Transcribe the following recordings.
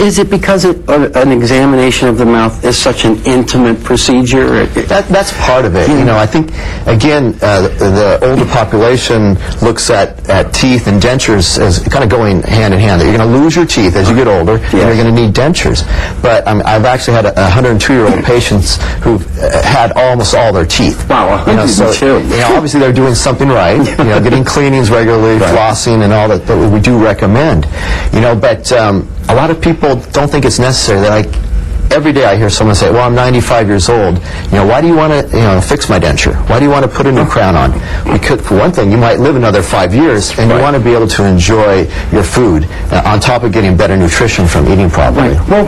Is it because an examination of the mouth is such an intimate procedure? That's part of it. You know, I think, again, the older population looks at teeth and dentures as kind of going hand in hand. That you're going to lose your teeth as you get older, and you're going to need dentures. But I've actually had 102-year-old patients who've had almost all their teeth. Wow, 102. You know, obviously they're doing something right. You know, getting cleanings regularly, flossing, and all that we do recommend. You know, but a lot of people don't think it's necessary. They're like, every day I hear someone say, well, I'm 95 years old. You know, why do you want to, fix my denture? Why do you want to put a new crown on? Because, for one thing, you might live another 5 years, and you want to be able to enjoy your food on top of getting better nutrition from eating properly. Right. Well,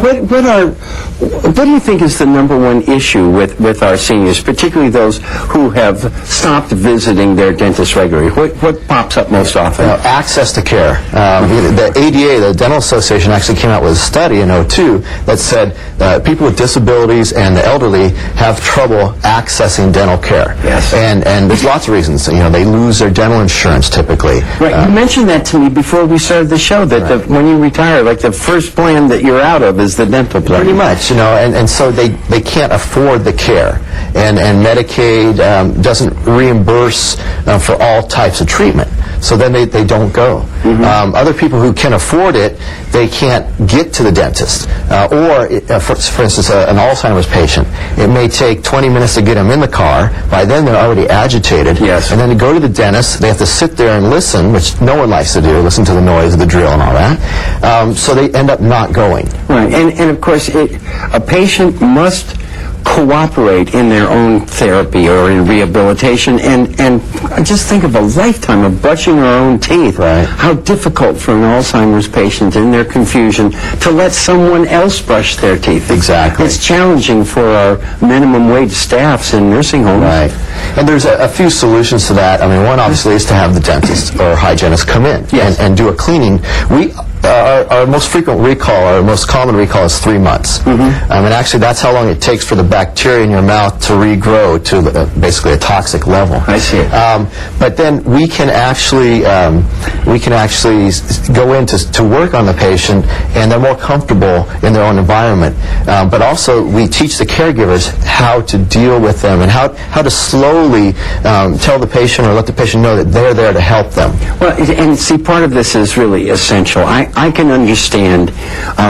what do you think is the number one issue with our seniors, particularly those who have stopped visiting their dentist regularly? What pops up most often? Access to care. The ADA, the Dental Association, actually came out with a study in 2002 that said people with disabilities and the elderly have trouble accessing dental care. Yes. And there's lots of reasons. You know, they lose their dental insurance typically. Right. You mentioned that to me before we started the show, that when you retire, like the first plan that you're out of is the dental plan. Pretty much, and so they can't afford the care. And Medicaid doesn't reimburse for all types of treatment. So then they don't go. Other people who can afford it, they can't get to the dentist. For instance, an Alzheimer's patient, it may take 20 minutes to get them in the car. By then they're already agitated. Yes. And then to go to the dentist, they have to sit there and listen, which no one likes to do, listen to the noise of the drill and all that. So they end up not going. Right. And of course, a patient must cooperate in their own therapy or in rehabilitation, and just think of a lifetime of brushing our own teeth. Right. How difficult for an Alzheimer's patient in their confusion to let someone else brush their teeth. Exactly. It's challenging for our minimum wage staffs in nursing homes. Right. And there's a few solutions to that. I mean, one obviously is to have the dentist or hygienist come in and do a cleaning. Our most frequent recall, our most common recall is 3 months. And actually that's how long it takes for the bacteria in your mouth to regrow to basically a toxic level. I see. But then we can actually go in to work on the patient, and they're more comfortable in their own environment. But also we teach the caregivers how to deal with them and how to slowly tell the patient or let the patient know that they're there to help them. Well, and see, part of this is really essential. I can understand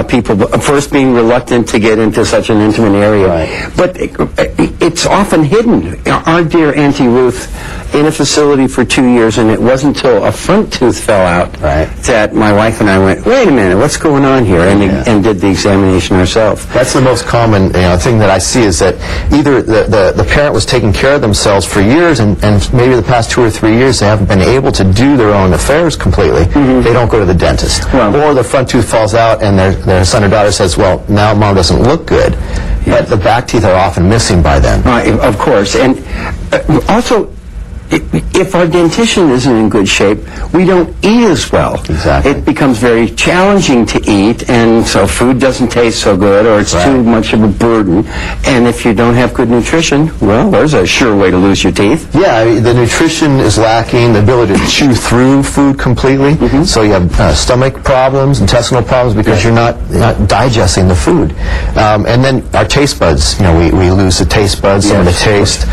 people first being reluctant to get into such an intimate area, but it's often hidden. Our dear Auntie Ruth, in a facility for 2 years, and it wasn't until a front tooth fell out that my wife and I went, wait a minute, what's going on here, and did the examination ourselves. That's the most common thing that I see, is that either the parent was taking care of themselves for years, and maybe the past 2 or 3 years they haven't been able to do their own affairs completely. They don't go to the dentist. Or the front tooth falls out and their son or daughter says, well, now mom doesn't look good. But the back teeth are often missing by then. Of course. And also, if our dentition isn't in good shape, we don't eat as well. Exactly. It becomes very challenging to eat, and so food doesn't taste so good, or it's too much of a burden. And if you don't have good nutrition, well, there's a sure way to lose your teeth. Yeah, the nutrition is lacking, the ability to chew through food completely. So you have stomach problems, intestinal problems, because you're not digesting the food. And then our taste buds, we lose the taste buds, some of the taste.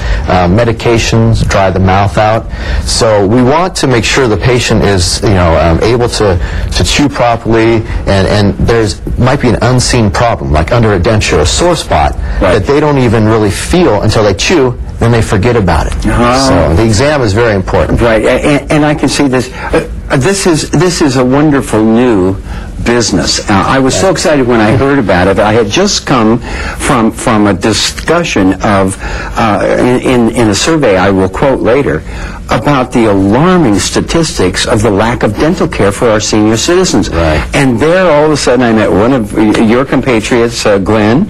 Medications dry the mouth out. So we want to make sure the patient is able to chew properly, and there's might be an unseen problem, like under a denture, a sore spot, that they don't even really feel until they chew, then they forget about it. So the exam is very important. Right, and I can see this. This is a wonderful new business. I was so excited when I heard about it. I had just come from a discussion of in a survey I will quote later about the alarming statistics of the lack of dental care for our senior citizens. And there, all of a sudden, I met one of your compatriots, Glenn,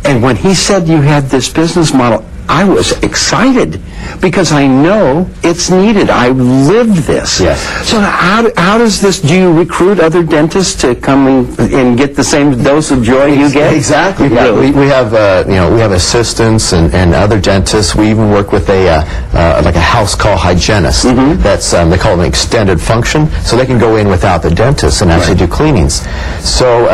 and when he said you had this business model, I was excited because I know it's needed. I lived this. Yes. So how does this, do you recruit other dentists to come and get the same dose of joy you get? Exactly. Yeah. Really? We have we have assistants and other dentists. We even work with a like a house call hygienist. That's they call it an extended function, so they can go in without the dentist and actually do cleanings. So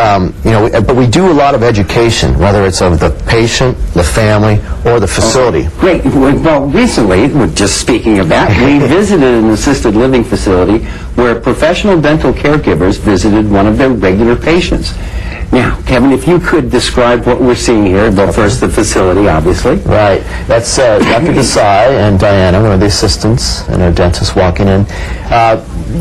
but we do a lot of education, whether it's of the patient, the family, or the facility. Great. Well, recently, just speaking of that, we visited an assisted living facility where professional dental caregivers visited one of their regular patients. Now, Kevin, if you could describe what we're seeing here, well, first the facility, obviously. Right. That's Dr. Desai and Diana, one of the assistants, and our dentist walking in.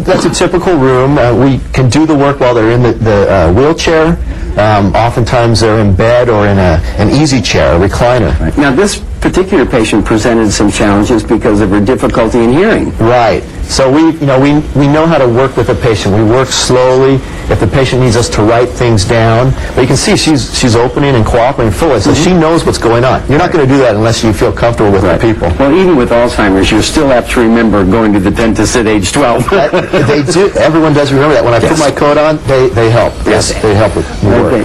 That's a typical room. We can do the work while they're in the wheelchair. Oftentimes they're in bed or in an easy chair, a recliner. Right. Now, this particular patient presented some challenges because of her difficulty in hearing. Right. So we know how to work with a patient. We work slowly. If the patient needs us to write things down, but you can see she's opening and cooperating fully, so she knows what's going on. You're not going to do that unless you feel comfortable with the people. Well, even with Alzheimer's, you still have to remember going to the dentist at age 12. They do. Everyone does remember that. When I put my coat on, they help. Yes, they help with the work.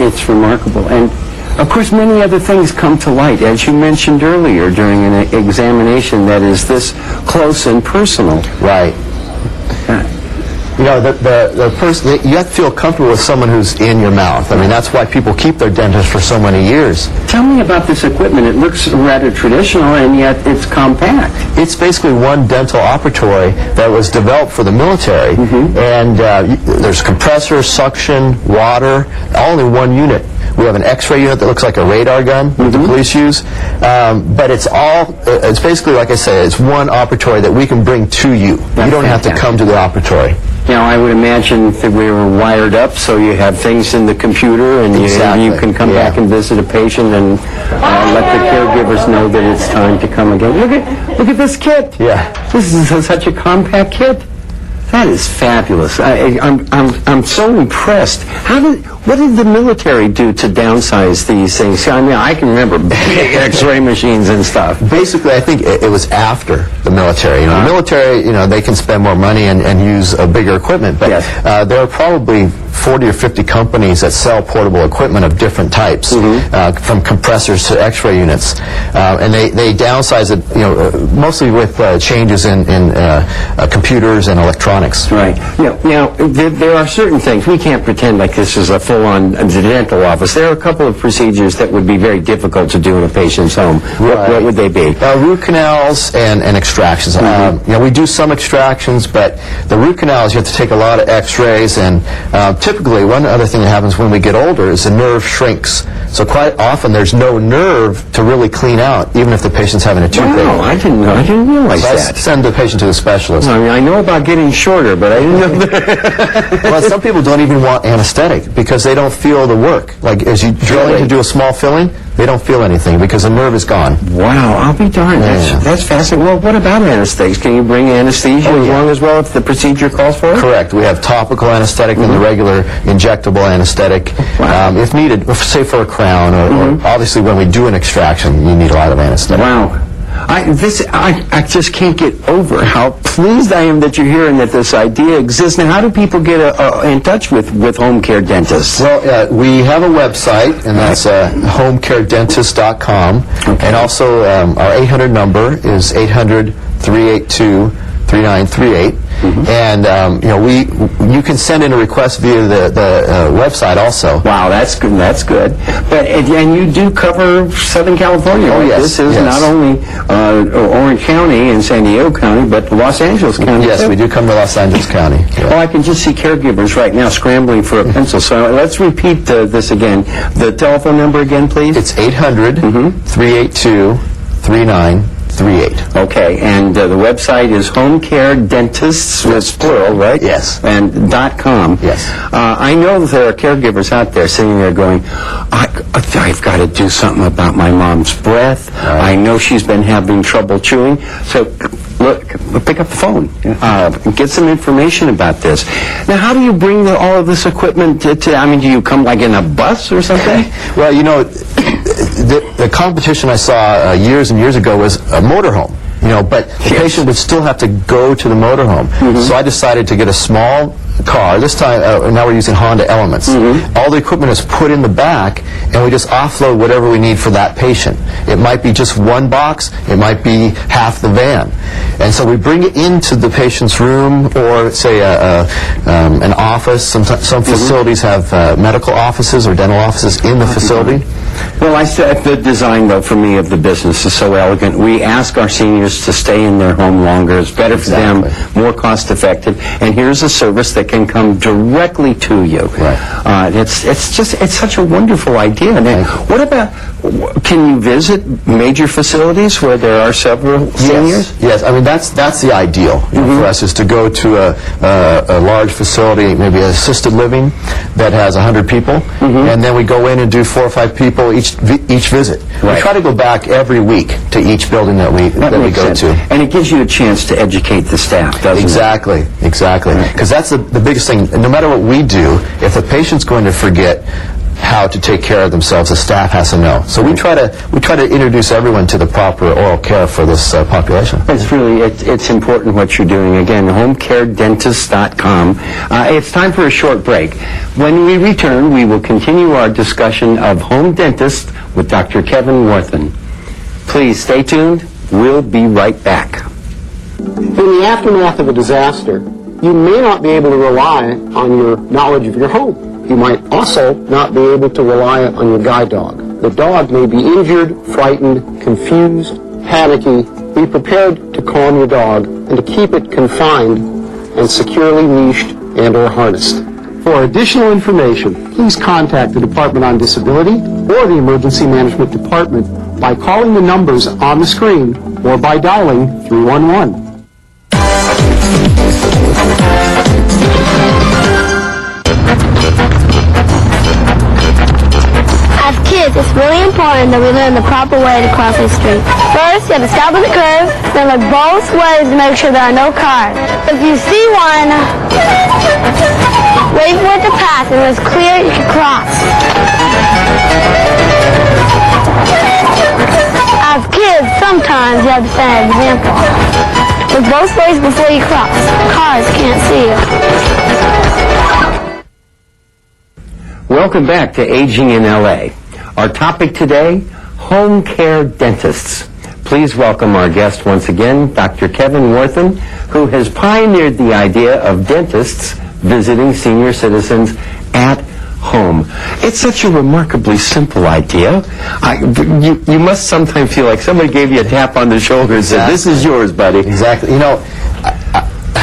It's remarkable. And, of course, many other things come to light, as you mentioned earlier during an examination that is this close and personal. Right. The person, you have to feel comfortable with someone who's in your mouth. I mean, that's why people keep their dentist for so many years. Tell me about this equipment. It looks rather traditional, and yet it's compact. It's basically one dental operatory that was developed for the military, and there's compressor, suction, water, all in one unit. We have an X-ray unit that looks like a radar gun that the police use, but it's basically, like I say, it's one operatory that we can bring to you. You don't have to come to the operatory. Now, I would imagine that we were wired up, so you have things in the computer, and you can come back and visit a patient and let the caregivers know that it's time to come again. Look at this kit. Yeah. This is such a compact kit. That is fabulous. I'm so impressed. What did the military do to downsize these things? I mean, I can remember big X-ray machines and stuff. Basically, I think it was after the military. The military, they can spend more money and use bigger equipment, but there are probably 40 or 50 companies that sell portable equipment of different types, from compressors to X-ray units, and they downsize it, mostly with changes in computers and electronics. Right. Now, there are certain things. We can't pretend like this is a full-on dental office. There are a couple of procedures that would be very difficult to do in a patient's home. What would they be? Root canals and extractions. We do some extractions, but the root canals, you have to take a lot of X-rays, and typically one other thing that happens when we get older is the nerve shrinks. So quite often there's no nerve to really clean out, even if the patient's having a toothache. Wow, I didn't realize so that. I send the patient to the specialist. I mean, I know about getting shorter, but I didn't know that. Well, some people don't even want anesthetic because they don't feel the work. Like as you drill in to do a small filling, they don't feel anything because the nerve is gone. Wow, I'll be darned. That's fascinating. Well, what about anesthetics? Can you bring anesthesia along as well if the procedure calls for it? Correct. We have topical anesthetic and the regular injectable anesthetic. Wow. If needed, say for a crown, or obviously when we do an extraction, you need a lot of anesthetic. Wow. I just can't get over how pleased I am that you're here and that this idea exists. Now, how do people get in touch with home care dentists? Well, we have a website, and that's homecaredentist.com. Okay. And also our 800 number is 800-382-3938. And you can send in a request via the website also. Wow, that's good. That's good. But and you do cover Southern California. Oh, right? yes. This is not only Orange County and San Diego County, but Los Angeles County. Yes, we do come to Los Angeles County. Yeah. Well, I can just see caregivers right now scrambling for a pencil. So let's repeat this again. The telephone number again, please. It's 800-382-3938. Okay, and the website is Home Care Dentists, with plural, right? Yes. And .com. Yes. I know that there are caregivers out there sitting there going, I've got to do something about my mom's breath. Right. I know she's been having trouble chewing. So, look, pick up the phone. Get some information about this. Now, how do you bring all of this equipment to, I mean, do you come like in a bus or something? Well, the competition I saw years and years ago was a motorhome. But the patient would still have to go to the motorhome. So I decided to get a small car. This time, now we're using Honda Elements. All the equipment is put in the back, and we just offload whatever we need for that patient. It might be just one box. It might be half the van. And so we bring it into the patient's room, or say an office. Some facilities have medical offices or dental offices in the facility. Well, I said the design, though, for me, of the business is so elegant. We ask our seniors to stay in their home longer. It's better for them, more cost-effective. And here's a service that can come directly to you. Right. It's such a wonderful idea. And what about, can you visit major facilities where there are several seniors? Yes. I mean, that's the ideal for us, is to go to a large facility, maybe an assisted living that has 100 people, and then we go in and do 4 or 5 people each visit. Right. We try to go back every week to each building that we go to. And it gives you a chance to educate the staff, doesn't Exactly. Because that's the biggest thing. No matter what we do, if the patient's going to forget how to take care of themselves, the staff has to know. So we try to introduce everyone to the proper oral care for this population. It's important what you're doing. Again, homecaredentist.com. It's time for a short break. When we return, we will continue our discussion of home dentist with Dr. Kevin Worthen. Please stay tuned. We'll be right back. In the aftermath of a disaster, you may not be able to rely on your knowledge of your home. You might also not be able to rely on your guide dog. The dog may be injured, frightened, confused, panicky. Be prepared to calm your dog and to keep it confined and securely leashed and or harnessed. For additional information, please contact the Department on Disability or the Emergency Management Department by calling the numbers on the screen or by dialing 311. As kids, it's really important that we learn the proper way to cross the street. First, you have to stop at the curb, then look both ways to make sure there are no cars. If you see one, wait for it to pass, and when it's clear, you can cross. As kids, sometimes you have to set an example. Look both ways before you cross. Cars can't see you. Welcome back to Aging in LA. Our topic today, home care dentists. Please welcome our guest once again, Dr. Kevin Worthen, who has pioneered the idea of dentists visiting senior citizens at home. It's such a remarkably simple idea. You must sometimes feel like somebody gave you a tap on the shoulder and said, "This is yours, buddy." Exactly.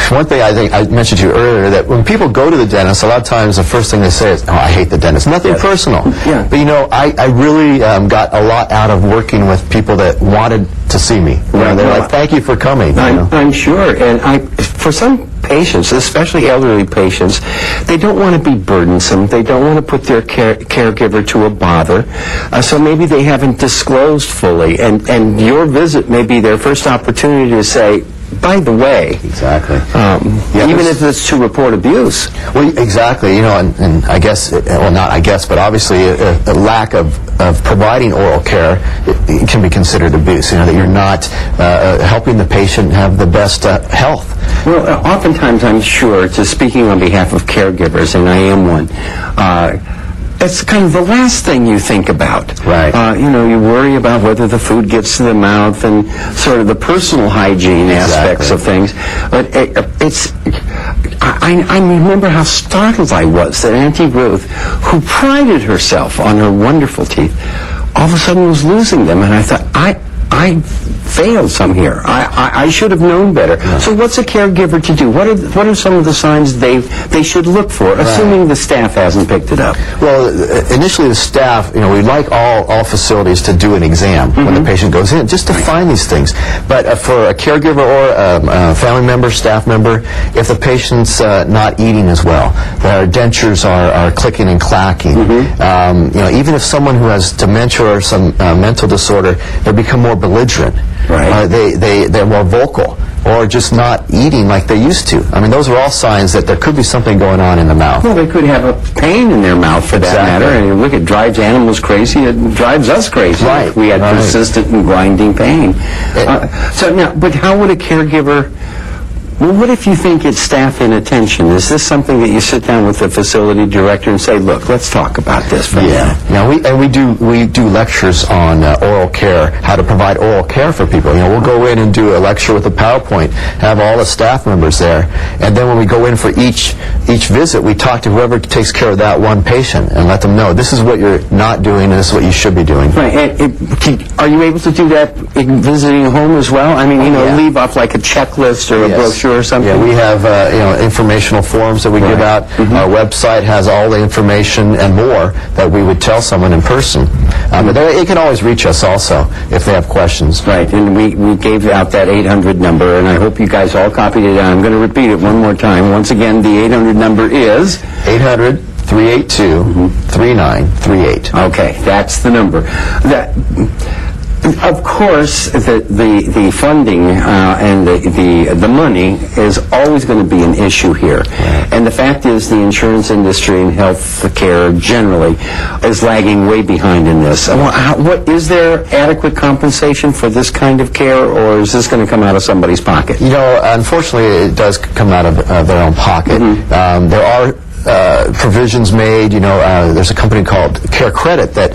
One thing I think I mentioned to you earlier, that when people go to the dentist, a lot of times the first thing they say is, "Oh, I hate the dentist." Nothing personal. Yeah. But I really got a lot out of working with people that wanted to see me. Right. They're like, "Thank you for coming." I'm sure. And for some patients, especially elderly patients, they don't want to be burdensome. They don't want to put their caregiver to a bother. So maybe they haven't disclosed fully. And your visit may be their first opportunity to say, "By the way," Exactly. even if it's to report abuse. Well, exactly. And I guess, well, not I guess, but obviously a lack of providing oral care, it can be considered abuse. That you're not helping the patient have the best health. Well, oftentimes I'm sure, to speaking on behalf of caregivers, and I am one, it's kind of the last thing you think about. Right. You worry about whether the food gets to the mouth and sort of the personal hygiene aspects of things. But I remember how startled I was that Auntie Ruth, who prided herself on her wonderful teeth, all of a sudden was losing them. And I thought, I failed some here. I should have known better. Yeah. So what's a caregiver to do? What are some of the signs they should look for, assuming the staff hasn't picked it up? Well, initially the staff, we'd like all facilities to do an exam when the patient goes in, just to find these things. But for a caregiver or a family member, staff member, if the patient's not eating as well, their dentures are clicking and clacking, even if someone who has dementia or some mental disorder, they become more belligerent. Right. They're more vocal, or just not eating like they used to. I mean, those are all signs that there could be something going on in the mouth. Well, they could have a pain in their mouth for that Exactly. matter. And you look, it drives animals crazy. It drives us crazy. Right, If we had right. persistent and grinding pain. So now, but how would a caregiver? Well, what if you think it's staff inattention? Is this something that you sit down with the facility director and say, "Look, let's talk about this for a minute"? Yeah, we do lectures on oral care, how to provide oral care for people. You know, we'll go in and do a lecture with a PowerPoint, have all the staff members there, and then when we go in for each visit, we talk to whoever takes care of that one patient and let them know this is what you're not doing and this is what you should be doing. Right. Are you able to do that in visiting a home as well? I mean, Yeah. leave off like a checklist or a Yes. brochure or something? Yeah, we have informational forms that we give out. Our website has all the information and more that we would tell someone in person. But they can always reach us also if they have questions. Right, and we gave out that 800 number, and I hope you guys all copied it. I'm going to repeat it one more time. Once again, the 800 number is... 800-382-3938. Okay, that's the number. Of course, the funding and the money is always going to be an issue here. And the fact is the insurance industry and health care generally is lagging way behind in this. What is there adequate compensation for this kind of care, or is this going to come out of somebody's pocket? You know, unfortunately, it does come out of their own pocket. There are provisions made. There's a company called Care Credit that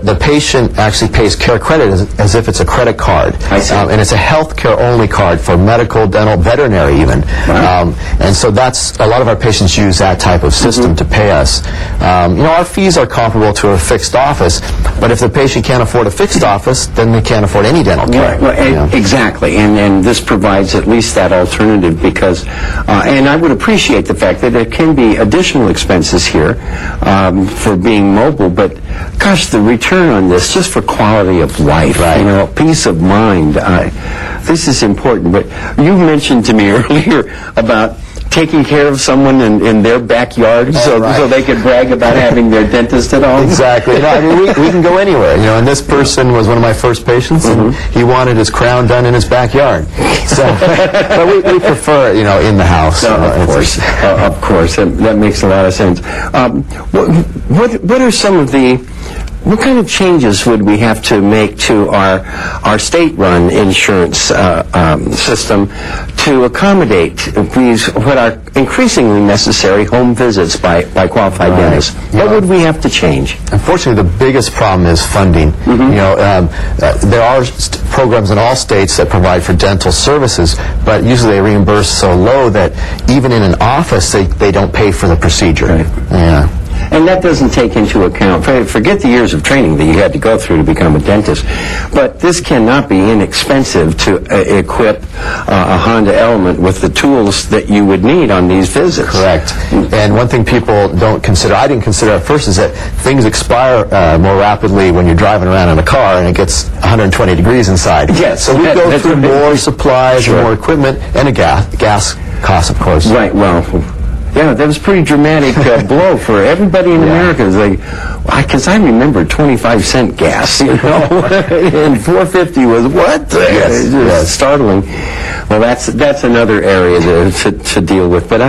the patient actually pays Care Credit as if it's a credit card. I see. And it's a health care only card for medical, dental, veterinary even. Wow. And so that's, a lot of our patients use that type of system to pay us. Our fees are comparable to a fixed office, but if the patient can't afford a fixed office, then they can't afford any dental care. Well, exactly, and this provides at least that alternative because, and I would appreciate the fact that there can be additional expenses here for being mobile, but gosh, the return on this, just for quality of life, peace of mind, this is important. But you mentioned to me earlier about taking care of someone in their backyard so they could brag about having their dentist at home. Exactly. We can go anywhere. And this person was one of my first patients, and he wanted his crown done in his backyard. So, but we prefer it, in the house. Of course, that makes a lot of sense. What are some of what kind of changes would we have to make to our state-run insurance system to accommodate these, what are increasingly necessary home visits by qualified dentists? What would we have to change? Unfortunately, the biggest problem is funding. There are programs in all states that provide for dental services, but usually they reimburse so low that even in an office, they don't pay for the procedure. Right. Yeah. And that doesn't take into account, forget the years of training that you had to go through to become a dentist, but this cannot be inexpensive to equip a Honda Element with the tools that you would need on these visits. Correct. And one thing people don't consider, I didn't consider at first, is that things expire more rapidly when you're driving around in a car and it gets 120 degrees inside. Yes. So we go through more supplies Sure. and more equipment and a gas cost, of course. Right, well, yeah, that was a pretty dramatic blow for everybody in America. It's like, because I remember 25-cent gas, and $4.50 was what? Yes, yes. Startling. Well, that's another area to deal with. But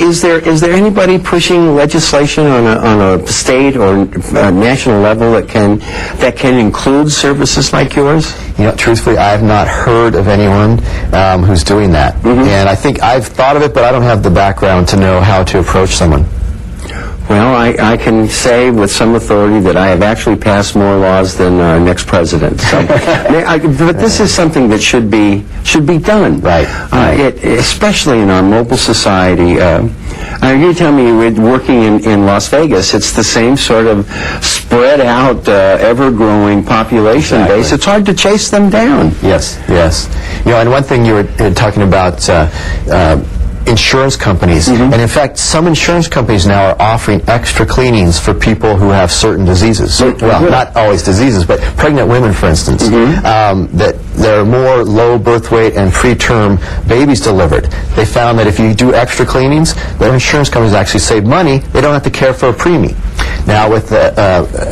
is there anybody pushing legislation on a state or national level that can include services like yours? Truthfully, I have not heard of anyone who's doing that. And I think I've thought of it, but I don't have the background to know how to approach someone. Well, I can say with some authority that I have actually passed more laws than our next president. So, but this is something that should be done. Right. Especially in our mobile society. You tell me, working in Las Vegas, it's the same sort of spread out, ever-growing population base. It's hard to chase them down. Yes. And one thing you were talking about, insurance companies. And in fact, some insurance companies now are offering extra cleanings for people who have certain diseases. Well, not always diseases, but pregnant women, for instance, that there are more low birth weight and preterm babies delivered. They found that if you do extra cleanings, their insurance companies actually save money. They don't have to care for a preemie. Now, with the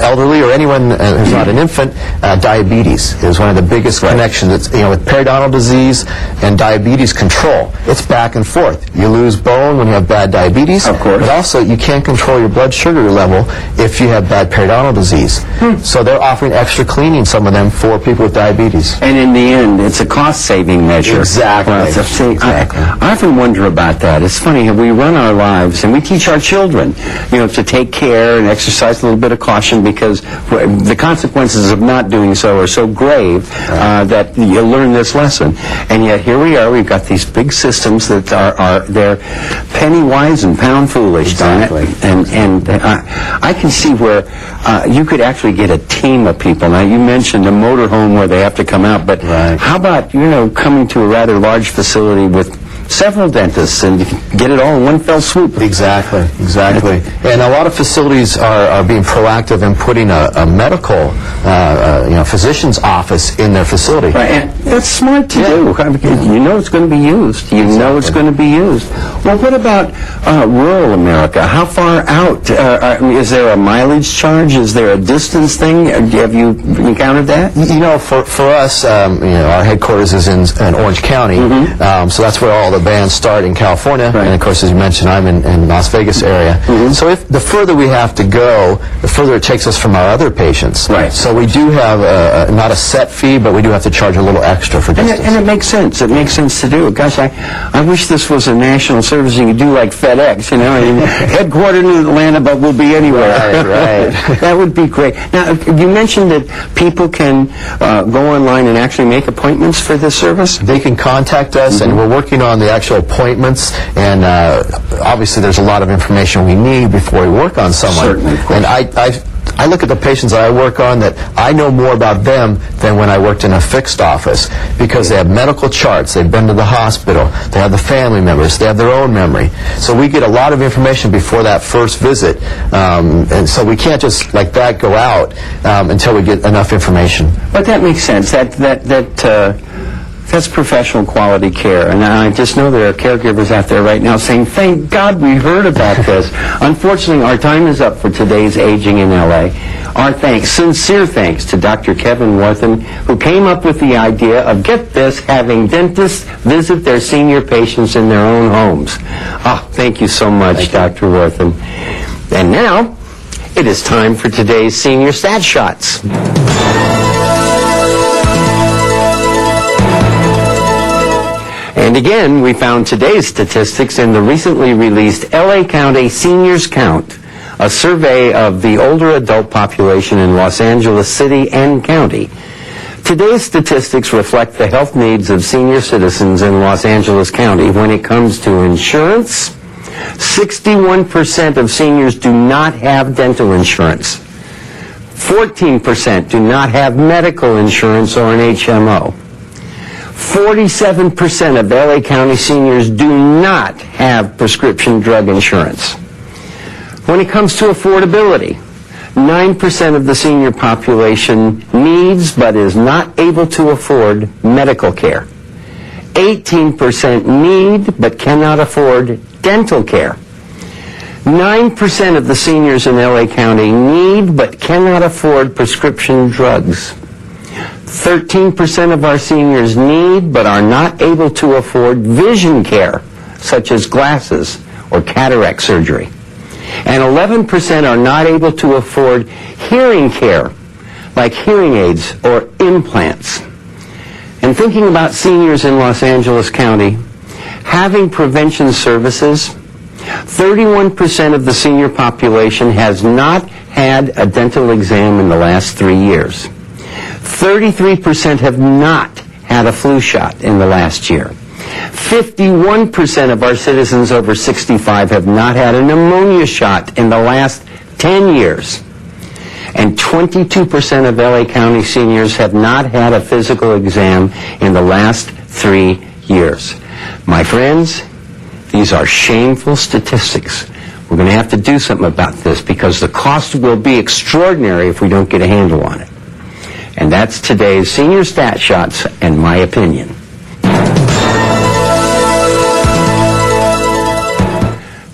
elderly or anyone who's not an infant, diabetes is one of the biggest connections. It's, with periodontal disease and diabetes control, it's back and forth. You lose bone when you have bad diabetes, of course, but also you can't control your blood sugar level if you have bad periodontal disease. So they're offering extra cleaning, some of them, for people with diabetes. And in the end, it's a cost-saving measure. Exactly. Well, I often wonder about that. It's funny, we run our lives and we teach our children, to take care and exercise a little bit of caution, because the consequences of not doing so are so grave that you learn this lesson. And yet here we are, we've got these big systems that they're penny wise and pound foolish, Exactly. darn it. And I can see where you could actually get a team of people. Now, you mentioned a motorhome where they have to come out, but how about, coming to a rather large facility with several dentists and you can get it all in one fell swoop? Exactly. And a lot of facilities are being proactive in putting a medical, physician's office in their facility. Right, and that's smart to do. You know it's going to be used. Know it's going to be used. Well, what about rural America? How far out? Is there a mileage charge? Is there a distance thing? Have you encountered that? For us, our headquarters is in Orange County, so that's where all the bands start in California. Right. And of course, as you mentioned, I'm in Las Vegas area. So if the further we have to go, the further it takes us from our other patients. Right. So we do have not a set fee, but we do have to charge a little extra for distance. And it makes sense. It makes sense to do it. Gosh, I wish this was a national service and you could do like FedEx, headquartered in Atlanta, but we'll be anywhere. Right. That would be great. Now, you mentioned that people can go online and actually make appointments for this service? They can contact us, and we're working on the actual appointments, and obviously there's a lot of information we need before we work on someone. Certainly, of course. And I look at the patients that I work on that I know more about them than when I worked in a fixed office, because they have medical charts, they've been to the hospital, they have the family members, they have their own memory. So we get a lot of information before that first visit, and so we can't just like that go out until we get enough information. But that makes sense. That's professional quality care. And I just know there are caregivers out there right now saying, thank God we heard about this. Unfortunately, our time is up for today's Aging in LA. Our sincere thanks to Dr. Kevin Worthen, who came up with the idea of, get this, having dentists visit their senior patients in their own homes. Thank you so much, Dr. Worthen. And now, it is time for today's Senior Stat Shots. And again, we found today's statistics in the recently released LA County Seniors Count, a survey of the older adult population in Los Angeles City and County. Today's statistics reflect the health needs of senior citizens in Los Angeles County. When it comes to insurance, 61% of seniors do not have dental insurance. 14% do not have medical insurance or an HMO. 47% of LA County seniors do not have prescription drug insurance. When it comes to affordability, 9% of the senior population needs but is not able to afford medical care. 18% need but cannot afford dental care. 9% of the seniors in LA County need but cannot afford prescription drugs. 13% of our seniors need but are not able to afford vision care, such as glasses or cataract surgery. And 11% are not able to afford hearing care, like hearing aids or implants. And thinking about seniors in Los Angeles County, having prevention services, 31% of the senior population has not had a dental exam in the last 3 years. 33% have not had a flu shot in the last year. 51% of our citizens over 65 have not had a pneumonia shot in the last 10 years. And 22% of LA County seniors have not had a physical exam in the last 3 years. My friends, these are shameful statistics. We're going to have to do something about this because the cost will be extraordinary if we don't get a handle on it. And that's today's Senior Stat Shots and my opinion.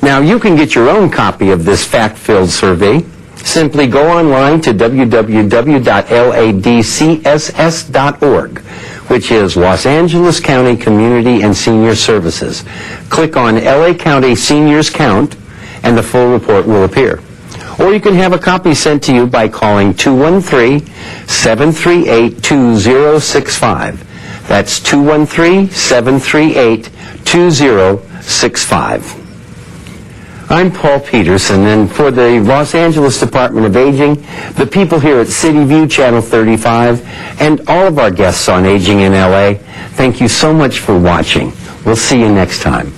Now, you can get your own copy of this fact-filled survey Simply go online to www.ladcss.org, which is Los Angeles County Community and Senior Services. Click on LA County Seniors Count, and the full report will appear. Or you can have a copy sent to you by calling 213-738-2065. That's 213-738-2065. I'm Paul Peterson, and for the Los Angeles Department of Aging, the people here at City View Channel 35, and all of our guests on Aging in LA, thank you so much for watching. We'll see you next time.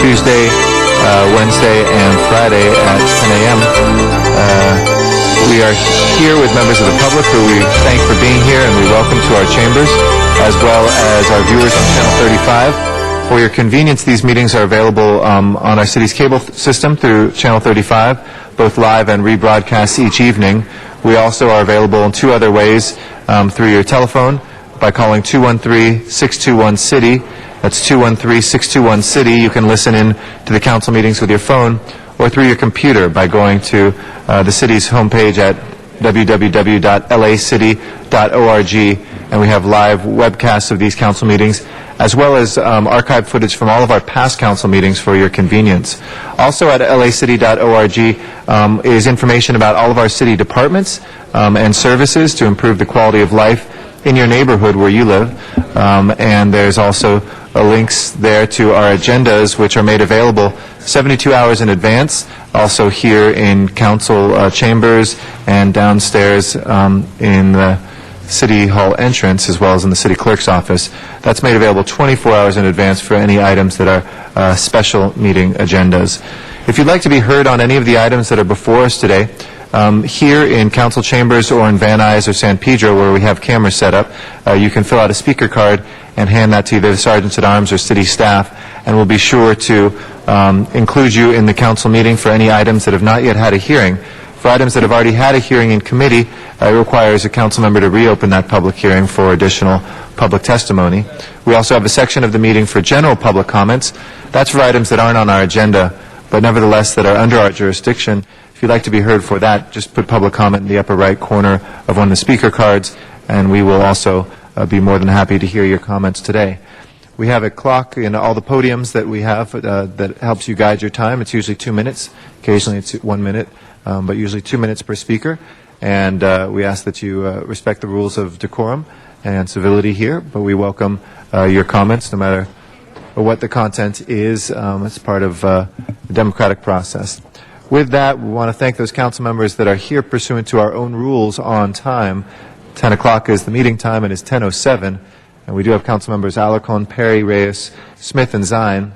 Tuesday, Wednesday, and Friday at 10 a.m. We are here with members of the public who we thank for being here, and we welcome to our chambers, as well as our viewers on Channel 35. For your convenience, these meetings are available on our city's cable system through Channel 35, both live and rebroadcast each evening. We also are available in two other ways, through your telephone by calling 213-621-CITY. That's 213-621-CITY. You can listen in to the council meetings with your phone, or through your computer by going to the city's homepage at www.lacity.org, and we have live webcasts of these council meetings, as well as archived footage from all of our past council meetings for your convenience. Also at lacity.org is information about all of our city departments and services to improve the quality of life in your neighborhood where you live. And there's also links there to our agendas, which are made available 72 hours in advance, also here in council chambers and downstairs in the City Hall entrance, as well as in the city clerk's office. That's made available 24 hours in advance for any items that are special meeting agendas. If you'd like to be heard on any of the items that are before us today, here in council chambers or in Van Nuys or San Pedro, where we have cameras set up, you can fill out a speaker card and hand that to either the sergeants at arms or city staff, and we'll be sure to include you in the council meeting for any items that have not yet had a hearing. For items that have already had a hearing in committee, it requires a council member to reopen that public hearing for additional public testimony. We also have a section of the meeting for general public comments. That's for items that aren't on our agenda but nevertheless that are under our jurisdiction. If you'd like to be heard for that, just put public comment in the upper right corner of one of the speaker cards, and we will also be more than happy to hear your comments today. We have a clock in all the podiums that we have that helps you guide your time. It's usually 2 minutes. Occasionally it's 1 minute, but usually 2 minutes per speaker. And we ask that you respect the rules of decorum and civility here, but we welcome your comments no matter what the content is. It's part of the democratic process. With that, we want to thank those council members that are here pursuant to our own rules on time. 10 o'clock is the meeting time, and it's 10:07. And we do have council members Alarcon, Perry, Reyes, Smith, and Zine.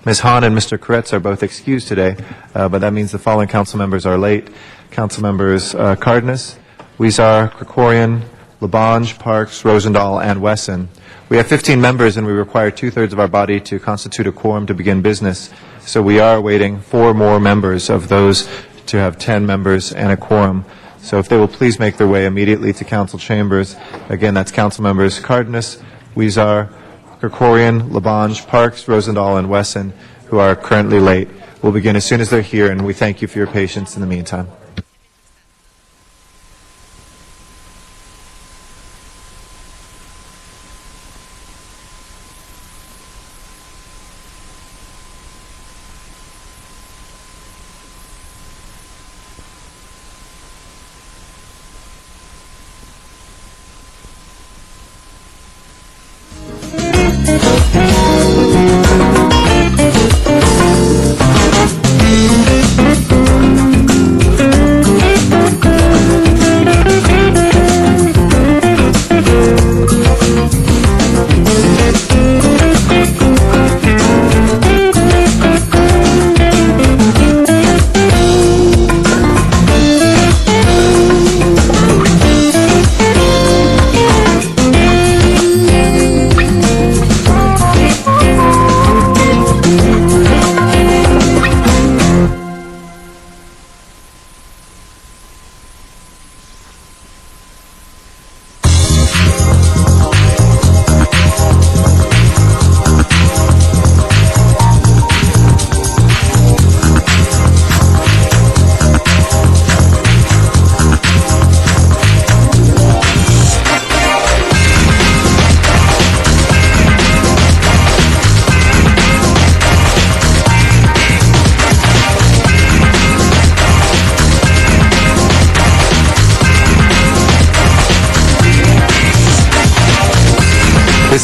Ms. Hahn and Mr. Koretz are both excused today, but that means the following council members are late. Council members Cardenas, Huizar, Krikorian, Labange, Parks, Rosendahl, and Wesson. We have 15 members, and we require 2/3 of our body to constitute a quorum to begin business. So we are awaiting 4 more members of those to have 10 members and a quorum. So if they will please make their way immediately to council chambers. Again, that's council members Cardenas, Huizar, Krikorian, Labange, Parks, Rosendahl, and Wesson, who are currently late. We'll begin as soon as they're here, and we thank you for your patience in the meantime.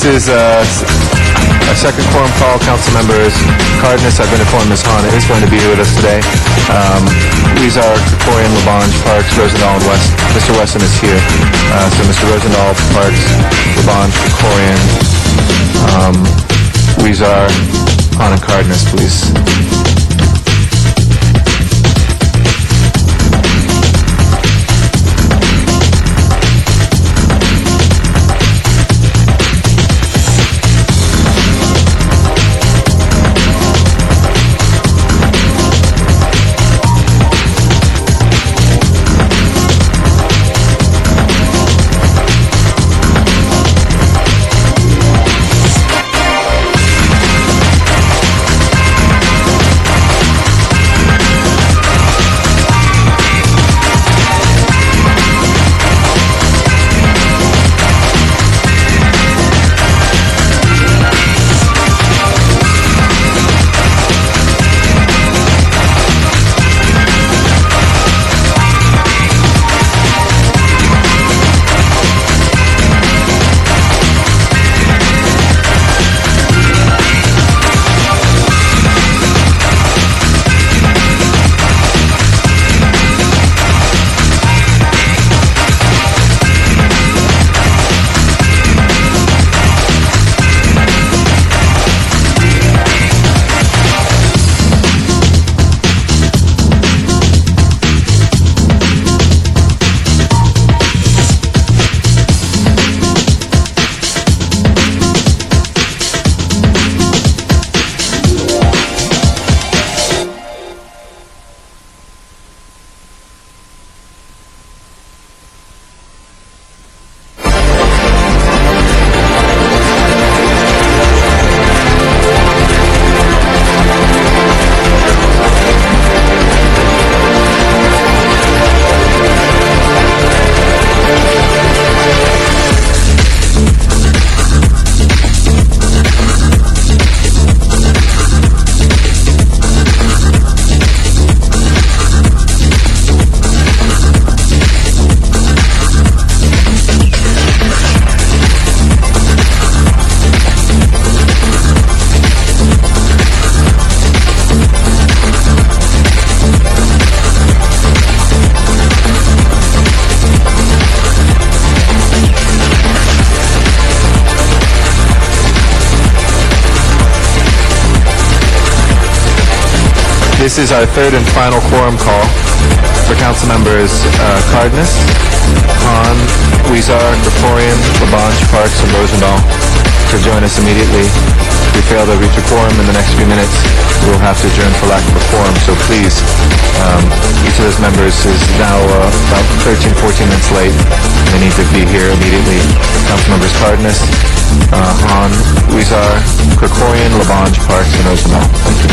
This is our second quorum call. Council members Cardenas, I've been informed Ms. Hahn is going to be here with us today. Huizar, Krikorian, Labange, Parks, Rosendahl, and West. Mr. Wesson is here. So Mr. Rosendahl, Parks, Labange, Krikorian, Huizar, Hahn, and Cardenas, please. This is our third and final quorum call for council members Cardenas, Hahn, Huizar, Krikorian, Labange, Parks, and Rosendahl to join us immediately. If we fail to reach a quorum in the next few minutes, we'll have to adjourn for lack of a quorum. So please, each of those members is now about 13, 14 minutes late. They need to be here immediately. Council members Cardenas, Hahn, Huizar, Krikorian, Labange, Parks, and Rosendahl. Thank you.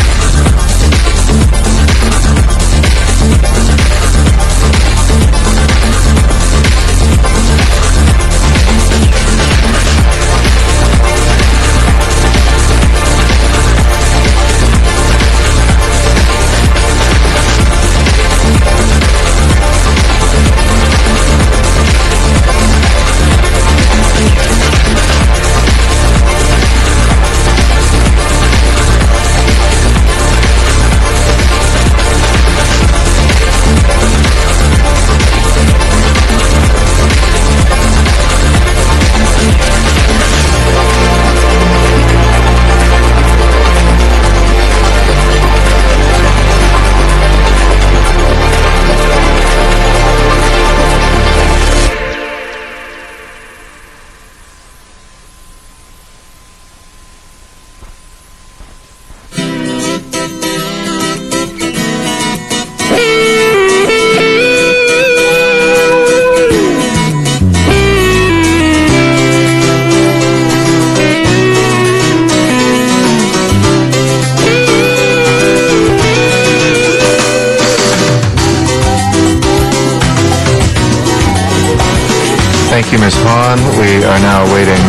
Thank you, Ms. Hahn. We are now waiting.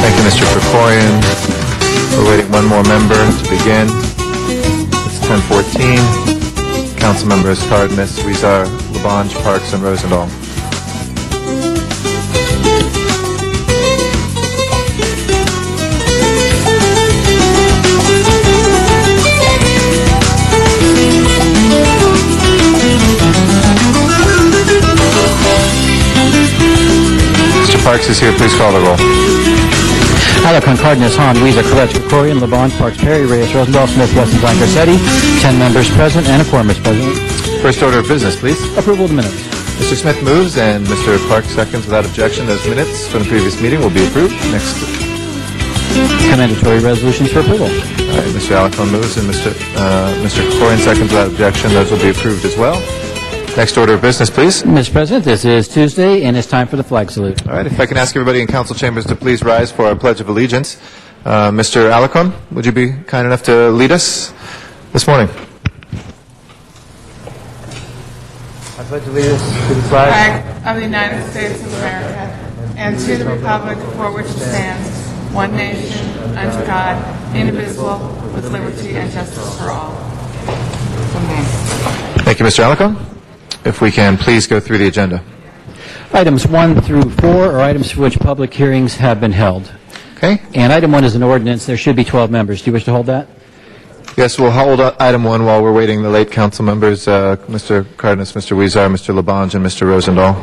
Thank you, Mr. Krikorian. We're waiting one more member to begin. It's 10:14. Council members Cardenas, Huizar, Labange, Parks, and Rosendahl. Parks is here. Please call the roll. Alarcon, Cardenas, Hahn, Huizar, Koletch, Krikorian, Labange, Parks, Perry, Reyes, Rosendahl, Smith, Weston, Blank, Garcetti. 10 members present and a quorum, Mr. President. First order of business, please. Approval of the minutes. Mr. Smith moves and Mr. Parks seconds without objection. Those minutes from the previous meeting will be approved. Next. Commendatory resolutions for approval. All right, Mr. Alarcon moves and Mr. Krikorian seconds without objection. Those will be approved as well. Next order of business, please. Mr. President, this is Tuesday, and it's time for the flag salute. All right, if I can ask everybody in council chambers to please rise for our Pledge of Allegiance. Mr. Alarcon, would you be kind enough to lead us this morning? I pledge allegiance to the flag of the United States of America and to the republic for which it stands, one nation, under God, indivisible, with liberty and justice for all. Amen. Thank you, Mr. Alarcon. If we can please go through the agenda. Items 1 through 4 are items for which public hearings have been held. Okay. And item 1 is an ordinance. There should be 12 members. Do you wish to hold that? Yes, we'll hold item 1 while we're waiting the late council members, Mr. Cardenas, Mr. Huizar, Mr. Labange, and Mr. Rosendahl.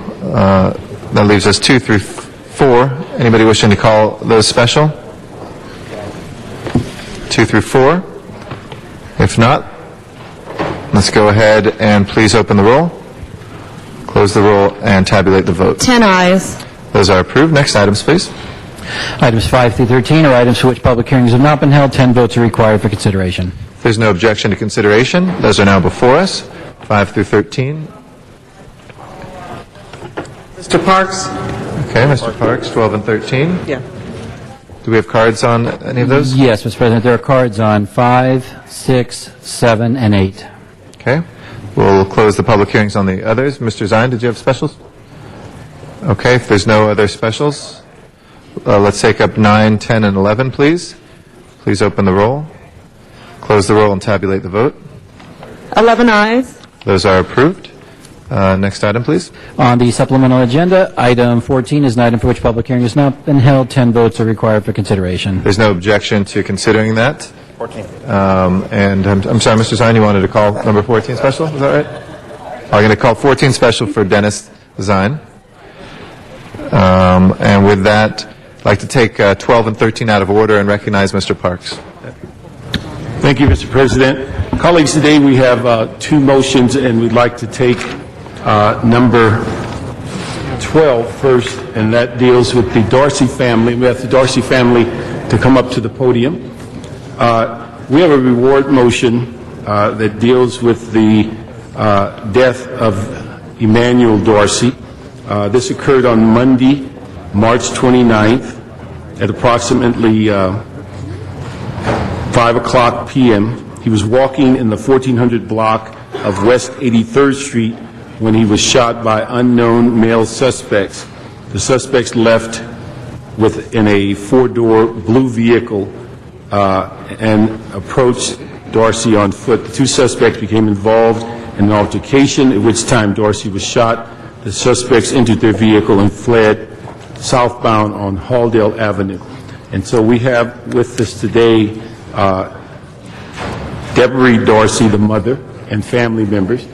That leaves us 2 through 4. Anybody wishing to call those special? 2 through 4. If not, let's go ahead and please open the roll, close the roll, and tabulate the vote. 10 ayes. Those are approved. Next items, please. Items 5 through 13 are items for which public hearings have not been held. 10 votes are required for consideration. If there's no objection to consideration, those are now before us. 5 through 13. Mr. Parks? Okay, Mr. Parks, 12 and 13. Yeah. Do we have cards on any of those? Yes, Mr. President. There are cards on 5, 6, 7, and 8. Okay. We'll close the public hearings on the others. Mr. Zine, did you have specials? Okay, if there's no other specials, let's take up 9, 10, and 11, please. Please open the roll, close the roll, and tabulate the vote. 11 ayes. Those are approved. Next item, please. On the supplemental agenda, item 14 is an item for which public hearing has not been held. 10 votes are required for consideration. There's no objection to considering that. 14. And I'm sorry, Mr. Zine, you wanted to call number 14 special? Is that right? I'm going to call 14 special for Dennis Zine. And with that, I'd like to take 12 and 13 out of order and recognize Mr. Parks. Thank you, Mr. President. Colleagues, today we have two motions, and we'd like to take number 12 first, and that deals with the Dorsey family. We have the Dorsey family to come up to the podium. We have a reward motion that deals with the death of Emmanuel Dorsey. This occurred on Monday, March 29th at approximately 5 o'clock p.m. He was walking in the 1400 block of West 83rd Street when he was shot by unknown male suspects. The suspects left in a four-door blue vehicle and approached Dorsey on foot. The two suspects became involved in an altercation, at which time Dorsey was shot. The suspects entered their vehicle and fled southbound on Halldale Avenue. And so we have with us today Deborah Dorsey, the mother, and family members.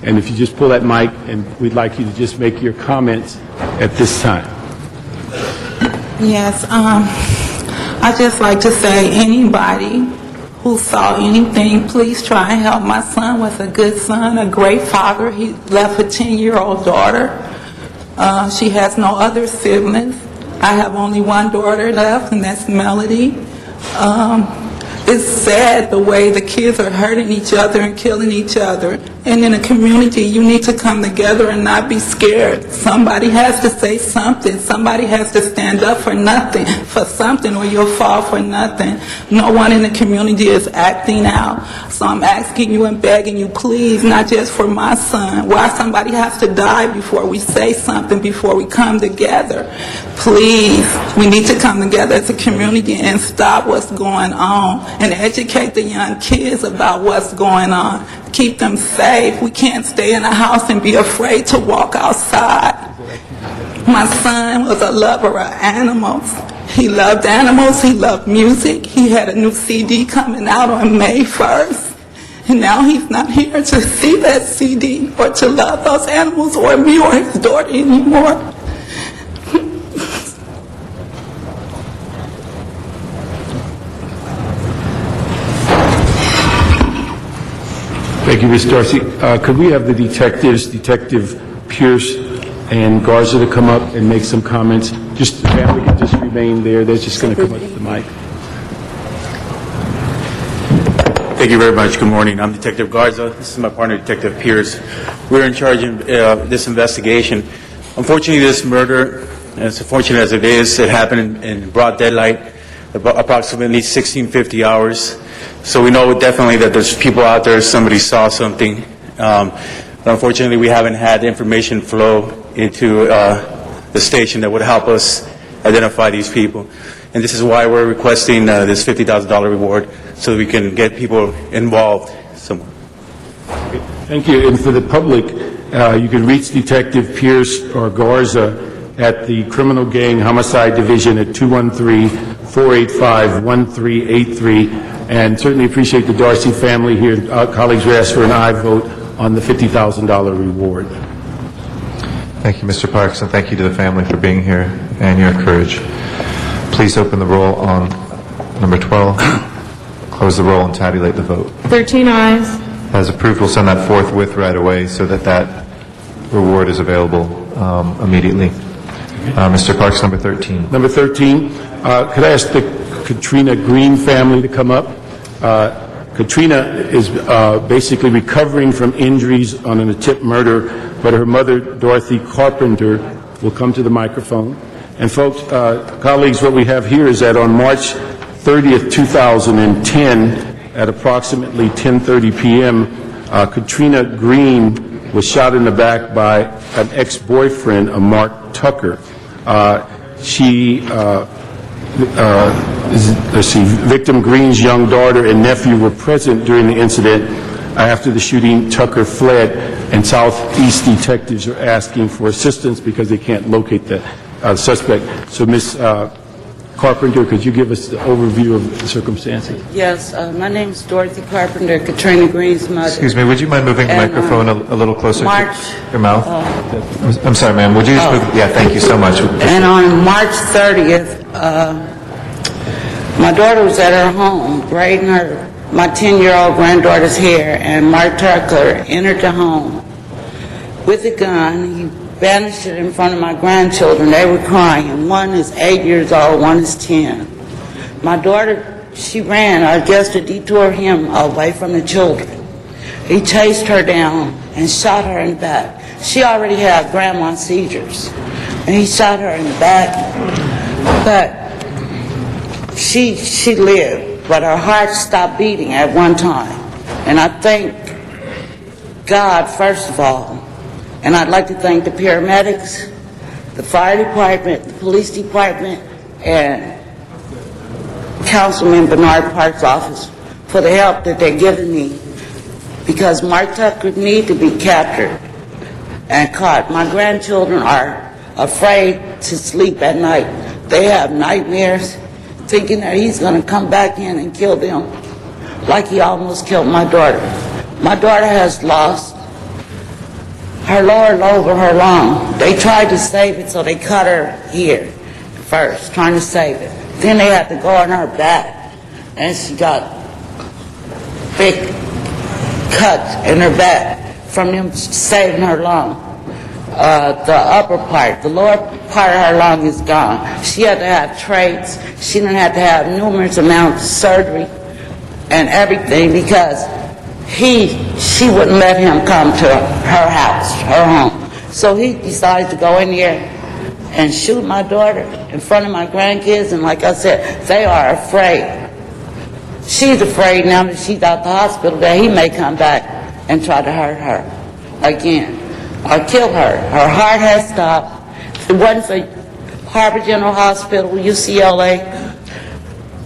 And if you just pull that mic, and we'd like you to just make your comments at this time. Yes, I'd just like to say anybody who saw anything, please try and help. My son was a good son, a great father. He left a 10-year-old daughter. She has no other siblings. I have only one daughter left, and that's Melody. It's sad the way the kids are hurting each other and killing each other. And in a community, you need to come together and not be scared. Somebody has to say something. Somebody has to stand up for something, or you'll fall for nothing. No one in the community is acting out. So I'm asking you and begging you, please, not just for my son. Why somebody has to die before we say something, before we come together? Please, we need to come together as a community and stop what's going on and educate the young kids about what's going on. Keep them safe. We can't stay in a house and be afraid to walk outside. My son was a lover of animals. He loved animals. He loved music. He had a new CD coming out on May 1st. And now he's not here to see that CD or to love those animals or me or his daughter anymore. Thank you, Ms. Dorsey. Could we have the detectives, Detective Pierce and Garza, to come up and make some comments? Just the family can just remain there. They're just going to come up to the mic. Thank you very much. Good morning. I'm Detective Garza. This is my partner, Detective Pierce. We're in charge of this investigation. Unfortunately, this murder, as unfortunate as it is, it happened in broad daylight, approximately 1650 hours. So we know definitely that there's people out there, somebody saw something. But unfortunately, we haven't had information flow into the station that would help us identify these people. And this is why we're requesting this $50,000 reward, so that we can get people involved somewhere. Okay. Thank you. And for the public, you can reach Detective Pierce or Garza at the Criminal Gang Homicide Division at 213-485-1383. And certainly appreciate the Dorsey family here. Colleagues, we ask for an aye vote on the $50,000 reward. Thank you, Mr. Parks, and thank you to the family for being here and your courage. Please open the roll on number 12. Close the roll and tabulate the vote. 13 ayes. As approved, we'll send that forthwith right away so that that reward is available immediately. Mr. Parks, number 13. Number 13, could I ask the Katrina Green family to come up? Katrina is basically recovering from injuries on an attempted murder, but her mother, Dorothy Carpenter, will come to the microphone. And folks, colleagues, what we have here is that on March 30th, 2010, at approximately 10:30 p.m., Katrina Green was shot in the back by an ex-boyfriend, Mark Tucker. Victim Green's young daughter and nephew were present during the incident. After the shooting, Tucker fled, and Southeast detectives are asking for assistance because they can't locate the suspect. So, Ms. Carpenter, could you give us the overview of the circumstances? Yes, my name is Dorothy Carpenter, Katrina Green's mother. Excuse me, would you mind moving the microphone a little closer to your mouth? I'm sorry, ma'am. Would you just move? Yeah, thank you so much. And on March 30th, my daughter was at her home, braiding her my 10-year-old granddaughter's hair, and Mark Tucker entered the home with a gun. He banished it in front of my grandchildren. They were crying. One is 8 years old, one is 10. My daughter, she ran, I guess, to detour him away from the children. He chased her down and shot her in the back. She already had grandma seizures, and he shot her in the back. But she lived, but her heart stopped beating at one time. And I thank God, first of all, and I'd like to thank the paramedics, the fire department, the police department, and Councilman Bernard Park's office for the help that they're giving me, because Mark Tucker needs to be captured and caught. My grandchildren are afraid to sleep at night. They have nightmares thinking that he's going to come back in and kill them like he almost killed my daughter. My daughter has lost her lower lobe of her lung. They tried to save it, so they cut her here first, trying to save it. Then they had to go on her back, and she got big cuts in her back from them saving her lung. The upper part, the lower part of her lung is gone. She had to have trachs. She didn't have to have numerous amounts of surgery and everything because she wouldn't let him come to her house, her home. So he decided to go in there and shoot my daughter in front of my grandkids, and like I said, they are afraid. She's afraid now that she's out the hospital that he may come back and try to hurt her again or kill her. Her heart has stopped. If it wasn't for Harbor General Hospital, UCLA,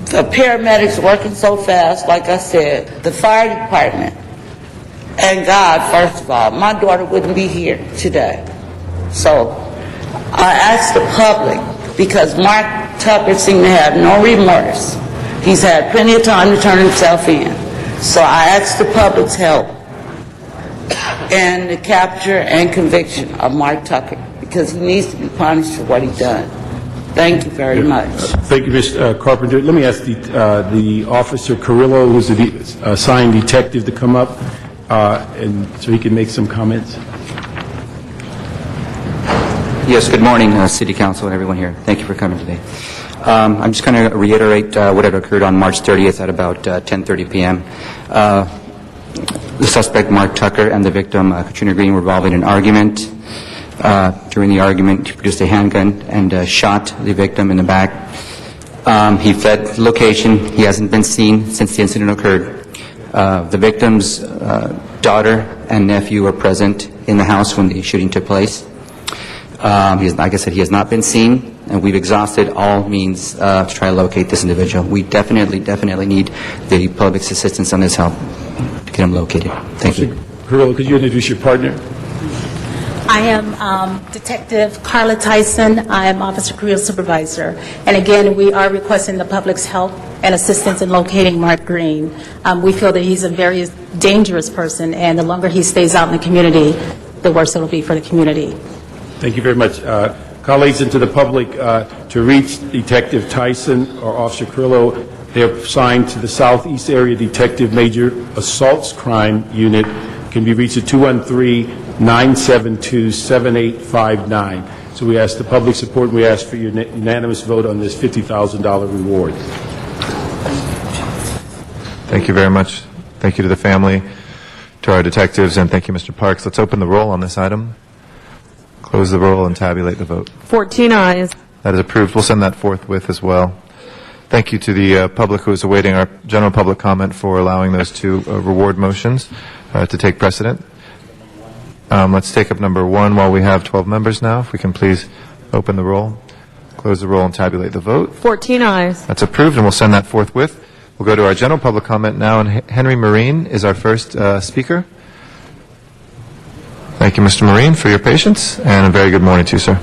the paramedics working so fast, like I said, the fire department, and God, first of all, my daughter wouldn't be here today. So I ask the public, because Mark Tucker seemed to have no remorse. He's had plenty of time to turn himself in. So I ask the public's help in the capture and conviction of Mark Tucker, because he needs to be punished for what he done. Thank you very much. Thank you, Ms. Carpenter. Let me ask the Officer Carrillo, who's the assigned detective, to come up, and so he can make some comments. Yes, good morning, City Council and everyone here. Thank you for coming today. I'm just going to reiterate what had occurred on March 30th at about 10:30 p.m. The suspect, Mark Tucker, and the victim, Katrina Green, were involved in an argument. During the argument, he produced a handgun and shot the victim in the back. He fled the location. He hasn't been seen since the incident occurred. The victim's daughter and nephew were present in the house when the shooting took place. Like I said, he has not been seen, and we've exhausted all means to try to locate this individual. We definitely need the public's assistance on this help to get him located. Thank you. Carrillo, could you introduce your partner? I am Detective Carla Tyson. I am Officer Career Supervisor. And again, we are requesting the public's help and assistance in locating Mark Green. We feel that he's a very dangerous person, and the longer he stays out in the community, the worse it will be for the community. Thank you very much. Colleagues and to the public, to reach Detective Tyson or Officer Carrillo, they're assigned to the Southeast Area Detective Major Assaults Crime Unit. Can be reached at 213-972-7859. So we ask the public support, and we ask for your unanimous vote on this $50,000 reward. Thank you very much. Thank you to the family, to our detectives, and thank you, Mr. Parks. Let's open the roll on this item. Close the roll and tabulate the vote. 14 ayes. That is approved. We'll send that forthwith as well. Thank you to the public who is awaiting our general public comment for allowing those two reward motions to take precedent. Let's take up number 1 while we have 12 members now. If we can please open the roll, close the roll, and tabulate the vote. 14 ayes. That's approved, and we'll send that forthwith. We'll go to our general public comment now, and Henry Marine is our first speaker. Thank you, Mr. Marine, for your patience, and a very good morning to you, sir.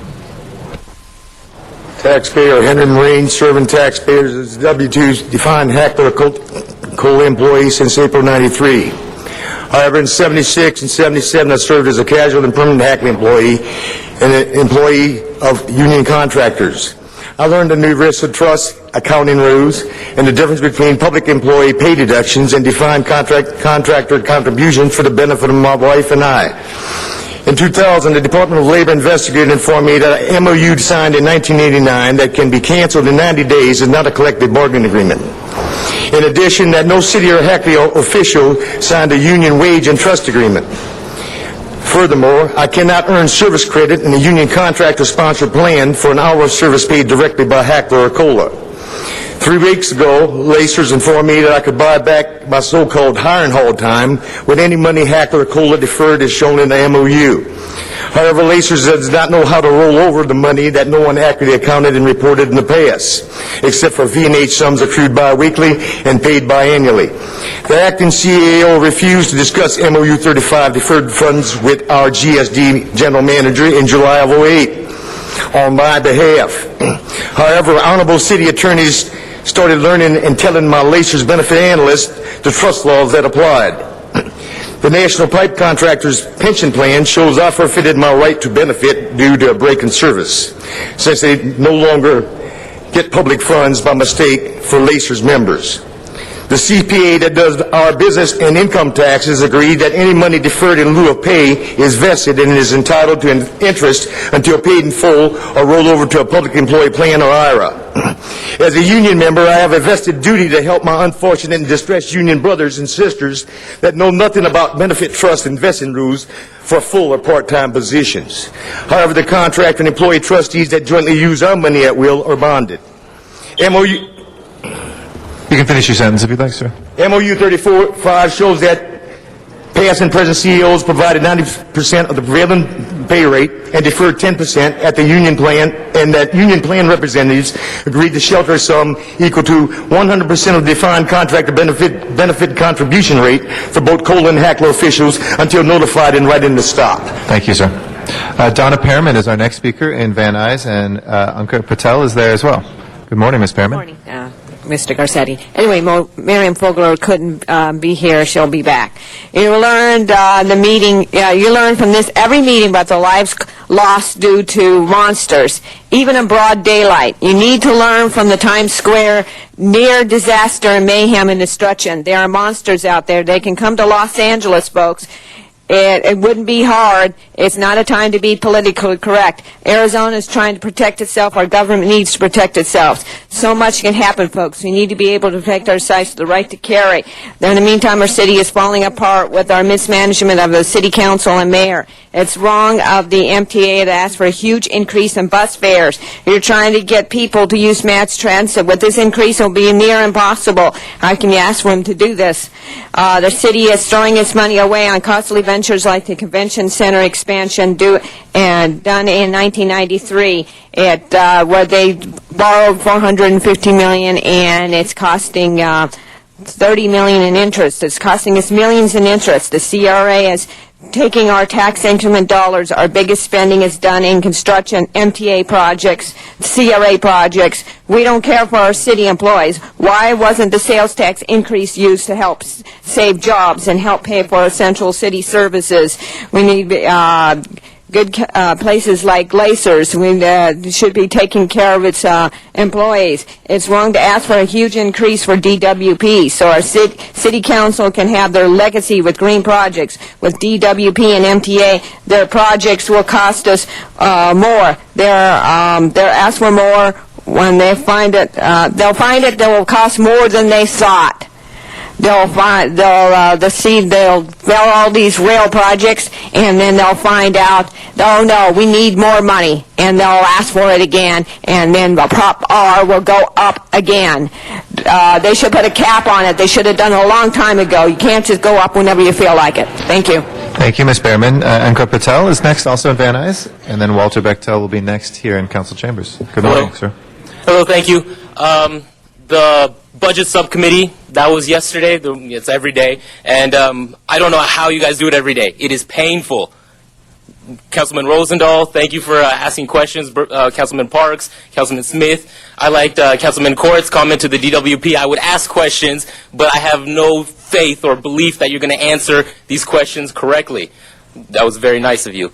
Taxpayer Henry Marine, serving taxpayers as a W-2 defined Hackler coal employee since April '93. However, in '76 and '77, I served as a casual and permanent Hackler employee and an employee of union contractors. I learned the new risk of trust accounting rules and the difference between public employee pay deductions and defined contractor contributions for the benefit of my wife and I. In 2000, the Department of Labor investigated and informed me that an MOU signed in 1989 that can be canceled in 90 days is not a collective bargaining agreement. In addition, that no city or Hackley official signed a union wage and trust agreement. Furthermore, I cannot earn service credit in a union contractor-sponsored plan for an hour of service paid directly by Hackler or Kohler. 3 weeks ago, Lacers informed me that I could buy back my so-called hiring hold time with any money Hackler or Kohler deferred as shown in the MOU. However, Lacers does not know how to roll over the money that no one accurately accounted and reported in the past, except for V&H sums accrued bi-weekly and paid biannually. The acting CAO refused to discuss MOU 35 deferred funds with our GSD general manager in July of 2008 on my behalf. However, honorable city attorneys started learning and telling my Lacers benefit analysts the trust laws that applied. The National Pipe Contractors Pension Plan shows I forfeited my right to benefit due to a break in service, since they no longer get public funds by mistake for Lacers members. The CPA that does our business and income taxes agreed that any money deferred in lieu of pay is vested and is entitled to interest until paid in full or rolled over to a public employee plan or IRA. As a union member, I have a vested duty to help my unfortunate and distressed union brothers and sisters that know nothing about benefit trust and vesting rules for full or part-time positions. However, the contract and employee trustees that jointly use our money at will are bonded. You can finish your sentence if you'd like, sir. MOU 34-5 shows that past and present CEOs provided 90% of the prevailing pay rate and deferred 10% at the union plan, and that union plan representatives agreed to shelter a sum equal to 100% of the defined contractor benefit contribution rate for both Kohler and Hackler officials until notified in writing to stop. Thank you, sir. Donna Pearman is our next speaker in Van Nuys, and Ankur Patel is there as well. Good morning, Ms. Pearman. Good morning, Mr. Garcetti. Anyway, Miriam Fogler couldn't be here. She'll be back. You learned you learned from this every meeting about the lives lost due to monsters, even in broad daylight. You need to learn from the Times Square near disaster and mayhem and destruction. There are monsters out there. They can come to Los Angeles, folks. It wouldn't be hard. It's not a time to be politically correct. Arizona is trying to protect itself. Our government needs to protect itself. So much can happen, folks. We need to be able to protect ourselves, the right to carry. In the meantime, our city is falling apart with our mismanagement of the city council and mayor. It's wrong of the MTA to ask for a huge increase in bus fares. You're trying to get people to use mass transit. With this increase, it will be near impossible. How can you ask for them to do this? The city is throwing its money away on costly ventures like the convention center expansion done in 1993, where they borrowed $450 million, and it's costing $30 million in interest. It's costing us millions in interest. The CRA is taking our tax increment dollars. Our biggest spending is done in construction, MTA projects, CRA projects. We don't care for our city employees. Why wasn't the sales tax increase used to help save jobs and help pay for essential city services? We need good places like Lacers. We should be taking care of its employees. It's wrong to ask for a huge increase for DWP, so our city council can have their legacy with green projects. With DWP and MTA, their projects will cost us more. They're asked for more. When they find it, they'll find it that will cost more than they thought. They'll fail all these rail projects, and then they'll find out, oh no, we need more money, and they'll ask for it again, and then the Prop R will go up again. They should put a cap on it. They should have done it a long time ago. You can't just go up whenever you feel like it. Thank you. Thank you, Ms. Behrman. Ankur Patel is next, also in Van Nuys, and then Walter Bechtel will be next here in Council Chambers. Good morning, sir. Hello, thank you. The Budget Subcommittee, that was yesterday. It's every day. And I don't know how you guys do it every day. It is painful. Councilman Rosendahl, thank you for asking questions. Councilman Parks, Councilman Smith. I liked Councilman Court's comment to the DWP. I would ask questions, but I have no faith or belief that you're going to answer these questions correctly. That was very nice of you.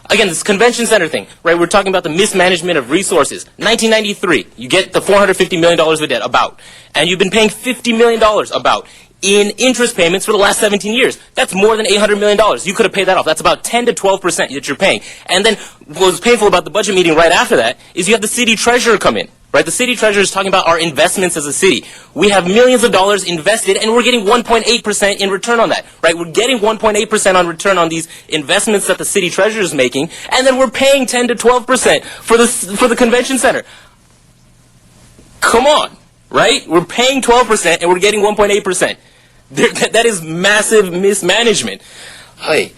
Again, this convention center thing, right? We're talking about the mismanagement of resources. 1993, you get the $450 million of debt, about. And you've been paying $50 million, about, in interest payments for the last 17 years. That's more than $800 million. You could have paid that off. That's about 10 to 12% that you're paying. And then what was painful about the budget meeting right after that is you have the city treasurer come in. Right? The city treasurer is talking about our investments as a city. We have millions of dollars invested, and we're getting 1.8% in return on that. Right? We're getting 1.8% on return on these investments that the city treasurer is making, and then we're paying 10 to 12% for the convention center. Come on, right? We're paying 12%, and we're getting 1.8%. That is massive mismanagement. Hey,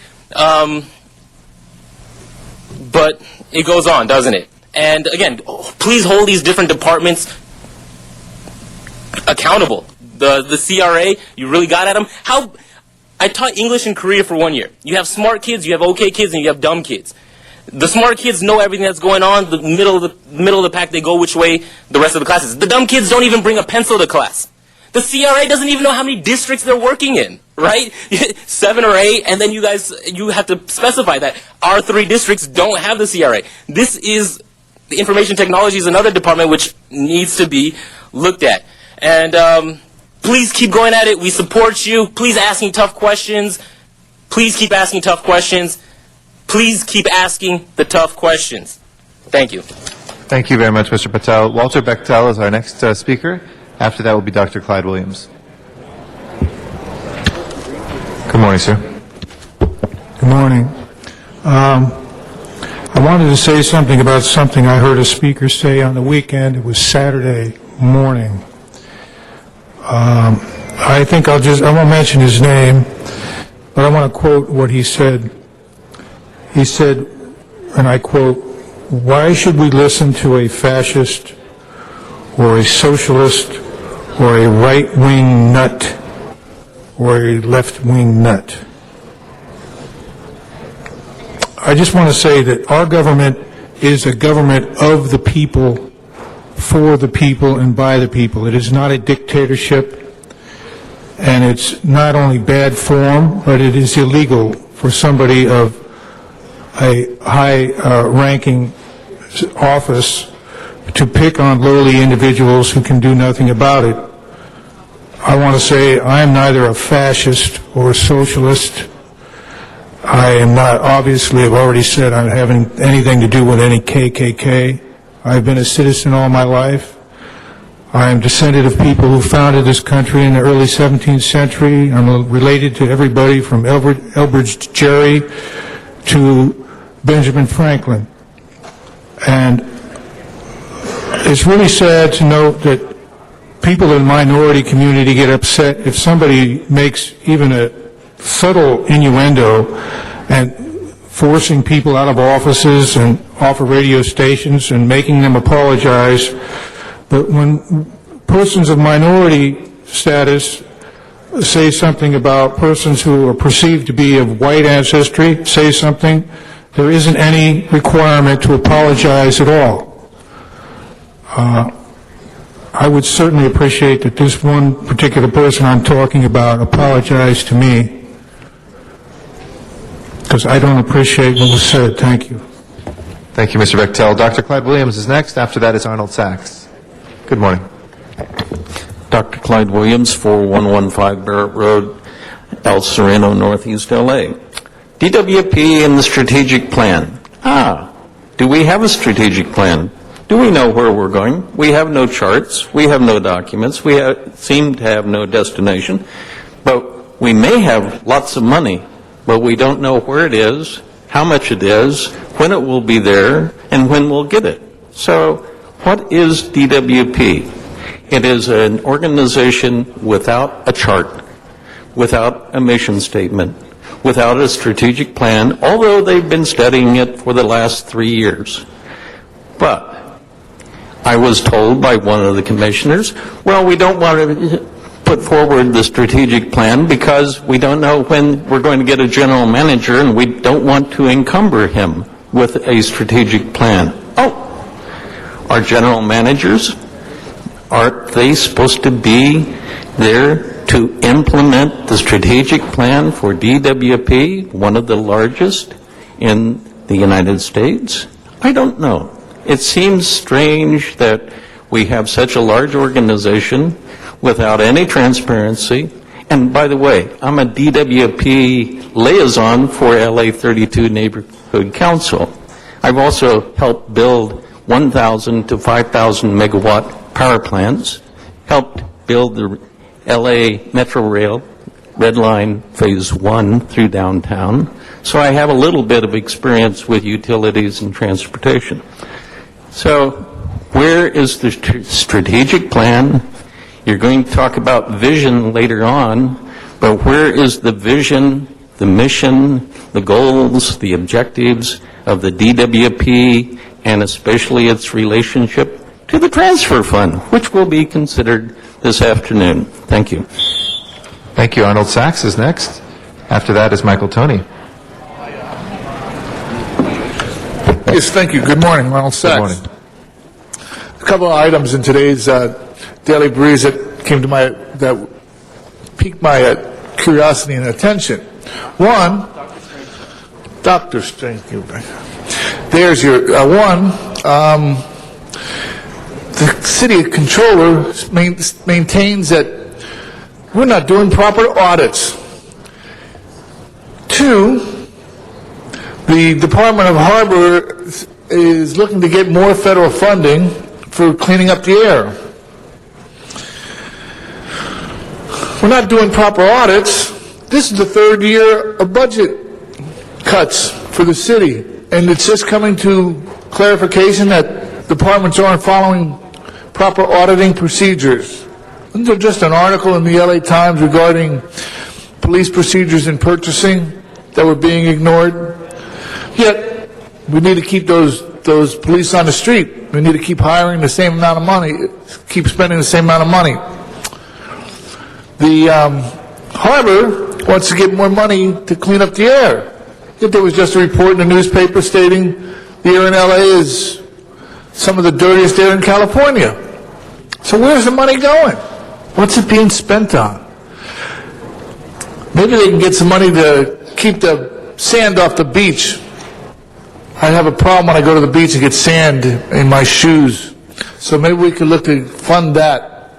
but it goes on, doesn't it? And again, please hold these different departments accountable. The CRA, you really got at them. I taught English in Korea for 1 year. You have smart kids, you have okay kids, and you have dumb kids. The smart kids know everything that's going on. The middle of the pack, they go which way the rest of the class is. The dumb kids don't even bring a pencil to class. The CRA doesn't even know how many districts they're working in, right? 7 or 8, and then you have to specify that our 3 districts don't have the CRA. The information technology is another department which needs to be looked at. And please keep going at it. We support you. Please asking tough questions. Please keep asking tough questions. Please keep asking the tough questions. Thank you. Thank you very much, Mr. Patel. Walter Bechtel is our next speaker. After that will be Dr. Clyde Williams. Good morning, sir. Good morning. I wanted to say something about something I heard a speaker say on the weekend. It was Saturday morning. I think I won't mention his name, but I want to quote what he said. He said, and I quote, "Why should we listen to a fascist or a socialist or a right-wing nut or a left-wing nut?" I just want to say that our government is a government of the people, for the people, and by the people. It is not a dictatorship, and it's not only bad form, but it is illegal for somebody of a high-ranking office to pick on lowly individuals who can do nothing about it. I want to say I am neither a fascist or a socialist. I am not, obviously, I've already said I'm having anything to do with any KKK. I've been a citizen all my life. I am descended of people who founded this country in the early 17th century. I'm related to everybody from Elbridge Gerry to Benjamin Franklin. And it's really sad to note that people in the minority community get upset if somebody makes even a subtle innuendo and forcing people out of offices and off of radio stations and making them apologize. But when persons of minority status say something about persons who are perceived to be of white ancestry, say something, there isn't any requirement to apologize at all. I would certainly appreciate that this one particular person I'm talking about apologize to me, because I don't appreciate what was said. Thank you. Thank you, Mr. Bechtel. Dr. Clyde Williams is next. After that is Arnold Sachs. Good morning. Dr. Clyde Williams, 4115 Barrett Road, El Sereno, Northeast LA. DWP and the strategic plan. Do we have a strategic plan? Do we know where we're going? We have no charts. We have no documents. We seem to have no destination. But we may have lots of money, but we don't know where it is, how much it is, when it will be there, and when we'll get it. So what is DWP? It is an organization without a chart, without a mission statement, without a strategic plan, although they've been studying it for the last 3 years. But I was told by one of the commissioners, well, we don't want to put forward the strategic plan because we don't know when we're going to get a general manager, and we don't want to encumber him with a strategic plan. Our general managers, aren't they supposed to be there to implement the strategic plan for DWP, one of the largest in the United States? I don't know. It seems strange that we have such a large organization without any transparency. And by the way, I'm a DWP liaison for LA 32 Neighborhood Council. I've also helped build 1,000 to 5,000 megawatt power plants, helped build the LA Metro Rail Red Line Phase 1 through downtown. So I have a little bit of experience with utilities and transportation. So where is the strategic plan? You're going to talk about vision later on, but where is the vision, the mission, the goals, the objectives of the DWP, and especially its relationship to the transfer fund, which will be considered this afternoon? Thank you. Thank you. Arnold Sachs is next. After that is Michael Toney. Yes, thank you. Good morning, Ronald Sachs. Good morning. A couple of items in today's Daily Breeze that piqued my curiosity and attention. One, Dr. Thank you. There's your one. The city controller maintains that we're not doing proper audits. Two, the Department of Harbor is looking to get more federal funding for cleaning up the air. We're not doing proper audits. This is the third year of budget cuts for the city, and it's just coming to clarification that departments aren't following proper auditing procedures. Isn't there just an article in the LA Times regarding police procedures in purchasing that were being ignored? Yet, we need to keep those police on the street. We need to keep hiring the same amount of money, keep spending the same amount of money. The harbor wants to get more money to clean up the air. Yet there was just a report in the newspaper stating the air in LA is some of the dirtiest air in California. So where's the money going? What's it being spent on? Maybe they can get some money to keep the sand off the beach. I have a problem when I go to the beach and get sand in my shoes. So maybe we could look to fund that.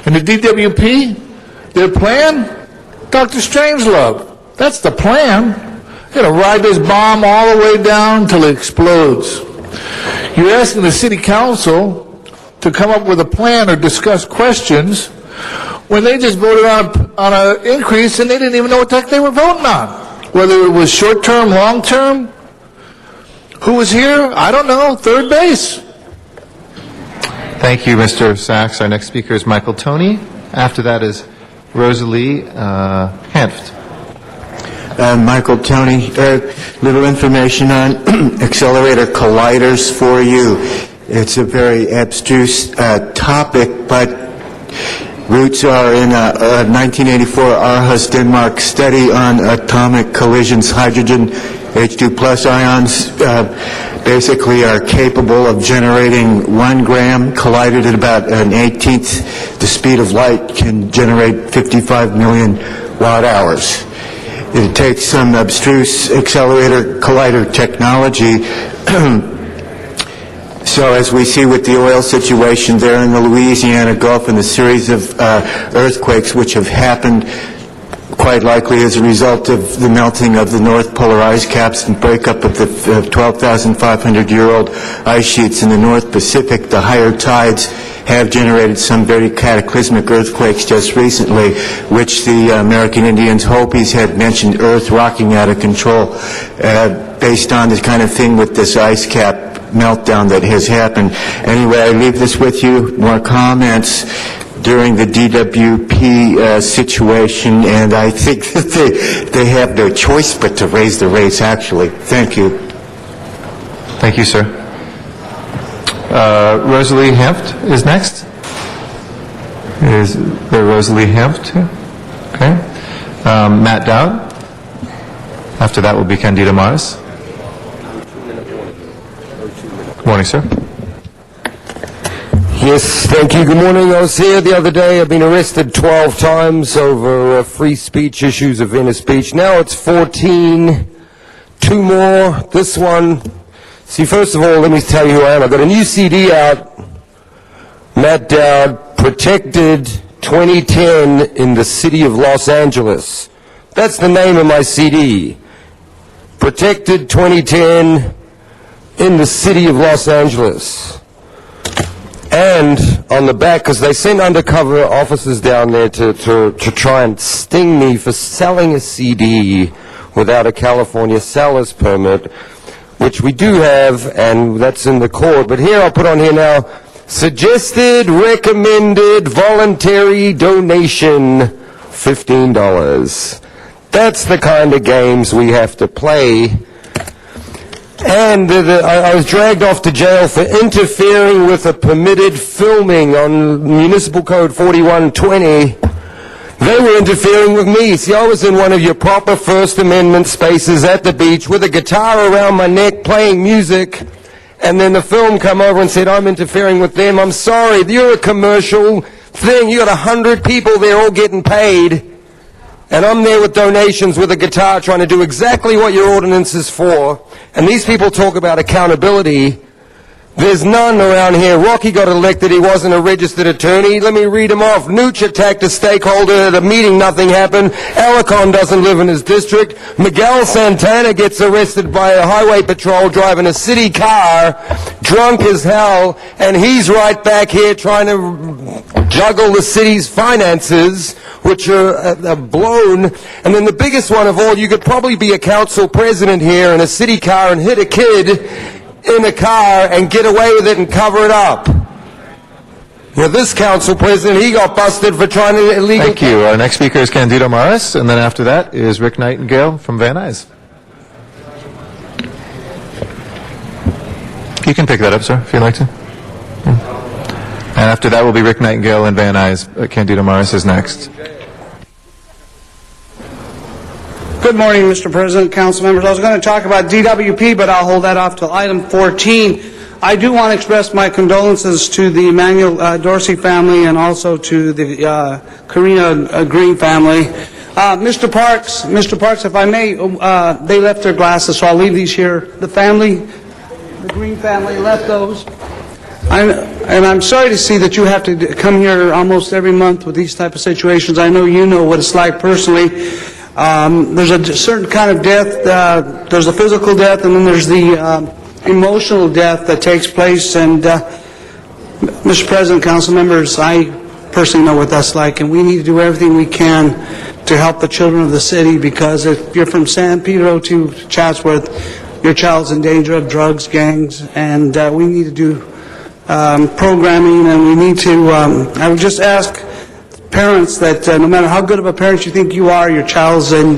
And the DWP, their plan, Dr. Strangelove. That's the plan. You're going to ride this bomb all the way down until it explodes. You're asking the city council to come up with a plan or discuss questions when they just voted on an increase and they didn't even know what the heck they were voting on. Whether it was short-term, long-term. Who was here? I don't know. Third base. Thank you, Mr. Sachs. Our next speaker is Michael Toney. After that is Rosalie Hanft. Michael Toney, little information on accelerator colliders for you. It's a very abstruse topic, but roots are in a 1984 Aarhus, Denmark study on atomic collisions. Hydrogen H2 plus ions basically are capable of generating 1 gram, collided at about an 18th the speed of light, can generate 55 million watt hours. It takes some abstruse accelerator collider technology. So as we see with the oil situation there in the Louisiana Gulf and the series of earthquakes which have happened quite likely as a result of the melting of the North Polar ice caps and breakup of the 12,500-year-old ice sheets in the North Pacific, the higher tides have generated some very cataclysmic earthquakes just recently, which the American Indians Hopis had mentioned Earth rocking out of control based on this kind of thing with this ice cap meltdown that has happened. Anyway, I leave this with you. More comments during the DWP situation, and I think that they have no choice but to raise the rates, actually. Thank you. Thank you, sir. Rosalie Hanft is next. Is there Rosalie Hanft? Okay. Matt Dowd. After that will be Candida Morris. Good morning, sir. Yes, thank you. Good morning. I was here the other day. I've been arrested 12 times over free speech issues of inner speech. Now it's 14 two more. This one, see, first of all, let me tell you who I am. I got a new CD out, Matt Dowd, Protected 2010 in the City of Los Angeles. That's the name of my CD. Protected 2010 in the City of Los Angeles. And on the back, because they sent undercover officers down there to try and sting me for selling a CD without a California seller's permit, which we do have, and that's in the court. But here, I'll put on here now, suggested, recommended, voluntary donation, $15. That's the kind of games we have to play. And I was dragged off to jail for interfering with a permitted filming on Municipal Code 4120. They were interfering with me. See, I was in one of your proper First Amendment spaces at the beach with a guitar around my neck playing music, and then the film come over and said, I'm interfering with them. I'm sorry, you're a commercial thing. You got 100 people there all getting paid, and I'm there with donations with a guitar trying to do exactly what your ordinance is for. And these people talk about accountability. There's none around here. Rocky got elected. He wasn't a registered attorney. Let me read him off. Nooch attacked a stakeholder at a meeting. Nothing happened. Alarcon doesn't live in his district. Miguel Santana gets arrested by a highway patrol driving a city car, drunk as hell, and he's right back here trying to juggle the city's finances, which are blown. And then the biggest one of all, you could probably be a council president here in a city car and hit a kid in a car and get away with it and cover it up. Now, this council president, he got busted for trying to illegal... Thank you. Our next speaker is Candido Maris, and then after that is Rick Nightingale from Van Nuys. You can pick that up, sir, if you'd like to. And after that will be Rick Nightingale and Van Nuys. Candido Maris is next. Good morning, Mr. President, council members. I was going to talk about DWP, but I'll hold that off till item 14. I do want to express my condolences to the Emmanuel Dorsey family and also to the Karina Green family. Mr. Parks, if I may, they left their glasses, so I'll leave these here. The Green family left those. And I'm sorry to see that you have to come here almost every month with these type of situations. I know you know what it's like personally. There's a certain kind of death. There's a physical death, and then there's the emotional death that takes place. And Mr. President, council members, I personally know what that's like, and we need to do everything we can to help the children of the city, because if you're from San Pedro to Chatsworth, your child's in danger of drugs, gangs, and we need to do programming, and we need to, I would just ask parents that no matter how good of a parent you think you are, your child's in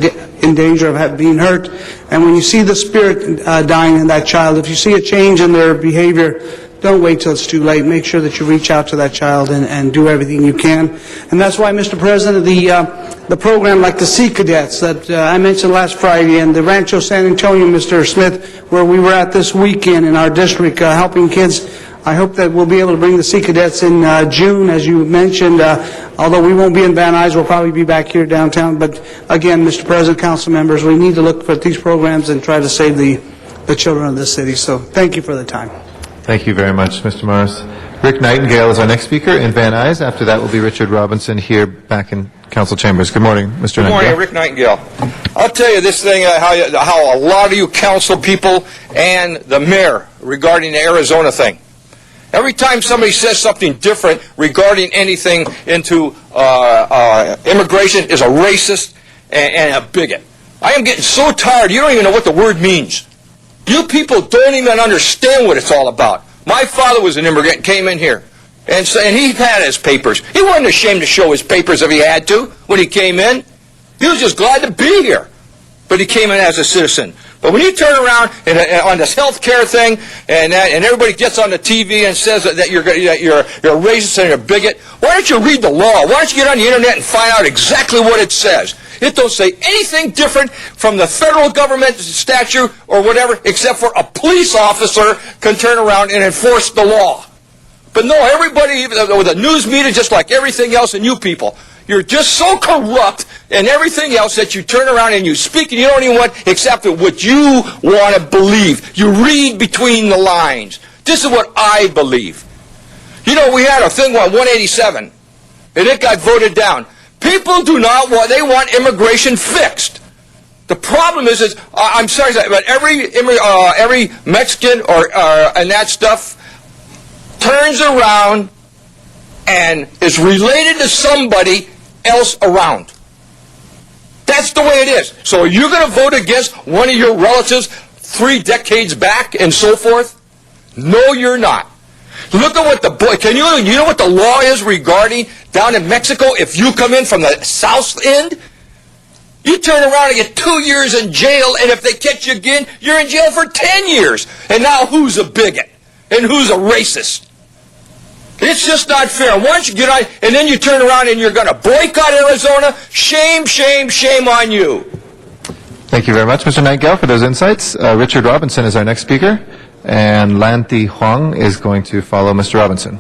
danger of being hurt. And when you see the spirit dying in that child, if you see a change in their behavior, don't wait till it's too late. Make sure that you reach out to that child and do everything you can. And that's why, Mr. President, the program like the Sea Cadets that I mentioned last Friday, and the Rancho San Antonio, Mr. Smith, where we were at this weekend in our district helping kids, I hope that we'll be able to bring the Sea Cadets in June, as you mentioned. Although we won't be in Van Nuys, we'll probably be back here downtown. But again, Mr. President, council members, we need to look for these programs and try to save the children of this city. So thank you for the time. Thank you very much, Mr. Morris. Rick Nightingale is our next speaker in Van Nuys. After that will be Richard Robinson here back in council chambers. Good morning, Mr. Good morning, Nightingale. Rick Nightingale. I'll tell you this thing, how a lot of you council people and the mayor regarding the Arizona thing. Every time somebody says something different regarding anything into immigration is a racist and a bigot. I am getting so tired, you don't even know what the word means. You people don't even understand what it's all about. My father was an immigrant, came in here, and he had his papers. He wasn't ashamed to show his papers if he had to when he came in. He was just glad to be here. But he came in as a citizen. But when you turn around on this health care thing, and everybody gets on the TV and says that you're a racist and you're a bigot, why don't you read the law? Why don't you get on the internet and find out exactly what it says? It don't say anything different from the federal government statute or whatever, except for a police officer can turn around and enforce the law. But no, everybody, with the news media, just like everything else, and you people, You're just so corrupt and everything else that you turn around and you speak and you don't even want to accept what you want to believe. You read between the lines. This is what I believe. You know, we had a thing on 187, and it got voted down. People do not want, they want immigration fixed. The problem is I'm sorry, but every Mexican and that stuff turns around and is related to somebody else around. That's the way it is. So are you going to vote against one of your relatives 3 decades back and so forth? No, you're not. Look at what you know what the law is regarding down in Mexico if you come in from the south end? You turn around and get 2 years in jail, and if they catch you again, you're in jail for 10 years. And now who's a bigot? And who's a racist? It's just not fair. Once you get on, and then you turn around and you're going to boycott Arizona, shame, shame, shame on you. Thank you very much, Mr. Nightgale, for those insights. Richard Robinson is our next speaker, and Lanthi Huang is going to follow Mr. Robinson.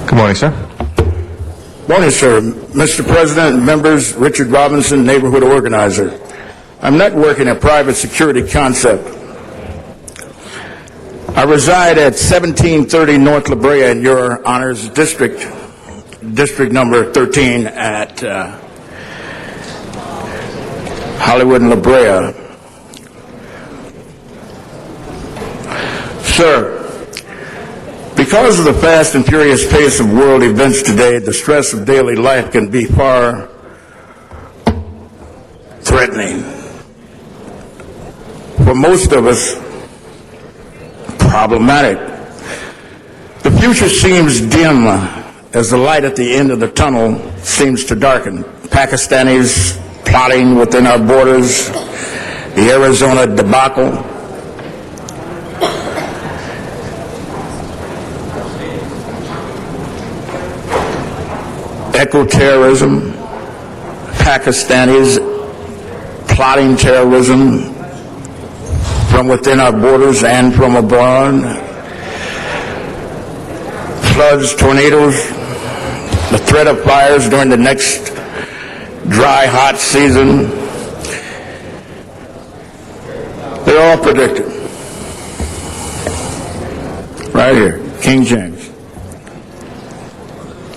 Good morning, sir. Morning, sir. Mr. President and members, Richard Robinson, neighborhood organizer. I'm networking a private security concept. I reside at 1730 North La Brea in your honors district number 13 at Hollywood and La Brea. Sir, because of the fast and furious pace of world events today, the stress of daily life can be far threatening. For most of us, problematic. The future seems dim as the light at the end of the tunnel seems to darken. Pakistanis plotting within our borders, the Arizona debacle, eco-terrorism, Pakistanis plotting terrorism from within our borders and from abroad, floods, tornadoes, the threat of fires during the next dry, hot season. They're all predicted. Right here, King James.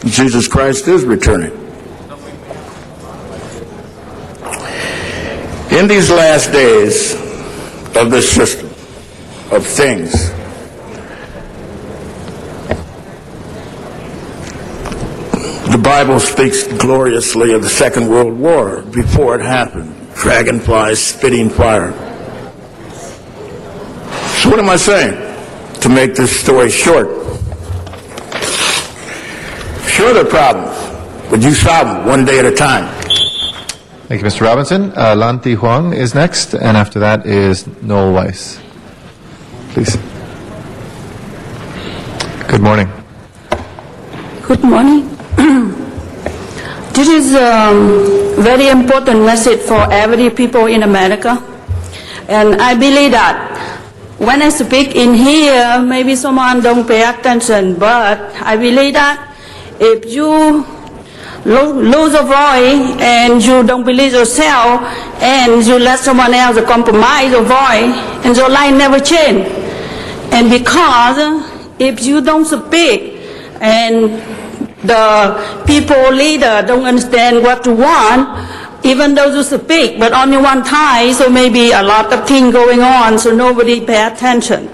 Jesus Christ is returning. In these last days of this system of things, the Bible speaks gloriously of the Second World War before it happened. Dragonflies spitting fire. So what am I saying? To make this story short. Sure, there are problems, but you solve them one day at a time. Thank you, Mr. Robinson. Lanthi Huang is next, and after that is Noel Weiss. Please. Good morning. Good morning. This is a very important message for every people in America. And I believe that when I speak in here, maybe someone don't pay attention, but I believe that if you lose a voice and you don't believe yourself and you let someone else compromise your voice and your life never change. And because if you don't speak and the people leader don't understand what you want, even though you speak, but only one time, so maybe a lot of things going on, so nobody pay attention.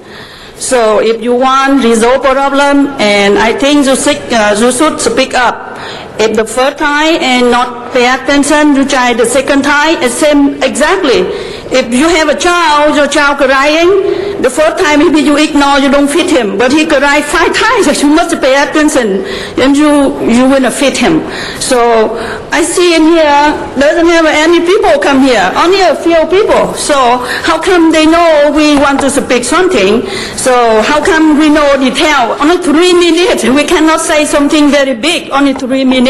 So if you want to resolve a problem, and I think you should speak up. If the first time and not pay attention, you try the second time, it's same exactly. If you have a child, your child crying, the first time maybe you ignore, you don't feed him, but he cry 5 times, so you must pay attention, and you will feed him. So I see in here, doesn't have any people come here, only a few people. So how come they know we want to speak something? So how come we know detail? Only 3 minutes, we cannot say something very big, only 3 minutes.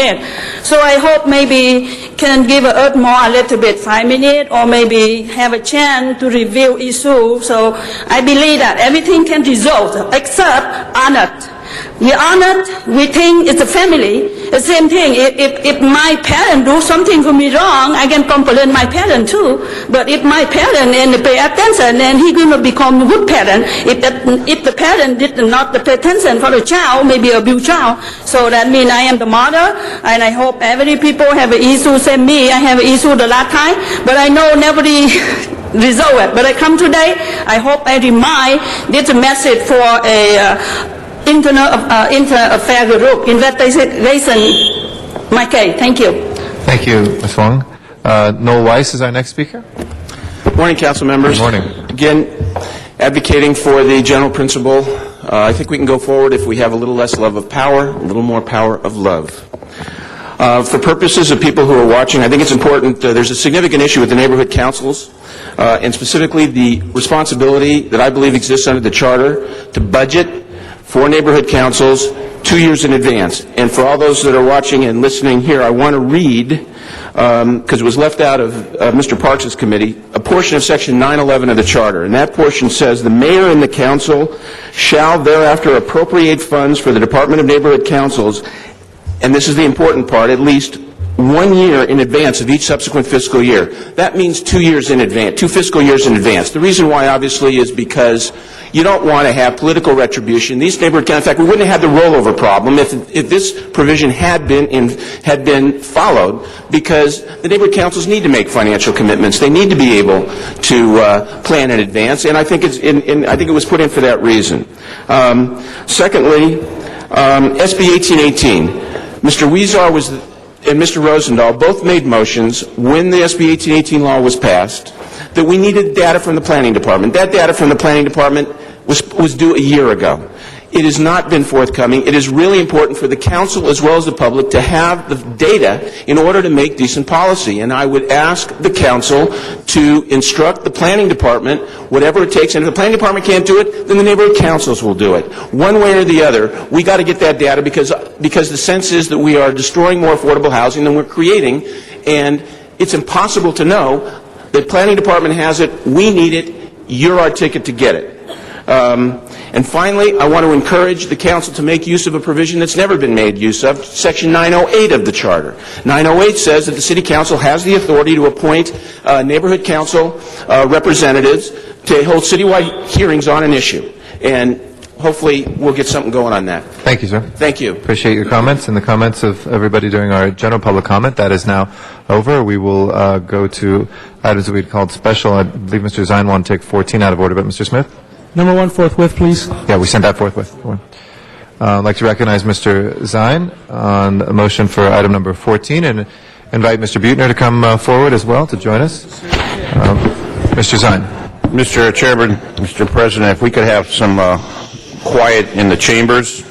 So I hope maybe can give us more a little bit, 5 minutes, or maybe have a chance to review issue. So I I believe that everything can resolve except honored. We honored, we think it's a family. The same thing, if my parent do something for me wrong, I can complain my parent too. But if my parent and pay attention, then he going to become a good parent. If the parent did not pay attention for the child, maybe abuse child. So that means I am the mother, and I hope every people have an issue, same me, I have an issue the last time, but I know nobody resolve it. But I come today, I hope I remind this message for a Inter-Affair Group investigation my case. Thank you. Thank you, Ms. Wong. Noel Weiss is our next speaker. Morning, council members. Good morning. Again, advocating for the general principle. I think we can go forward if we have a little less love of power, a little more power of love. For purposes of people who are watching, I think it's important, there's a significant issue with the neighborhood councils, and specifically the responsibility that I believe exists under the charter to budget for neighborhood councils 2 years in advance. And for all those that are watching and listening here, I want to read, because it was left out of Mr. Parks' committee, a portion of Section 911 of the Charter. And that portion says, the mayor and the council shall thereafter appropriate funds for the Department of Neighborhood Councils, and this is the important part, at least 1 year in advance of each subsequent fiscal year. That means 2 years in advance, 2 fiscal years in advance. The reason why, obviously, is because you don't want to have political retribution. These neighborhood councils, in fact, we wouldn't have had the rollover problem if this provision had been followed, because the neighborhood councils need to make financial commitments. They need to be able to plan in advance, and I think it was put in for that reason. Secondly, SB 1818. Mr. Weezer and Mr. Rosendahl both made motions when the SB 1818 law was passed that we needed data from the planning department. That data from the planning department was due a year ago. It has not been forthcoming. It is really important for the council as well as the public to have the data in order to make decent policy. And I would ask the council to instruct the planning department, whatever it takes. And if the planning department can't do it, then the neighborhood councils will do it. One way or the other, we got to get that data because the sense is that we are destroying more affordable housing than we're creating. And it's impossible to know. The planning department has it. We need it. You're our ticket to get it. And finally, I want to encourage the council to make use of a provision that's never been made use of, Section 908 of the Charter. 908 says that the City Council has the authority to appoint neighborhood council representatives to hold citywide hearings on an issue. And hopefully we'll get something going on that. Thank you, sir. Thank you. Appreciate your comments and the comments of everybody during our general public comment. That is now over. We will go to items that we'd called special. I believe Mr. Zine wanted to take 14 out of order, but Mr. Smith? Number 1, forthwith, please. Yeah, we sent that forthwith. I'd like to recognize Mr. Zine on a motion for item number 14 and invite Mr. Buettner to come forward as well to join us. Mr. Zine. Mr. Chairman, Mr. President, if we could have some quiet in the chambers.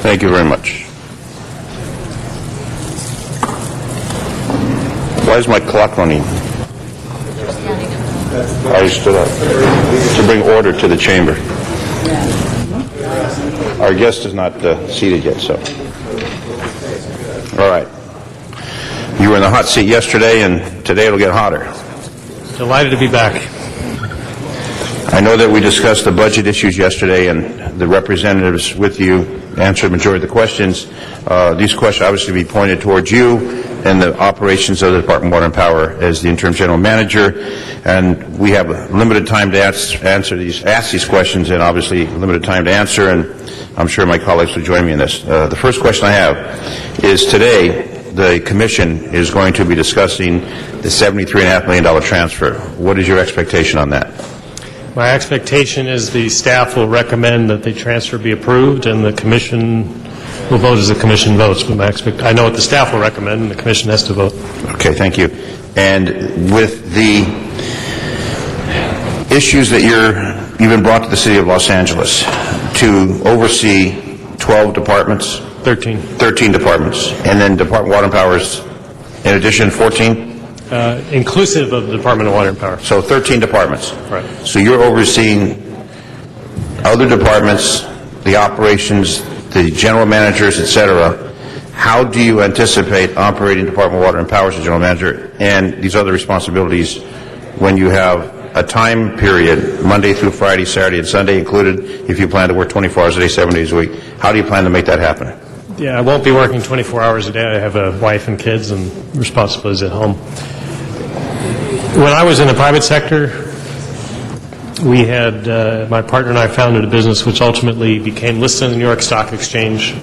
Thank you very much. Why is my clock running? I stood up to bring order to the chamber. Our guest is not seated yet, so. All right. You were in the hot seat yesterday, and today it'll get hotter. Delighted to be back. I know that we discussed the budget issues yesterday, and the representatives with you answered the majority of the questions. These questions obviously be pointed towards you and the operations of the Department of Water and Power as the interim general manager, and we have limited time to ask these questions, and obviously limited time to answer, and I'm sure my colleagues will join me in this. The first question I have is today the Commission is going to be discussing the $73.5 million transfer. What is your expectation on that? My expectation is the staff will recommend that the transfer be approved, and the Commission will vote as the Commission votes. But I know what the staff will recommend, and the Commission has to vote. Okay, thank you. And with the issues that you've been brought to the City of Los Angeles to oversee 12 departments? 13. 13 departments. And then Department of Water and Power's, in addition, 14? Inclusive of the Department of Water and Power. So 13 departments. Right. So you're overseeing other departments, the operations, the general managers, et cetera. How do you anticipate operating Department of Water and Power as a general manager and these other responsibilities when you have a time period, Monday through Friday, Saturday, and Sunday included, if you plan to work 24 hours a day, 7 days a week? How do you plan to make that happen? Yeah, I won't be working 24 hours a day. I have a wife and kids and responsibilities at home. When I was in the private sector, we had, my partner and I founded a business which ultimately became listed on the New York Stock Exchange.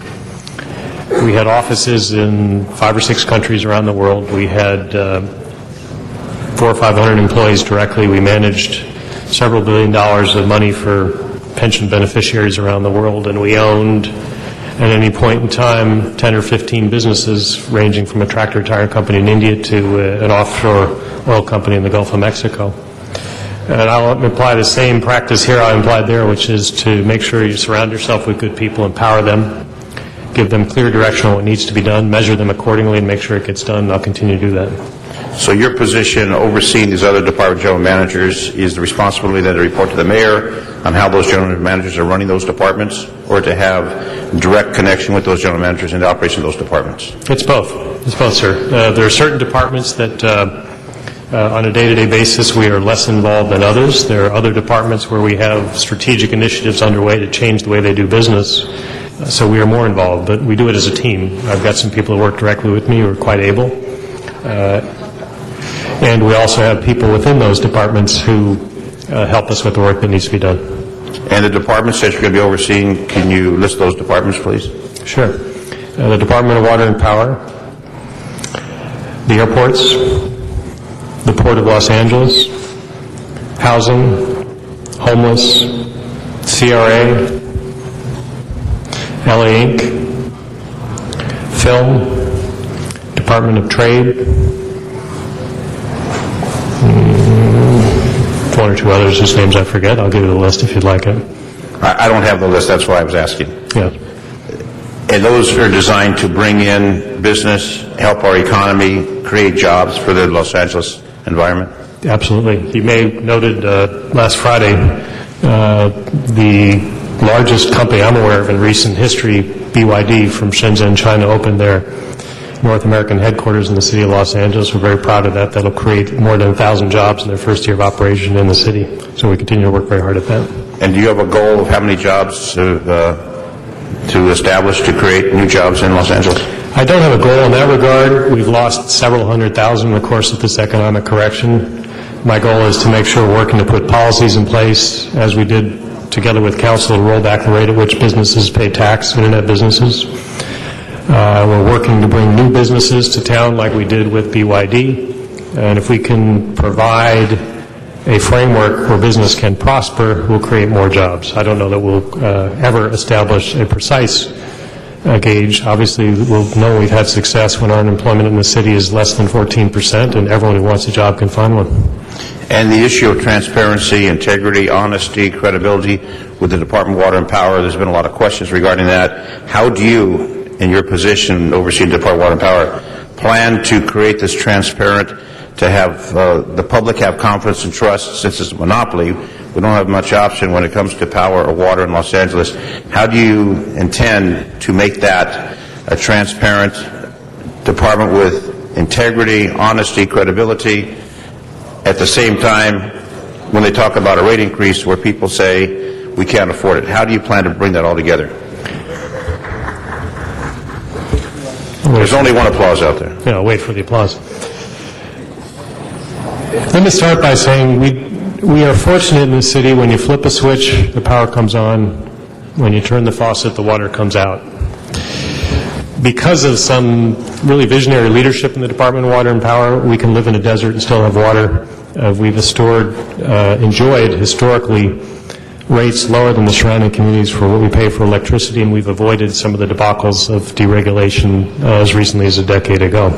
We had offices in 5 or 6 countries around the world. We had 400 or 500 employees directly. We managed several $1 billion of money for pension beneficiaries around the world, and we owned, at any point in time, 10 or 15 businesses ranging from a tractor tire company in India to an offshore oil company in the Gulf of Mexico. And I'll apply the same practice here I implied there, which is to make sure you surround yourself with good people, empower them, give them clear direction on what needs to be done, measure them accordingly, and make sure it gets done, and I'll continue to do that. So your position overseeing these other department general managers is the responsibility then to report to the mayor on how those general managers are running those departments, or to have direct connection with those general managers in the operation of those departments? It's both. It's both, sir. There are certain departments that on a day-to-day basis we are less involved than others. There are other departments where we have strategic initiatives underway to change the way they do business. So we are more involved, but we do it as a team. I've got some people who work directly with me who are quite able. And we also have people within those departments who help us with the work that needs to be done. And the departments that you're going to be overseeing, can you list those departments, please? Sure. The Department of Water and Power, the airports, the Port of Los Angeles, housing, homeless, CRA, LA Inc., film, Department of Trade, one or two others whose names I forget. I'll give you the list if you'd like it. I don't have the list, that's why I was asking. Yeah. And those are designed to bring in business, help our economy, create jobs for the Los Angeles environment? Absolutely. You may have noted last Friday the largest company I'm aware of in recent history, BYD from Shenzhen, China, opened their North American headquarters in the city of Los Angeles. We're very proud of that. That'll create more than 1,000 jobs in their first year of operation in the city. So we continue to work very hard at that. And do you have a goal of how many jobs to establish to create new jobs in Los Angeles? I don't have a goal in that regard. We've lost several 100,000 in the course of this economic correction. My goal is to make sure we're working to put policies in place, as we did together with council, to roll back the rate at which businesses pay tax, internet businesses. We're working to bring new businesses to town like we did with BYD. And if we can provide a framework where business can prosper, we'll create more jobs. I don't know that we'll ever establish a precise gauge. Obviously, we'll know we've had success when our unemployment in the city is less than 14%, and everyone who wants a job can find one. And the issue of transparency, integrity, honesty, credibility with the Department of Water and Power, there's been a lot of questions regarding that. How do you, in your position overseeing the Department of Water and Power, plan to create this transparent, to have the public have confidence and trust? Since it's a monopoly, we don't have much option when it comes to power or water in Los Angeles. How do you intend to make that a transparent department with integrity, honesty, credibility, at the same time when they talk about a rate increase where people say we can't afford it? How do you plan to bring that all together? There's only one applause out there. Yeah, I'll wait for the applause. Let me start by saying we are fortunate in this city. When you flip a switch, the power comes on. When you turn the faucet, the water comes out. Because of some really visionary leadership in the Department of Water and Power, we can live in a desert and still have water. We've enjoyed historically rates lower than the surrounding communities for what we pay for electricity, and we've avoided some of the debacles of deregulation as recently as a decade ago.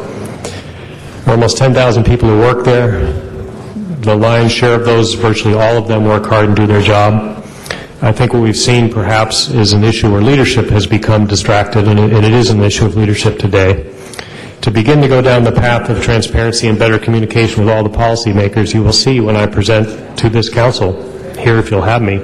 Almost 10,000 people who work there. The lion's share of those, virtually all of them, work hard and do their job. I think what we've seen perhaps is an issue where leadership has become distracted, and it is an issue of leadership today. To begin to go down the path of transparency and better communication with all the policymakers, you will see when I present to this council, here if you'll have me,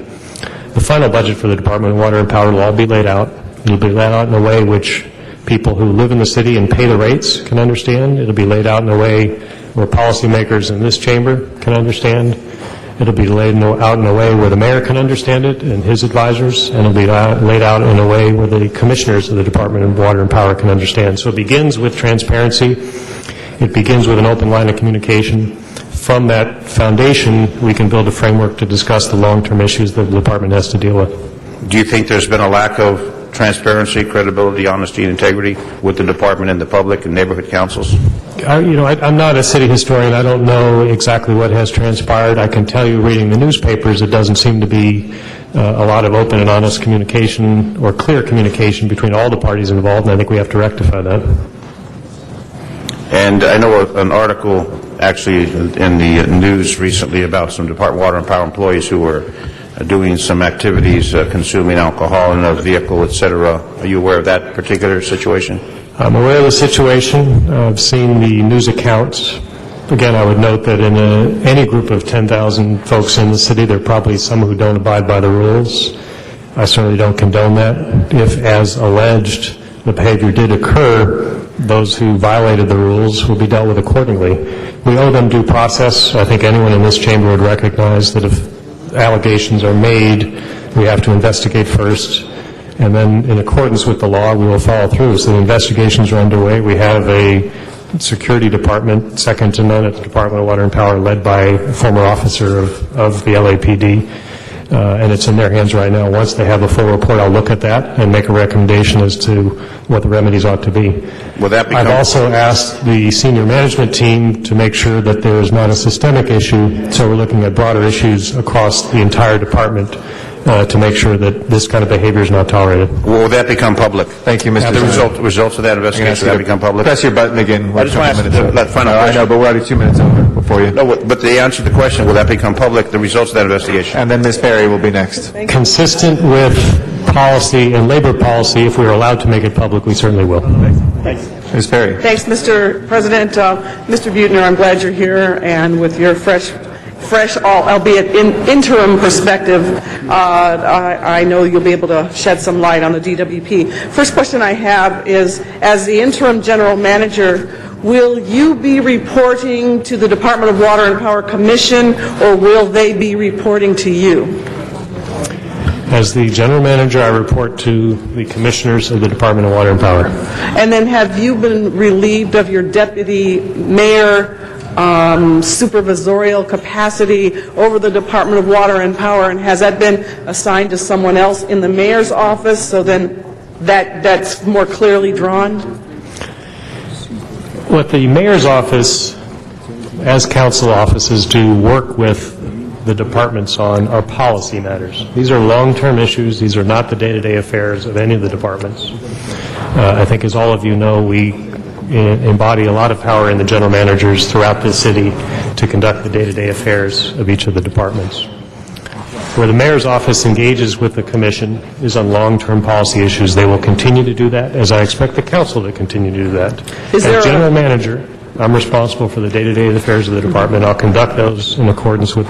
the final budget for the Department of Water and Power will all be laid out. It'll be laid out in a way which people who live in the city and pay the rates can understand. It'll be laid out in a way where policymakers in this chamber can understand. It'll be laid out in a way where the mayor can understand it and his advisors, and it'll be laid out in a way where the commissioners of the Department of Water and Power can understand. So it begins with transparency. It begins with an open line of communication. From that foundation, we can build a framework to discuss the long-term issues that the department has to deal with. Do you think there's been a lack of transparency, credibility, honesty, and integrity with the department and the public and neighborhood councils? I'm not a city historian. I don't know exactly what has transpired. I can tell you, reading the newspapers, it doesn't seem to be a lot of open and honest communication or clear communication between all the parties involved, and I think we have to rectify that. And I know an article actually in the news recently about some Department of Water and Power employees who were doing some activities, consuming alcohol in a vehicle, et cetera. Are you aware of that particular situation? I'm aware of the situation. I've seen the news accounts. Again, I would note that in any group of 10,000 folks in the city, there are probably some who don't abide by the rules. I certainly don't condone that. If, as alleged, the behavior did occur, those who violated the rules will be dealt with accordingly. We owe them due process. I think anyone in this chamber would recognize that if allegations are made, we have to investigate first, and then in accordance with the law, we will follow through. So the investigations are underway. We have a security department, second to none at the Department of Water and Power, led by a former officer of the LAPD, and it's in their hands right now. Once they have a full report, I'll look at that and make a recommendation as to what the remedies ought to be. Will that become... I've also asked the senior management team to make sure that there is not a systemic issue, so we're looking at broader issues across the entire department to make sure that this kind of behavior is not tolerated. Will that become public? Thank you, Mr. The results of that investigation, will that become public? Press your button again. I just want to ask that final question. I know, but we're already 2 minutes over before you. No, but the answer to the question, will that become public, the results of that investigation? And then Ms. Berry will be next. Consistent with policy and labor policy, if we are allowed to make it public, we certainly will. Thanks. Ms. Berry. Thanks, Mr. President. Mr. Buettner, I'm glad you're here, and with your fresh, albeit interim perspective, I know you'll be able to shed some light on the DWP. First question I have is, as the interim general manager, will you be reporting to the Department of Water and Power Commission, or will they be reporting to you? As the general manager, I report to the commissioners of the Department of Water and Power. And then have you been relieved of your deputy mayor supervisorial capacity over the Department of Water and Power, and has that been assigned to someone else in the mayor's office, so then that's more clearly drawn? What the mayor's office, as council offices do, work with the departments on are policy matters. These are long-term issues. These are not the day-to-day affairs of any of the departments. I think, as all of you know, we embody a lot of power in the general managers throughout the city to conduct the day-to-day affairs of each of the departments. Where the mayor's office engages with the commission is on long-term policy issues. They will continue to do that, as I expect the council to continue to do that. As general manager, I'm responsible for the day-to-day affairs of the department. I'll conduct those in accordance with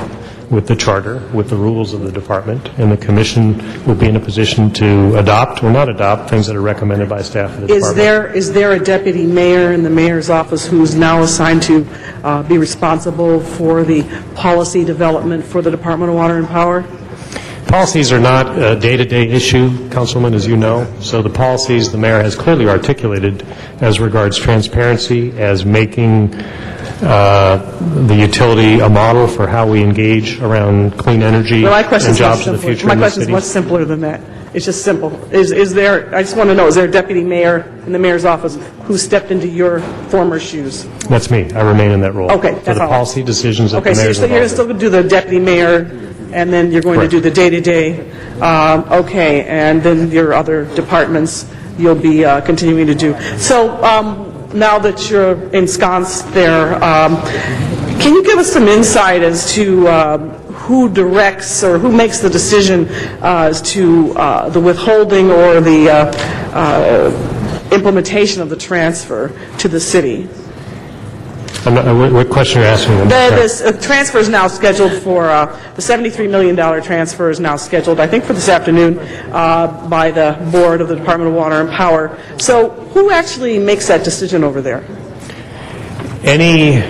the charter, with the rules of the department, and the commission will be in a position to adopt or not adopt things that are recommended by staff of the department. Is there a deputy mayor in the mayor's office who's now assigned to be responsible for the policy development for the Department of Water and Power? Policies are not a day-to-day issue, Councilman, as you know. So the policies the mayor has clearly articulated as regards transparency, as making the utility a model for how we engage around clean energy and jobs in the future. My question is much simpler than that. It's just simple. Is there, I just want to know, is there a deputy mayor in the mayor's office who stepped into your former shoes? That's me. I remain in that role. Okay, for that's the all. Policy decisions that the mayor's so you're still going to do the deputy mayor, and then you're going to do the day-to-day. Okay, and then your other departments you'll be continuing to do. So now that you're ensconced there, can you give us some insight as to who directs or who makes the decision as to the withholding or the implementation of the transfer to the city? What question are you asking? This transfer is now scheduled for, the $73 million transfer is now scheduled, I think, for this afternoon by the board of the Department of Water and Power. So who actually makes that decision over there? Any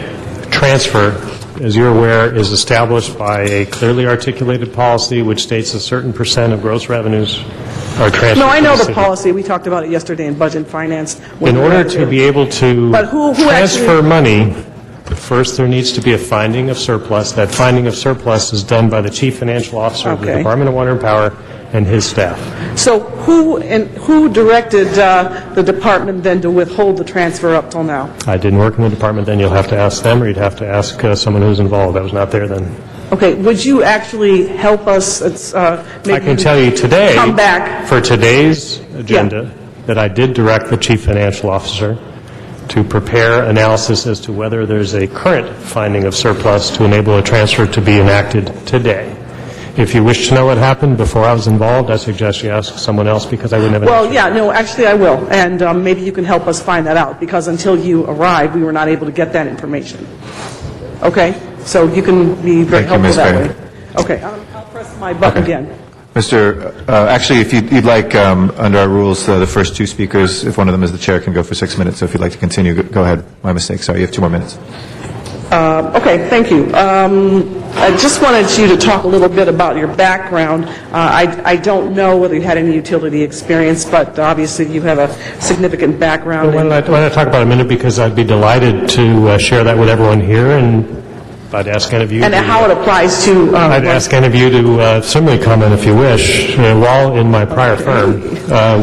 transfer, as you're aware, is established by a clearly articulated policy which states a certain % of gross revenues are transferred. No, I know to the city. policy. We talked about it yesterday in Budget and Finance. In order to be able to But who transfer actually- money, first there needs to be a finding of surplus. That finding of surplus is done by the Chief Financial Officer of the Okay. Department of Water and Power and his staff. So who directed the department then to withhold the transfer up till now? I didn't work in the department then. You'll have to ask them, or you'd have to ask someone who's involved. I was not there then. Okay, would you actually help us, maybe I can tell you today, come back? for today's agenda, that I did direct the Chief Financial Officer to prepare analysis as to whether there's a current finding of surplus to enable a transfer to be enacted today. If you wish to know what happened before I was involved, I suggest you ask someone else, because I wouldn't have an Well, answer. yeah, no, actually I will, and maybe you can help us find that out, because until you arrived, we were not able to get that information. Okay? So you can be very Thank you, helpful Ms. that Gray. way. Okay, I'll press my button again. Actually, if you'd like, under our rules, the first two speakers, if one of them is the chair, can go for 6 minutes. So if you'd like to continue, go ahead. My mistake. Sorry, you have 2 more minutes. Okay, thank you. I just wanted you to talk a little bit about your background. I don't know whether you had any utility experience, but obviously you have a significant background. Why don't I talk about it a minute, because I'd be delighted to share that with everyone here, and I'd ask any of you And to, how it applies to... I'd ask any of you to certainly comment if you wish. While in my prior firm,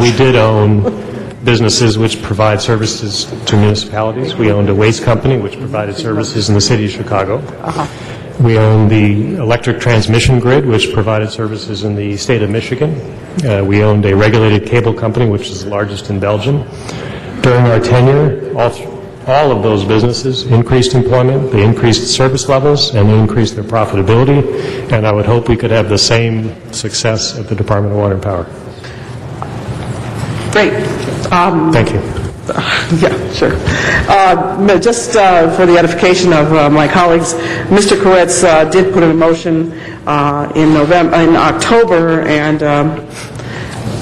we did own businesses which provide services to municipalities. We owned a waste company which provided services in the city of Chicago. We owned the electric transmission grid, which provided services in the state of Michigan. We owned a regulated cable company, which is the largest in Belgium. During our tenure, all of those businesses increased employment, they increased service levels, and they increased their profitability. And I would hope we could have the same success at the Department of Water and Power. Great. Thank you. Yeah, sure. Just for the edification of my colleagues, Mr. Koretz did put in a motion in October, and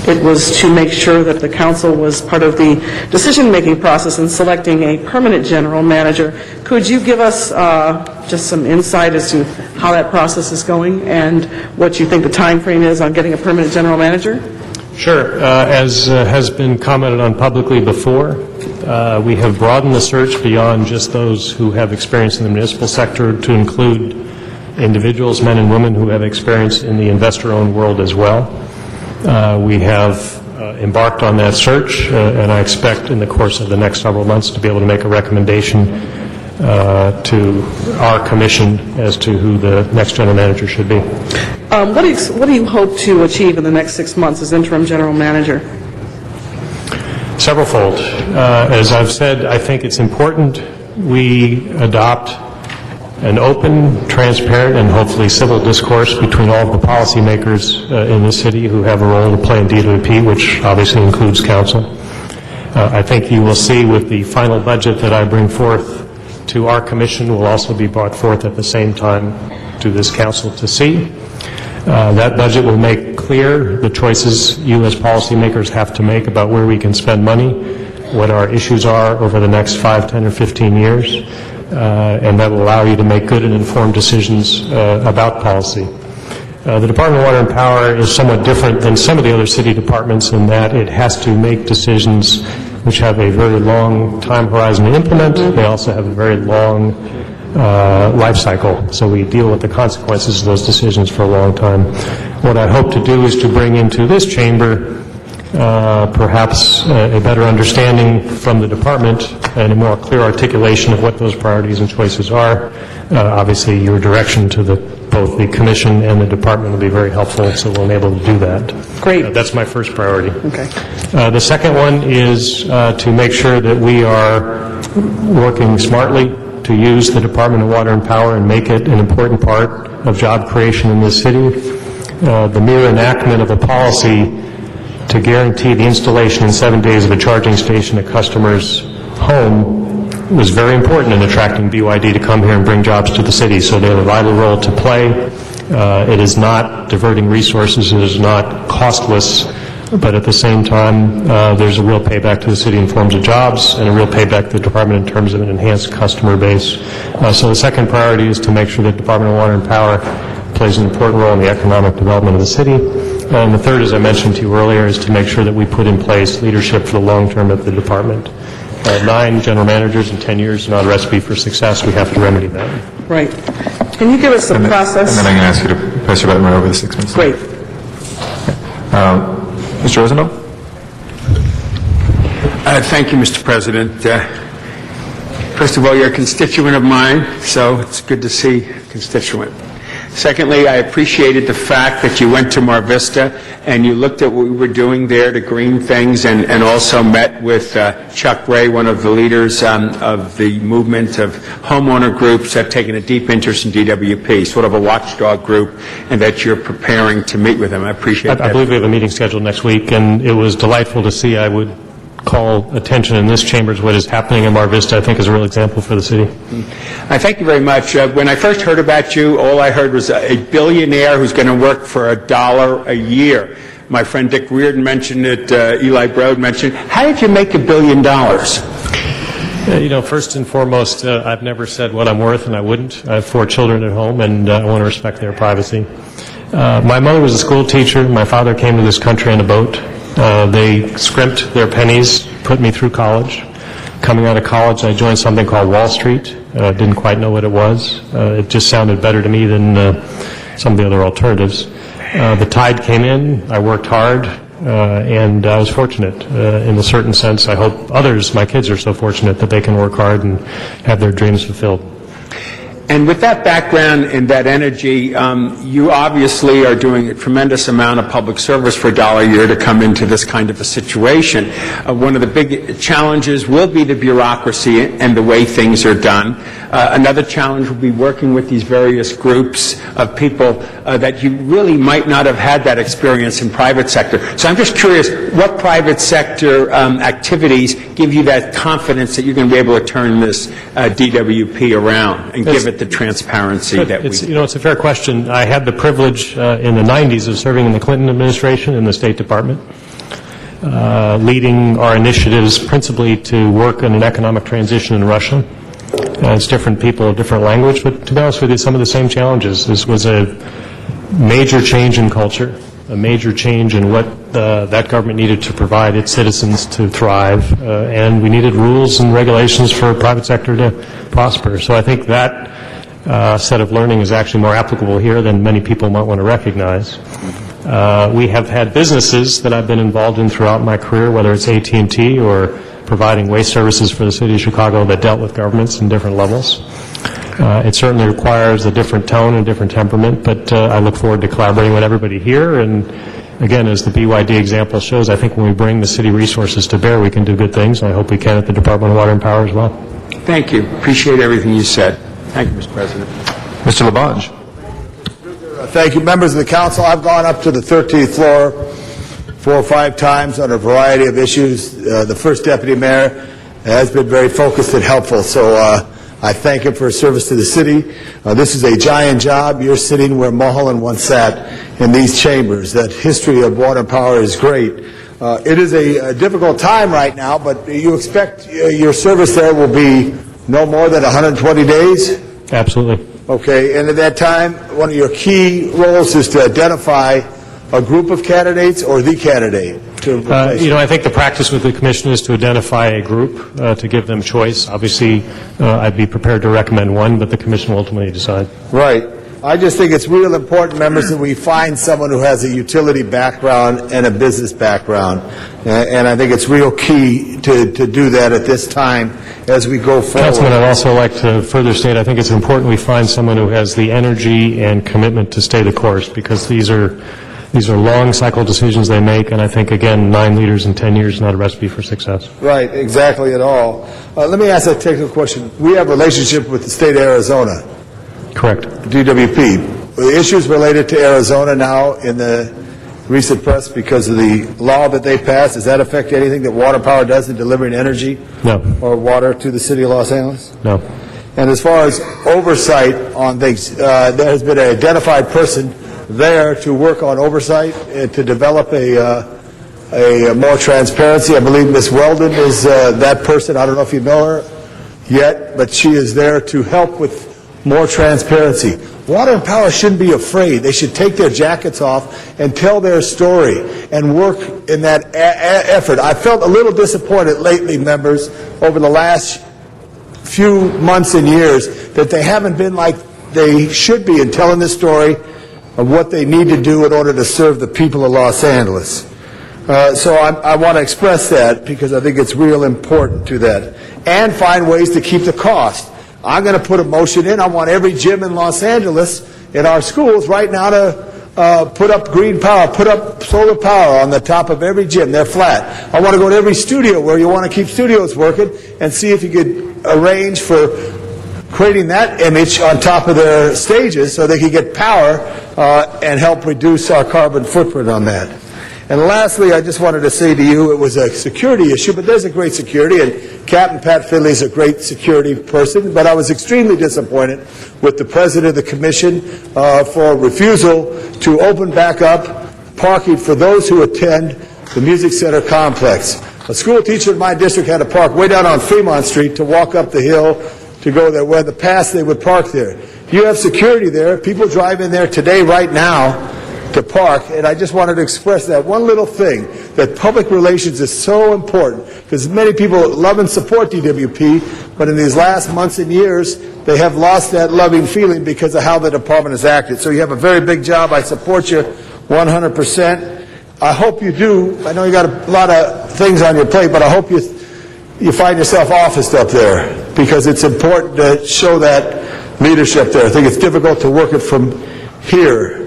it was to make sure that the council was part of the decision-making process in selecting a permanent general manager. Could you give us just some insight as to how that process is going and what you think the time frame is on getting a permanent general manager? Sure. As has been commented on publicly before, we have broadened the search beyond just those who have experience in the municipal sector to include individuals, men and women, who have experience in the investor-owned world as well. We have embarked on that search, and I expect in the course of the next several months to be able to make a recommendation to our commission as to who the next general manager should be. What do you hope to achieve in the next 6 months as interim general manager? Severalfold. As I've said, I think it's important we adopt an open, transparent, and hopefully civil discourse between all of the policymakers in the city who have a role to play in DWP, which obviously includes council. I think you will see with the final budget that I bring forth to our commission will also be brought forth at the same time to this council to see. That budget will make clear the choices you as policymakers have to make about where we can spend money, what our issues are over the next 5, 10, or 15 years, and that will allow you to make good and informed decisions about policy. The Department of Water and Power is somewhat different than some of the other city departments in that it has to make decisions which have a very long time horizon to implement. They also have a very long life cycle, so we deal with the consequences of those decisions for a long time. What I hope to do is to bring into this chamber perhaps a better understanding from the department and a more clear articulation of what those priorities and choices are. Obviously, your direction to both the commission and the department will be very helpful, so we'll enable to do that. Great. That's my first priority. Okay. The second one is to make sure that we are working smartly to use the Department of Water and Power and make it an important part of job creation in this city. The mere enactment of a policy to guarantee the installation in 7 days of a charging station at customers' home was very important in attracting BYD to come here and bring jobs to the city, so they have a vital role to play. It is not diverting resources. It is not costless but at the same time, there's a real payback to the city in forms of jobs and a real payback to the department in terms of an enhanced customer base. So the second priority is to make sure that Department of Water and Power plays an important role in the economic development of the city. And the third, as I mentioned to you earlier, is to make sure that we put in place leadership for the long term at the department. 9 general managers in 10 years is not a recipe for success. We have to remedy that. Right. Can you give us the process? And then I'm going to ask you to pass your button right over the 6 minutes. Great. Mr. Rosendahl? Thank you, Mr. President. First of all, you're a constituent of mine, so it's good to see a constituent. Secondly, I appreciated the fact that you went to Mar Vista and you looked at what we were doing there to green things and also met with Chuck Ray, one of the leaders of the movement of homeowner groups that have taken a deep interest in DWP, sort of a watchdog group, and that you're preparing to meet with them. I appreciate that. I believe we have a meeting scheduled next week, and it was delightful to see. I would call attention in this chamber to what is happening in Mar Vista. I think is a real example for the city. Thank you very much. When I first heard about you, all I heard was a billionaire who's going to work for $1 a year. My friend Dick Reardon mentioned it, Eli Broad mentioned it. How did you make $1 billion? First and foremost, I've never said what I'm worth, and I wouldn't. I have 4 children at home, and I want to respect their privacy. My mother was a school teacher. My father came to this country on a boat. They scrimped their pennies, put me through college. Coming out of college, I joined something called Wall Street. Didn't quite know what it was. It just sounded better to me than some of the other alternatives. The tide came in. I worked hard, and I was fortunate in a certain sense. I hope others, my kids, are so fortunate that they can work hard and have their dreams fulfilled. And with that background and that energy, you obviously are doing a tremendous amount of public service for $1 a year to come into this kind of a situation. One of the big challenges will be the bureaucracy and the way things are done. Another challenge will be working with these various groups of people that you really might not have had that experience in private sector. So I'm just curious, what private sector activities give you that confidence that you're going to be able to turn this DWP around and give it the transparency that we... It's a fair question. I had the privilege in the 90s of serving in the Clinton administration in the State Department, leading our initiatives principally to work on an economic transition in Russia. It's different people, a different language, but to be honest with you, some of the same challenges. This was a major change in culture, a major change in what that government needed to provide its citizens to thrive, and we needed rules and regulations for private sector to prosper. So I think that set of learning is actually more applicable here than many people might want to recognize. We have had businesses that I've been involved in throughout my career, whether it's AT&T or providing waste services for the city of Chicago, that dealt with governments in different levels. It certainly requires a different tone and different temperament, but I look forward to collaborating with everybody here. And again, as the BYD example shows, I think when we bring the city resources to bear, we can do good things, and I hope we can at the Department of Water and Power as well. Thank you. Appreciate everything you said. Thank you, Mr. President. Mr. Labange. Thank you, members of the council. I've gone up to the 13th floor 4 or 5 times on a variety of issues. The first deputy mayor has been very focused and helpful, so I thank him for his service to the city. This is a giant job. You're sitting where Mulholland once sat in these chambers. That history of water and power is great. It is a difficult time right now, but you expect your service there will be no more than 120 days? Absolutely. Okay, and at that time, one of your key roles is to identify a group of candidates or the candidate to replace I think the practice with the commission is to identify a group to give them choice. Obviously, I'd be prepared to recommend one, but the commission will ultimately decide. Right. I just think it's real important, members, that we find someone who has a utility background and a business background. And I think it's real key to do that at this time as we go forward. Councilman, I'd also like to further state I think it's important we find someone who has the energy and commitment to stay the course, because these are long cycle decisions they make, and I think, again, 9 leaders in 10 years is not a recipe for success. Right, exactly at all. Let me ask a technical question. We have a relationship with the state of Arizona. Correct. DWP. The issues related to Arizona now in the recent press because of the law that they passed, does that affect anything that water power does in delivering energy? No. Or water to the city of Los Angeles? No. And as far as oversight on things, there has been an identified person there to work on oversight and to develop a more transparency. I believe Ms. Weldon is that person. I don't know if you know her yet, but she is there to help with more transparency. Water and Power shouldn't be afraid. They should take their jackets off and tell their story and work in that effort. I felt a little disappointed lately, members, over the last few months and years, that they haven't been like they should be in telling the story of what they need to do in order to serve the people of Los Angeles. So I want to express that because I think it's real important to that. And find ways to keep the cost. I'm going to put a motion in. I want every gym in Los Angeles in our schools right now to put up green power, put up solar power on the top of every gym. They're flat. I want to go to every studio where you want to keep studios working and see if you could arrange for creating that image on top of their stages so they can get power and help reduce our carbon footprint on that. And lastly, I just wanted to say to you, it was a security issue, but there's a great security, and Captain Pat Finley is a great security person, but I was extremely disappointed with the President of the Commission for refusal to open back up parking for those who attend the Music Center complex. A school teacher in my district had to park way down on Fremont Street to walk up the hill to go there, where in the past they would park there. You have security there. People drive in there today, right now, to park, and I just wanted to express that one little thing, that public relations is so important, because many people love and support DWP, but in these last months and years, they have lost that loving feeling because of how the department has acted. So you have a very big job. I support you 100%. I hope you do. I know you got a lot of things on your plate, but I hope you find yourself officed up there, because it's important to show that leadership there. I think it's difficult to work it from here,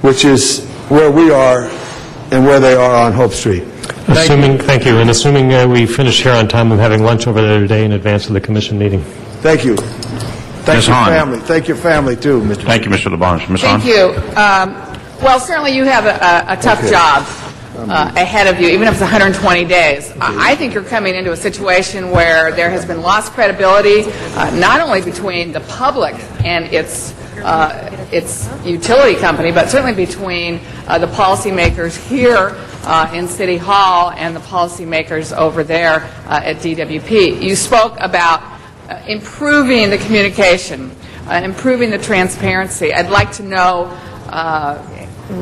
which is where we are and where they are on Hope Street. Thank you. And assuming we finish here on time, I'm having lunch over there today in advance of the commission meeting. Thank you. Thank Ms. your Hahn. family. Thank your family, too, Mr. Thank you, Mr. Labange. Ms. Hahn? Thank you. Well, certainly you have a tough job ahead of you, even if it's 120 days. I think you're coming into a situation where there has been lost credibility, not only between the public and its utility company, but certainly between the policymakers here in City Hall and the policymakers over there at DWP. You spoke about improving the communication, improving the transparency. I'd like to know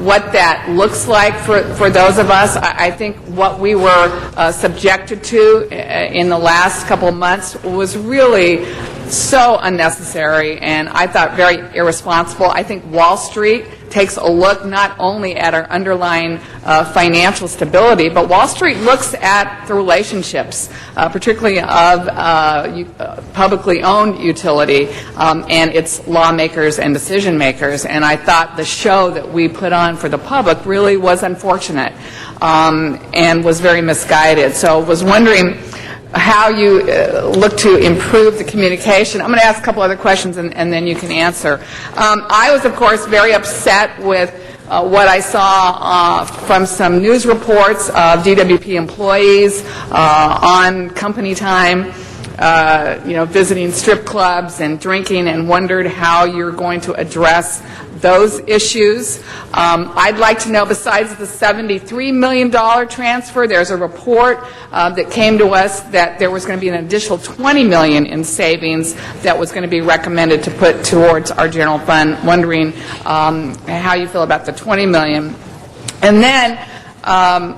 what that looks like for those of us. I think what we were subjected to in the last couple of months was really so unnecessary, and I thought very irresponsible. I think Wall Street takes a look not only at our underlying financial stability, but Wall Street looks at the relationships, particularly of publicly owned utility and its lawmakers and decision makers. And I thought the show that we put on for the public really was unfortunate and was very misguided. So I was wondering how you look to improve the communication. I'm going to ask a couple other questions and then you can answer. I was, of course, very upset with what I saw from some news reports of DWP employees on company time, visiting strip clubs and drinking, and wondered how you're going to address those issues. I'd like to know, besides the $73 million transfer, there's a report that came to us that there was going to be an additional $20 million in savings that was going to be recommended to put towards our general fund. Wondering how you feel about the $20 million. And then I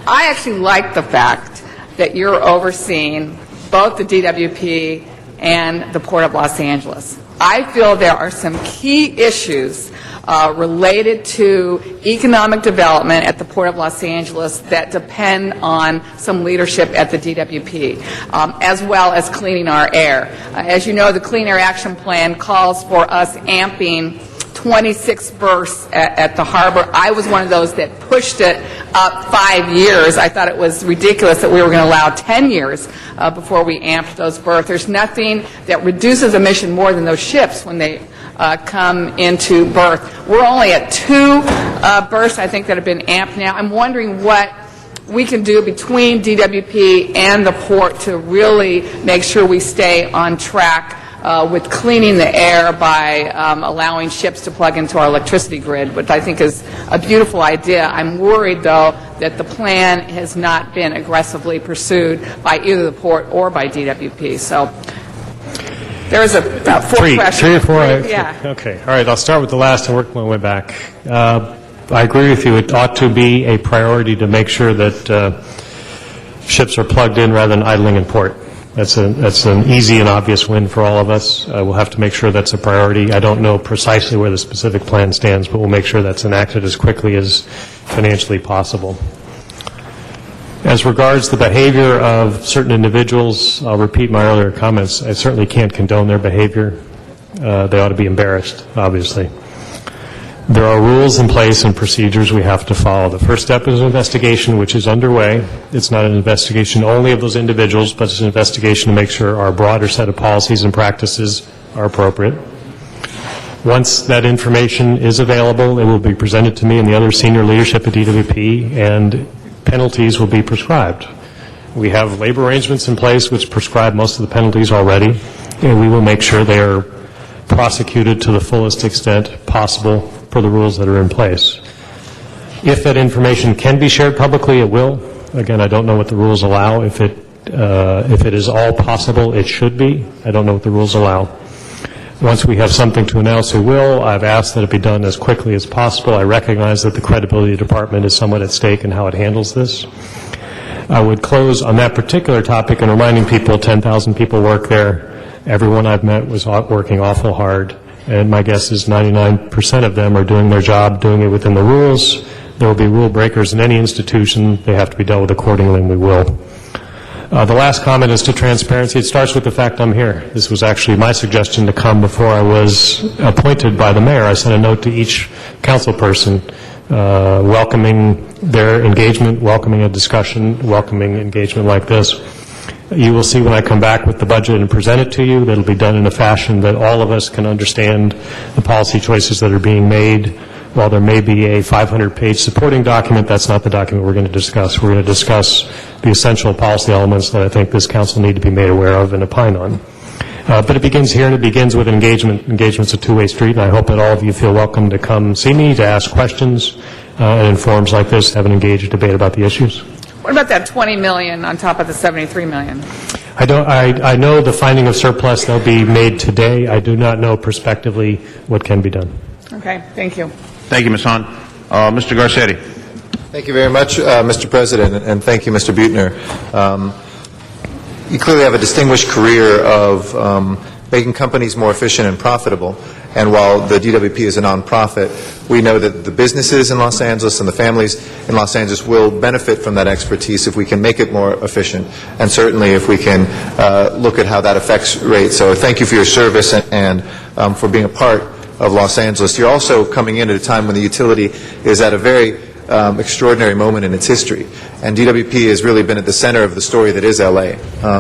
actually like the fact that you're overseeing both the DWP and the Port of Los Angeles. I feel there are some key issues related to economic development at the Port of Los Angeles that depend on some leadership at the DWP, as well as cleaning our air. As you know, the Clean Air Action Plan calls for us amping 26 berths at the harbor. I was one of those that pushed it up 5 years. I thought it was ridiculous that we were going to allow 10 years before we amped those berths. There's nothing that reduces emission more than those ships when they come into berth. We're only at 2 berths, I think, that have been amped now. I'm wondering what we can do between DWP and the port to really make sure we stay on track with cleaning the air by allowing ships to plug into our electricity grid, which I think is a beautiful idea. I'm worried, though, that the plan has not been aggressively pursued by either the port or by DWP. So there is a four questions. Three or four? Yeah. Okay, all right, I'll start with the last and work my way back. I agree with you, it ought to be a priority to make sure that ships are plugged in rather than idling in port. That's an easy and obvious win for all of us. We'll have to make sure that's a priority. I don't know precisely where the specific plan stands, but we'll make sure that's enacted as quickly as financially possible. As regards the behavior of certain individuals, I'll repeat my earlier comments. I certainly can't condone their behavior. They ought to be embarrassed, obviously. There are rules in place and procedures we have to follow. The first step is an investigation, which is underway. It's not an investigation only of those individuals, but it's an investigation to make sure our broader set of policies and practices are appropriate. Once that information is available, it will be presented to me and the other senior leadership at DWP, and penalties will be prescribed. We have labor arrangements in place which prescribe most of the penalties already, and we will make sure they are prosecuted to the fullest extent possible for the rules that are in place. If that information can be shared publicly, it will. Again, I don't know what the rules allow. If it is all possible, it should be. I don't know what the rules allow. Once we have something to announce, we will. I've asked that it be done as quickly as possible. I recognize that the credibility of the department is somewhat at stake in how it handles this. I would close on that particular topic and reminding people 10,000 people work there. Everyone I've met was working awful hard, and my guess is 99% of them are doing their job, doing it within the rules. There will be rule breakers in any institution. They have to be dealt with accordingly, and we will. The last comment is to transparency. It starts with the fact I'm here. This was actually my suggestion to come before I was appointed by the mayor. I sent a note to each council person welcoming their engagement, welcoming a discussion, welcoming engagement like this. You will see when I come back with the budget and present it to you that it'll be done in a fashion that all of us can understand the policy choices that are being made. While there may be a 500-page supporting document, that's not the document we're going to discuss. We're going to discuss the essential policy elements that I think this council need to be made aware of and opine on. But it begins here, and it begins with engagement. Engagement's a two-way street, and I hope that all of you feel welcome to come see me, to ask questions, and in forums like this, have an engaged debate about the issues. What about that $20 million on top of the $73 million? I know the finding of surplus, they'll be made today. I do not know prospectively what can be done. Okay, thank you. Thank you, Ms. Hahn. Mr. Garcetti. Thank you very much, Mr. President, and thank you, Mr. Buettner. You clearly have a distinguished career of making companies more efficient and profitable. And while the DWP is a nonprofit, we know that the businesses in Los Angeles and the families in Los Angeles will benefit from that expertise if we can make it more efficient, and certainly if we can look at how that affects rates. So thank you for your service and for being a part of Los Angeles. You're also coming in at a time when the utility is at a very extraordinary moment in its history. And DWP has really been at the center of the story that is LA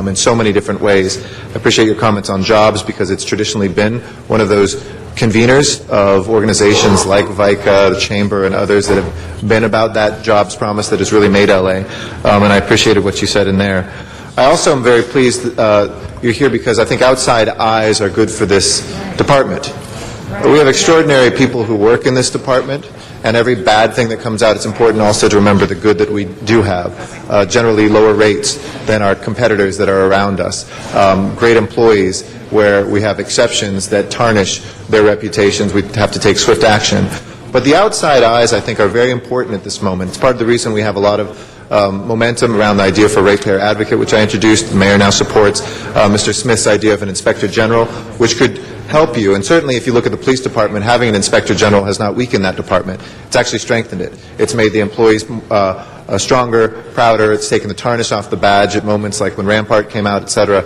in so many different ways. I appreciate your comments on jobs because it's traditionally been one of those conveners of organizations like VICA, the Chamber, and others that have been about that jobs promise that has really made LA. And I appreciated what you said in there. I also am very pleased you're here because I think outside eyes are good for this department. We have extraordinary people who work in this department, and every bad thing that comes out, it's important also to remember the good that we do have. Generally lower rates than our competitors that are around us. Great employees where we have exceptions that tarnish their reputations. We have to take swift action. But the outside eyes, I think, are very important at this moment. It's part of the reason we have a lot of momentum around the idea for ratepayer advocate, which I introduced. The mayor now supports Mr. Smith's idea of an inspector general, which could help you. And certainly if you look at the police department, having an inspector general has not weakened that department. It's actually strengthened it. It's made the employees stronger, prouder. It's taken the tarnish off the badge at moments like when Rampart came out, et cetera.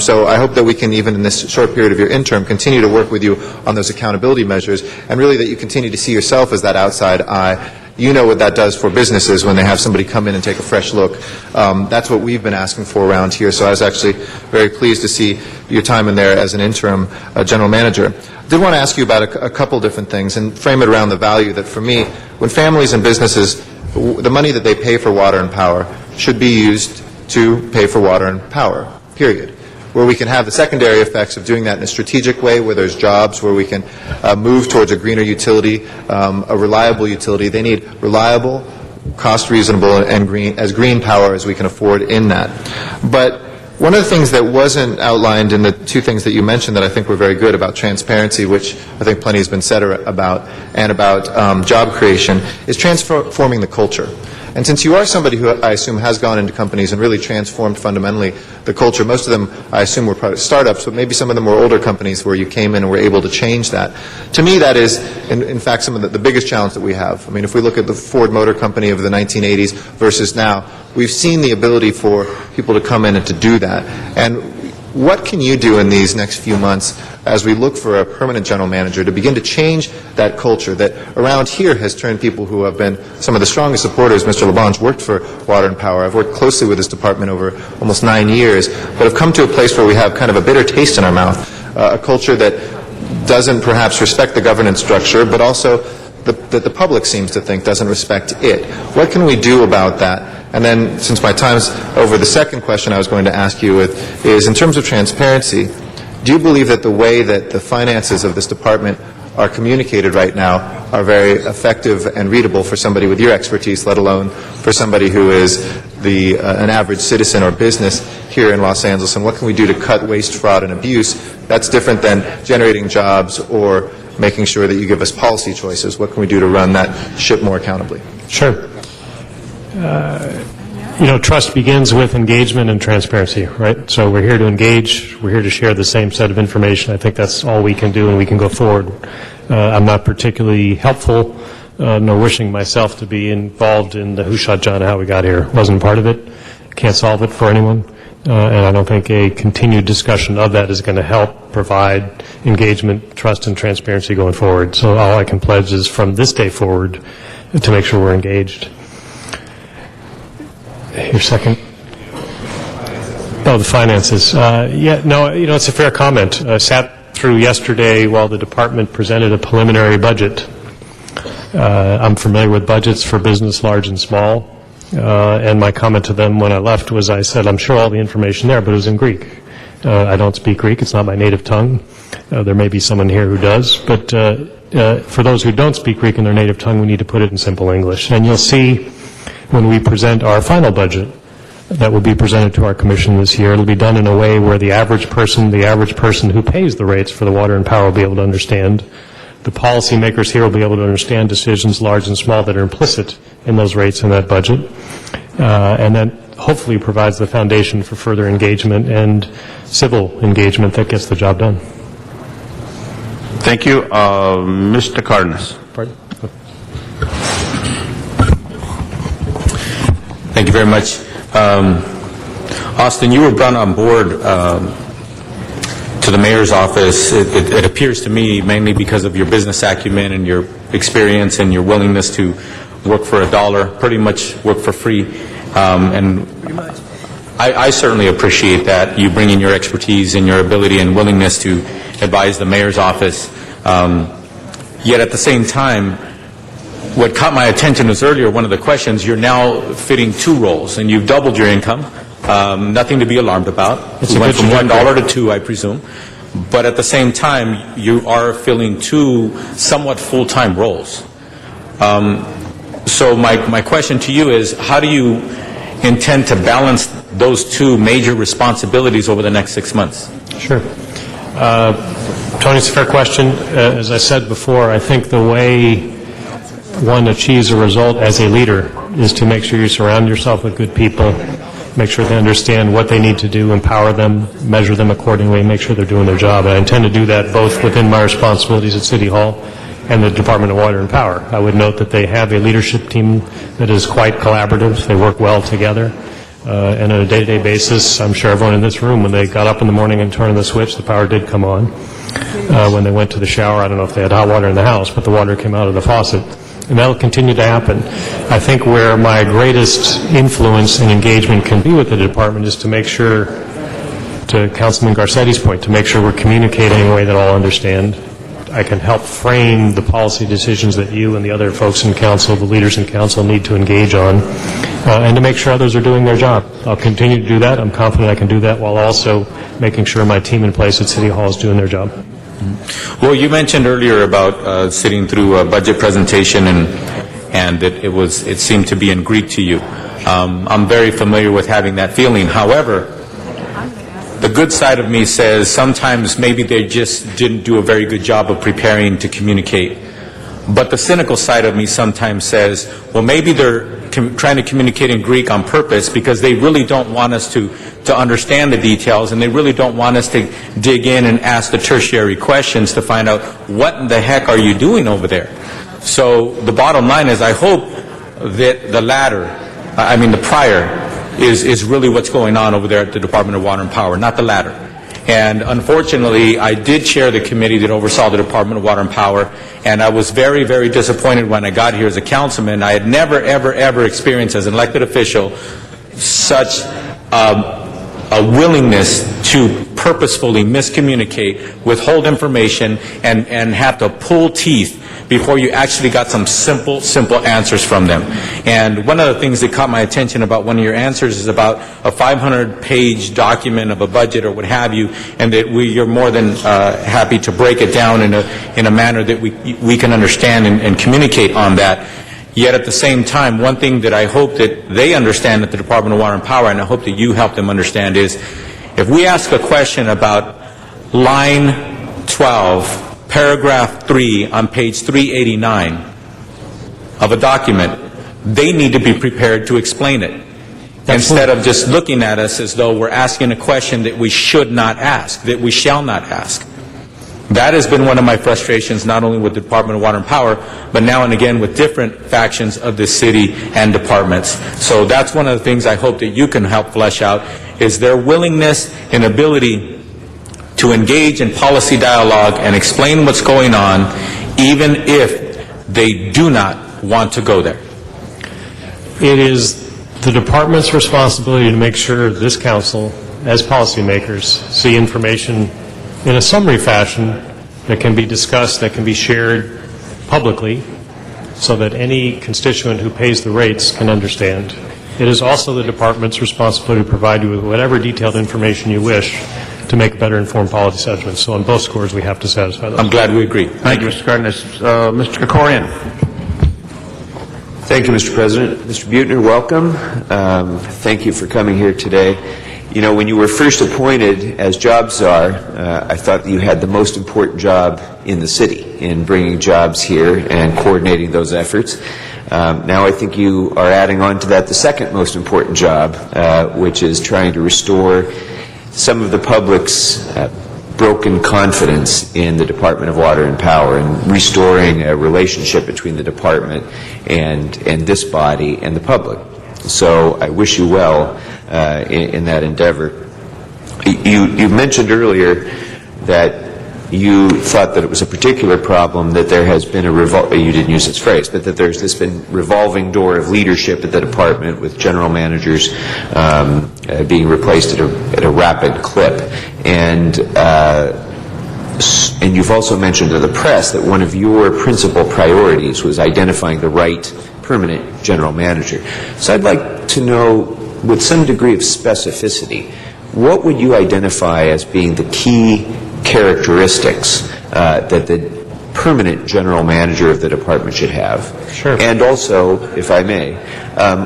So I hope that we can, even in this short period of your interim, continue to work with you on those accountability measures, and really that you continue to see yourself as that outside eye. You know what that does for businesses when they have somebody come in and take a fresh look. That's what we've been asking for around here, so I was actually very pleased to see your time in there as an interim general manager. I did want to ask you about a couple different things and frame it around the value that, for me, when families and businesses, the money that they pay for water and power should be used to pay for water and power, period. where we can have the secondary effects of doing that in a strategic way, where there's jobs, where we can move towards a greener utility, a reliable utility. They need reliable, cost reasonable, and green power as we can afford in that. But one of the things that wasn't outlined in the two things that you mentioned that I think were very good about transparency, which I think plenty has been said about, and about job creation, is transforming the culture. And since you are somebody who I assume has gone into companies and really transformed fundamentally the culture, most of them I assume were probably startups, but maybe some of them were older companies where you came in and were able to change that. To me, that is, in fact, some of the biggest challenge that we have. I mean, if we look at the Ford Motor Company of the 1980s versus now, we've seen the ability for people to come in and to do that. And what can you do in these next few months as we look for a permanent general manager to begin to change that culture that around here has turned people who have been some of the strongest supporters? Mr. LaBonge worked for Water and Power. I've worked closely with this department over almost 9 years, but have come to a place where we have kind of a bitter taste in our mouth, a culture that doesn't perhaps respect the governance structure, but also that the public seems to think doesn't respect it. What can we do about that? And then, since my time's over, the second question I was going to ask you is, in terms of transparency, do you believe that the way that the finances of this department are communicated right now are very effective and readable for somebody with your expertise, let alone for somebody who is an average citizen or business here in Los Angeles? And what can we do to cut waste, fraud, and abuse? That's different than generating jobs or making sure that you give us policy choices. What can we do to run that ship more accountably? Sure. Trust begins with engagement and transparency, right? So we're here to engage. We're here to share the same set of information. I think that's all we can do, and we can go forward. I'm not particularly helpful, nor wishing myself to be involved in the who shot John and how we got here. Wasn't part of it. Can't solve it for anyone. And I don't think a continued discussion of that is going to help provide engagement, trust, and transparency going forward. So all I can pledge is from this day forward to make sure we're engaged. Your second? Oh, the finances. It's a fair comment. I sat through yesterday while the department presented a preliminary budget. I'm familiar with budgets for business, large and small. And my comment to them when I left was, I said, I'm sure all the information there, but it was in Greek. I don't speak Greek. It's not my native tongue. There may be someone here who does. But for those who don't speak Greek in their native tongue, we need to put it in simple English. And you'll see when we present our final budget that will be presented to our commission this year, it'll be done in a way where the average person who pays the rates for the water and power will be able to understand. The policymakers here will be able to understand decisions, large and small, that are implicit in those rates in that budget. And then hopefully provides the foundation for further engagement and civil engagement that gets the job done. Thank you. Mr. Cardenas. Pardon? Thank you very much. Austin, you were brought on board to the mayor's office, it appears to me, mainly because of your business acumen and your experience and your willingness to work for $1, pretty much work for free. And I certainly appreciate that, you bringing your expertise and your ability and willingness to advise the mayor's office. Yet at the same time, what caught my attention was earlier, one of the questions, you're now fitting 2 roles, and you've doubled your income. Nothing to be alarmed about. You went from $1 to 2, I presume. But at the same time, you are filling 2 somewhat full-time roles. So my question to you is, how do you intend to balance those 2 major responsibilities over the next 6 months? Sure. Tony, it's a fair question. As I said before, I think the way one achieves a result as a leader is to make sure you surround yourself with good people, make sure they understand what they need to do, empower them, measure them accordingly, make sure they're doing their job. And I intend to do that both within my responsibilities at City Hall and the Department of Water and Power. I would note that they have a leadership team that is quite collaborative. They work well together. And on a day-to-day basis, I'm sure everyone in this room, when they got up in the morning and turned the switch, the power did come on. When they went to the shower, I don't know if they had hot water in the house, but the water came out of the faucet. And that will continue to happen. I think where my greatest influence and engagement can be with the department is to make sure, to Councilman Garcetti's point, to make sure we're communicating in a way that all understand. I can help frame the policy decisions that you and the other folks in council, the leaders in council, need to engage on, and to make sure others are doing their job. I'll continue to do that. I'm confident I can do that while also making sure my team in place at City Hall is doing their job. Well, you mentioned earlier about sitting through a budget presentation and that it seemed to be in Greek to you. I'm very familiar with having that feeling. However, the good side of me says sometimes maybe they just didn't do a very good job of preparing to communicate. But the cynical side of me sometimes says, well, maybe they're trying to communicate in Greek on purpose because they really don't want us to understand the details, and they really don't want us to dig in and ask the tertiary questions to find out what in the heck are you doing over there. So the bottom line is I hope that the latter, the prior, is really what's going on over there at the Department of Water and Power, not the latter. And unfortunately, I did chair the committee that oversaw the Department of Water and Power, and I was very, very disappointed when I got here as a councilman. I had never, ever, ever experienced as an elected official such a willingness to purposefully miscommunicate, withhold information, and have to pull teeth before you actually got some simple answers from them. And one of the things that caught my attention about one of your answers is about a 500-page document of a budget or what have you, and that you're more than happy to break it down in a manner that we can understand and communicate on that. Yet at the same time, one thing that I hope that they understand at the Department of Water and Power, and I hope that you help them understand, is if we ask a question about line 12, paragraph 3 on page 389 of a document, they need to be prepared to explain it. Instead of just looking at us as though we're asking a question that we should not ask, that we shall not ask. That has been one of my frustrations, not only with the Department of Water and Power, but now and again with different factions of the city and departments. So that's one of the things I hope that you can help flesh out, is their willingness and ability to engage in policy dialogue and explain what's going on, even if they do not want to go there. It is the department's responsibility to make sure this council, as policymakers, see information in a summary fashion that can be discussed, that can be shared publicly, so that any constituent who pays the rates can understand. It is also the department's responsibility to provide you with whatever detailed information you wish to make better informed policy judgments. So on both scores, we have to satisfy those. I'm glad we agree. Thank you, Mr. Cardenas. Mr. Krikorian. Thank you, Mr. President. Mr. Buettner, welcome. Thank you for coming here today. You know, when you were first appointed as job czar, I thought that you had the most important job in the city in bringing jobs here and coordinating those efforts. Now I think you are adding on to that the second most important job, which is trying to restore some of the public's broken confidence in the Department of Water and Power, and restoring a relationship between the department and this body and the public. So I wish you well in that endeavor. You mentioned earlier that you thought that it was a particular problem that there has been you didn't use this phrase, but that there's been revolving door of leadership at the department, with general managers being replaced at a rapid clip. And you've also mentioned to the press that one of your principal priorities was identifying the right permanent general manager. So I'd like to know, with some degree of specificity, what would you identify as being the key characteristics that the permanent general manager of the department should have? Sure. And also, if I may,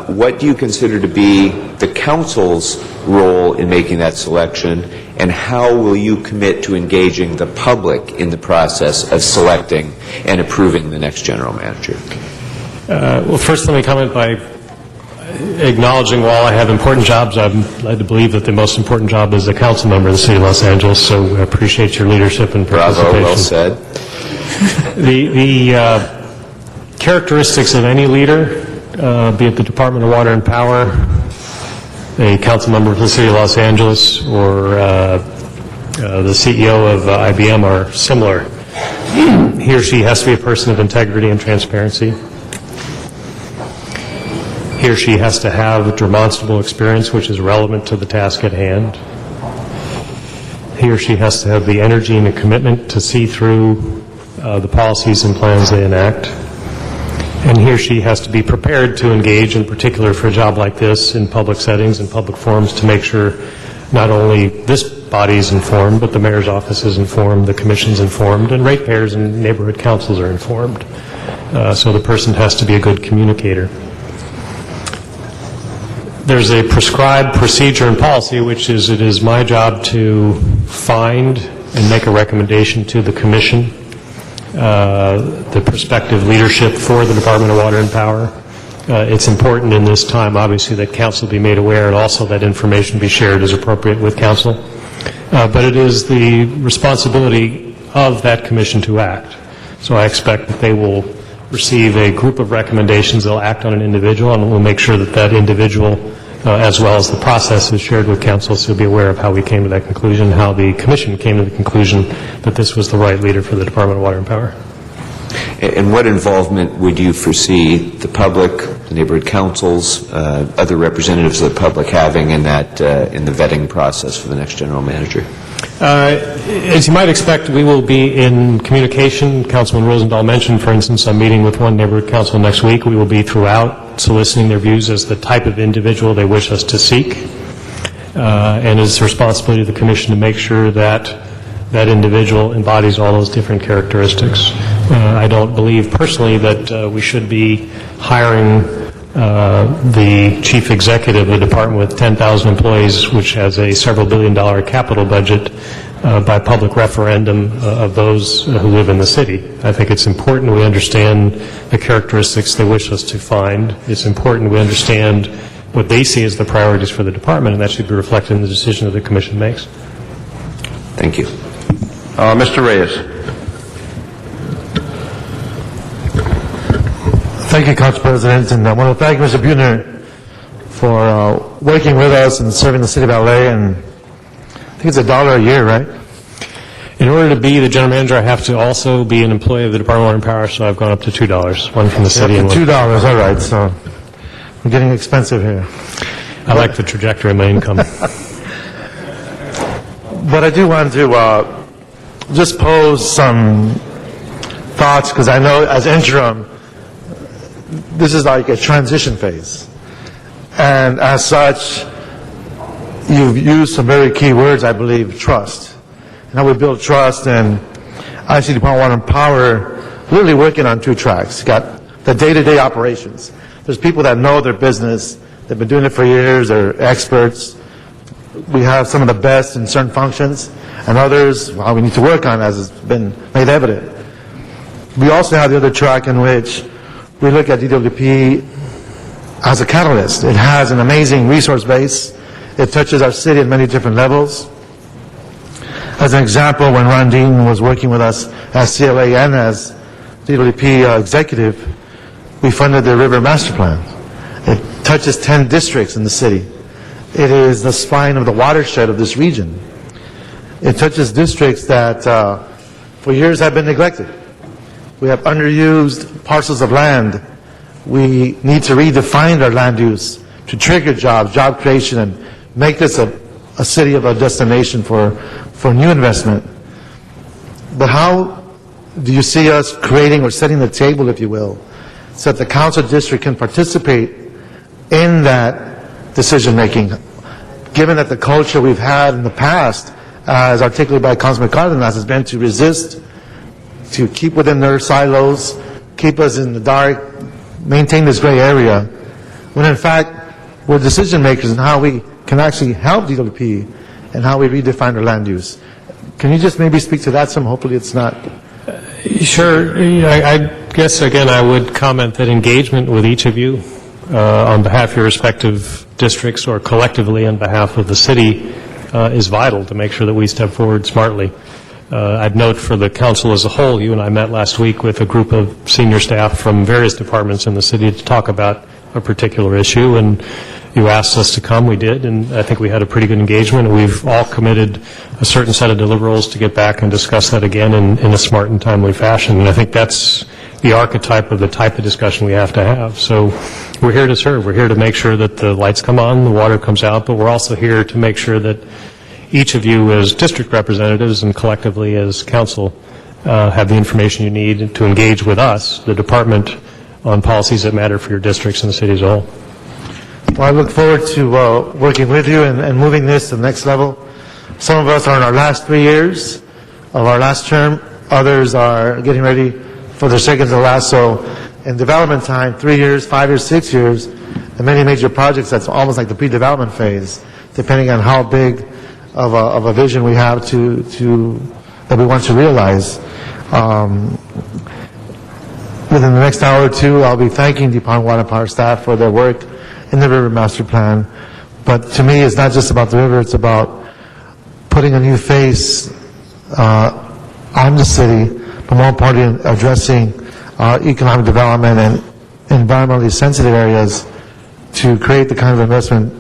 what do you consider to be the council's role in making that selection, and how will you commit to engaging the public in the process of selecting and approving the next general manager? Well, first let me comment by acknowledging while I have important jobs, I'm led to believe that the most important job is a council member of the City of Los Angeles, so I appreciate your leadership and participation. Bravo, well said. The characteristics of any leader, be it the Department of Water and Power, a council member of the City of Los Angeles, or the CEO of IBM, are similar. He or she has to be a person of integrity and transparency. He or she has to have demonstrable experience which is relevant to the task at hand. He or she has to have the energy and the commitment to see through the policies and plans they enact. And he or she has to be prepared to engage, in particular for a job like this, in public settings and public forums to make sure not only this body is informed, but the mayor's office is informed, the commission's informed, and ratepayers and neighborhood councils are informed. So the person has to be a good communicator. There's a prescribed procedure and policy, which is it is my job to find and make a recommendation to the commission, the prospective leadership for the Department of Water and Power. It's important in this time, obviously, that council be made aware and also that information be shared as appropriate with council. But it is the responsibility of that commission to act. So I expect that they will receive a group of recommendations. They'll act on an individual, and we'll make sure that that individual, as well as the process, is shared with council, so you'll be aware of how we came to that conclusion, how the commission came to the conclusion that this was the right leader for the Department of Water and Power. And what involvement would you foresee the public, the neighborhood councils, other representatives of the public having in that in the vetting process for the next general manager? As you might expect, we will be in communication. Councilman Rosendahl mentioned, for instance, I'm meeting with one neighborhood council next week. We will be throughout soliciting their views as the type of individual they wish us to seek. And it's the responsibility of the commission to make sure that that individual embodies all those different characteristics. I don't believe personally that we should be hiring the chief executive of the department with 10,000 employees, which has a several billion-dollar capital budget, by public referendum of those who live in the city. I think it's important we understand the characteristics they wish us to find. It's important we understand what they see as the priorities for the department, and that should be reflected in the decision that the commission makes. Thank you. Mr. Reyes. Thank you, Council President, and I want to thank Mr. Buettner for working with us and serving the city of LA, and I think it's $1 a year, right? In order to be the general manager, I have to also be an employee of the Department of Water and Power, so I've gone up to $2, one from the city and one $2, all right, so we're getting expensive here. I like the trajectory of my income. But I do want to just pose some thoughts, because I know as interim, this is like a transition phase. And as such, you've used some very key words, I believe, trust. And how we build trust, and I see the Department of Water and Power really working on two tracks. You got the day-to-day operations. There's people that know their business, they've been doing it for years, they're experts. We have some of the best in certain functions, and others, well, we need to work on, as has been made evident. We also have the other track in which we look at DWP as a catalyst. It has an amazing resource base. It touches our city at many different levels. As an example, when Ron Dean was working with us as CLA and as DWP executive, we funded the River Master Plan. It touches 10 districts in the city. It is the spine of the watershed of this region. It touches districts that for years have been neglected. We have underused parcels of land. We need to redefine our land use to trigger jobs, job creation, and make this a city of a destination for new investment. But how do you see us creating or setting the table, if you will, so that the council district can participate in that decision-making, given that the culture we've had in the past, as articulated by Councilman Cardenas, has been to resist, to keep within their silos, keep us in the dark, maintain this gray area, when in fact we're decision makers in how we can actually help DWP and how we redefine our land use. Can you just maybe speak to that some? Hopefully it's not. Sure. I guess, again, I would comment that engagement with each of you on behalf of your respective districts or collectively on behalf of the city is vital to make sure that we step forward smartly. I'd note for the council as a whole, you and I met last week with a group of senior staff from various departments in the city to talk about a particular issue, and you asked us to come, we did, and I think we had a pretty good engagement. We've all committed a certain set of deliverables to get back and discuss that again in a smart and timely fashion, and I think that's the archetype of the type of discussion we have to have. So we're here to serve. We're here to make sure that the lights come on, the water comes out, but we're also here to make sure that each of you as district representatives and collectively as council have the information you need to engage with us, the department, on policies that matter for your districts and the city as a whole. Well, I look forward to working with you and moving this to the next level. Some of us are in our last 3 years of our last term. Others are getting ready for their second to last. So in development time, 3 years, 5 years, 6 years, and many major projects, that's almost like the pre-development phase, depending on how big of a vision we have that we want to realize. Within the next hour or two, I'll be thanking Department of Water and Power staff for their work in the River Master Plan. But to me, it's not just about the river, it's about putting a new face on the city, but more importantly, addressing economic development and environmentally sensitive areas to create the kind of investment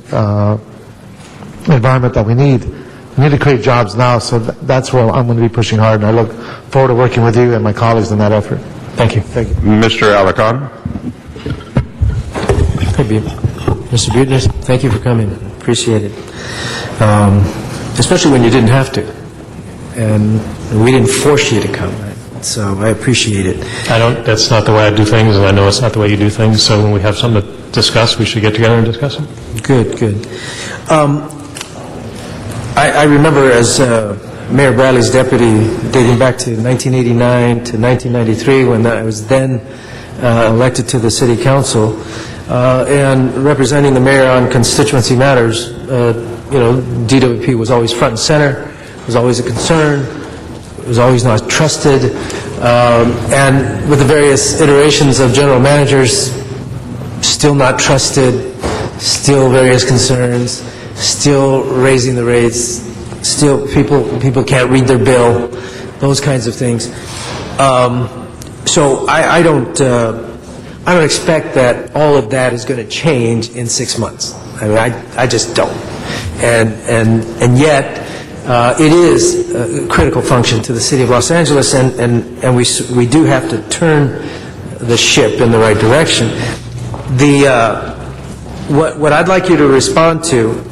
environment that we need. We need to create jobs now, so that's where I'm going to be pushing hard, and I look forward to working with you and my colleagues in that effort. Thank you. Thank you. Mr. Alarcon? Mr. Buettner, thank you for coming. Appreciate it. Especially when you didn't have to. And we didn't force you to come. So I appreciate it. That's not the way I do things, and I know it's not the way you do things, so when we have something to discuss, we should get together and discuss it. Good, good. I remember as Mayor Bradley's deputy dating back to 1989 to 1993 when I was then elected to the city council and representing the mayor on constituency matters. DWP was always front and center, was always a concern, was always not trusted, and with the various iterations of general managers, still not trusted, still various concerns, still raising the rates, still people can't read their bill, those kinds of things. So I don't expect that all of that is going to change in 6 months. I mean, I just don't. And yet, it is a critical function to the city of Los Angeles, and we do have to turn the ship in the right direction. What I'd like you to respond to,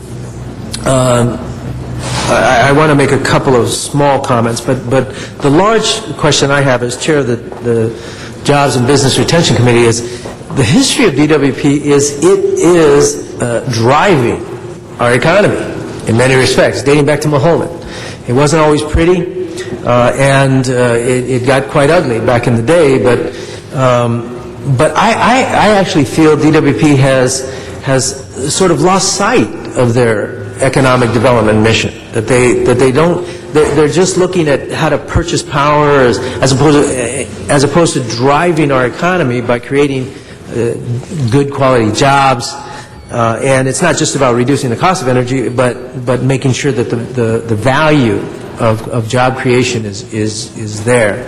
I want to make a couple of small comments, but the large question I have as chair of the Jobs and Business Retention Committee is the history of DWP is driving our economy in many respects, dating back to Mulholland. It wasn't always pretty, and it got quite ugly back in the day, but I actually feel DWP has sort of lost sight of their economic development mission, that they don't, they're just looking at how to purchase power as opposed to driving our economy by creating good quality jobs. And it's not just about reducing the cost of energy, but making sure that the value of job creation is there.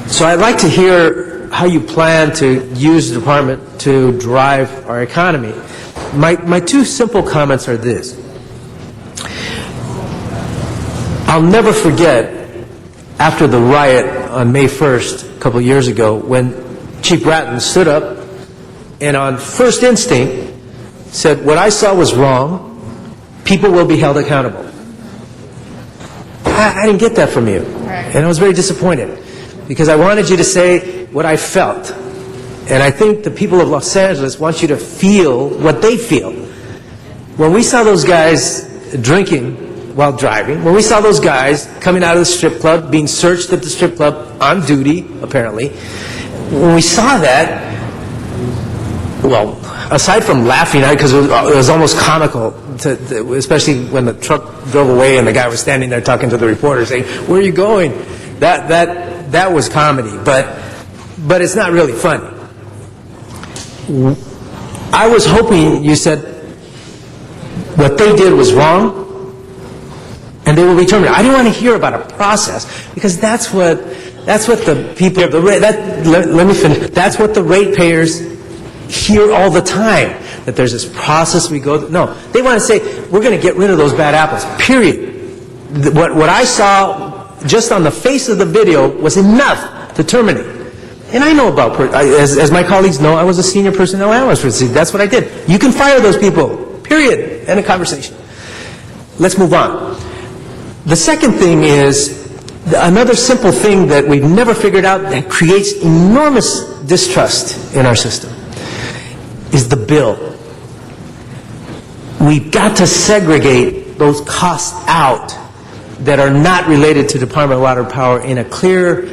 So I'd like to hear how you plan to use the department to drive our economy. My two simple comments are this. I'll never forget after the riot on May 1st, a couple of years ago, when Chief Bratton stood up and on first instinct said, what I saw was wrong, people will be held accountable. I didn't get that from you. And I was very disappointed because I wanted you to say what I felt. And I think the people of Los Angeles want you to feel what they feel. When we saw those guys drinking while driving, when we saw those guys coming out of the strip club, being searched at the strip club on duty, apparently, when we saw that, well, aside from laughing at it, because it was almost comical, especially when the truck drove away and the guy was standing there talking to the reporter saying, where are you going? That was comedy, but it's not really funny. I was hoping you said what they did was wrong and they will be terminated. I didn't want to hear about a process because that's what the people, let me finish. That's what the ratepayers hear all the time, that there's this process we go through. No, they want to say, we're going to get rid of those bad apples, period. What I saw just on the face of the video was enough to terminate. And I know about, as my colleagues know, I was a senior personnel analyst for the city. That's what I did. You can fire those people, period. End of conversation. Let's move on. The second thing is, Another simple thing that we've never figured out that creates enormous distrust in our system is the bill. We've got to segregate those costs out that are not related to Department of Water and Power in a clearer,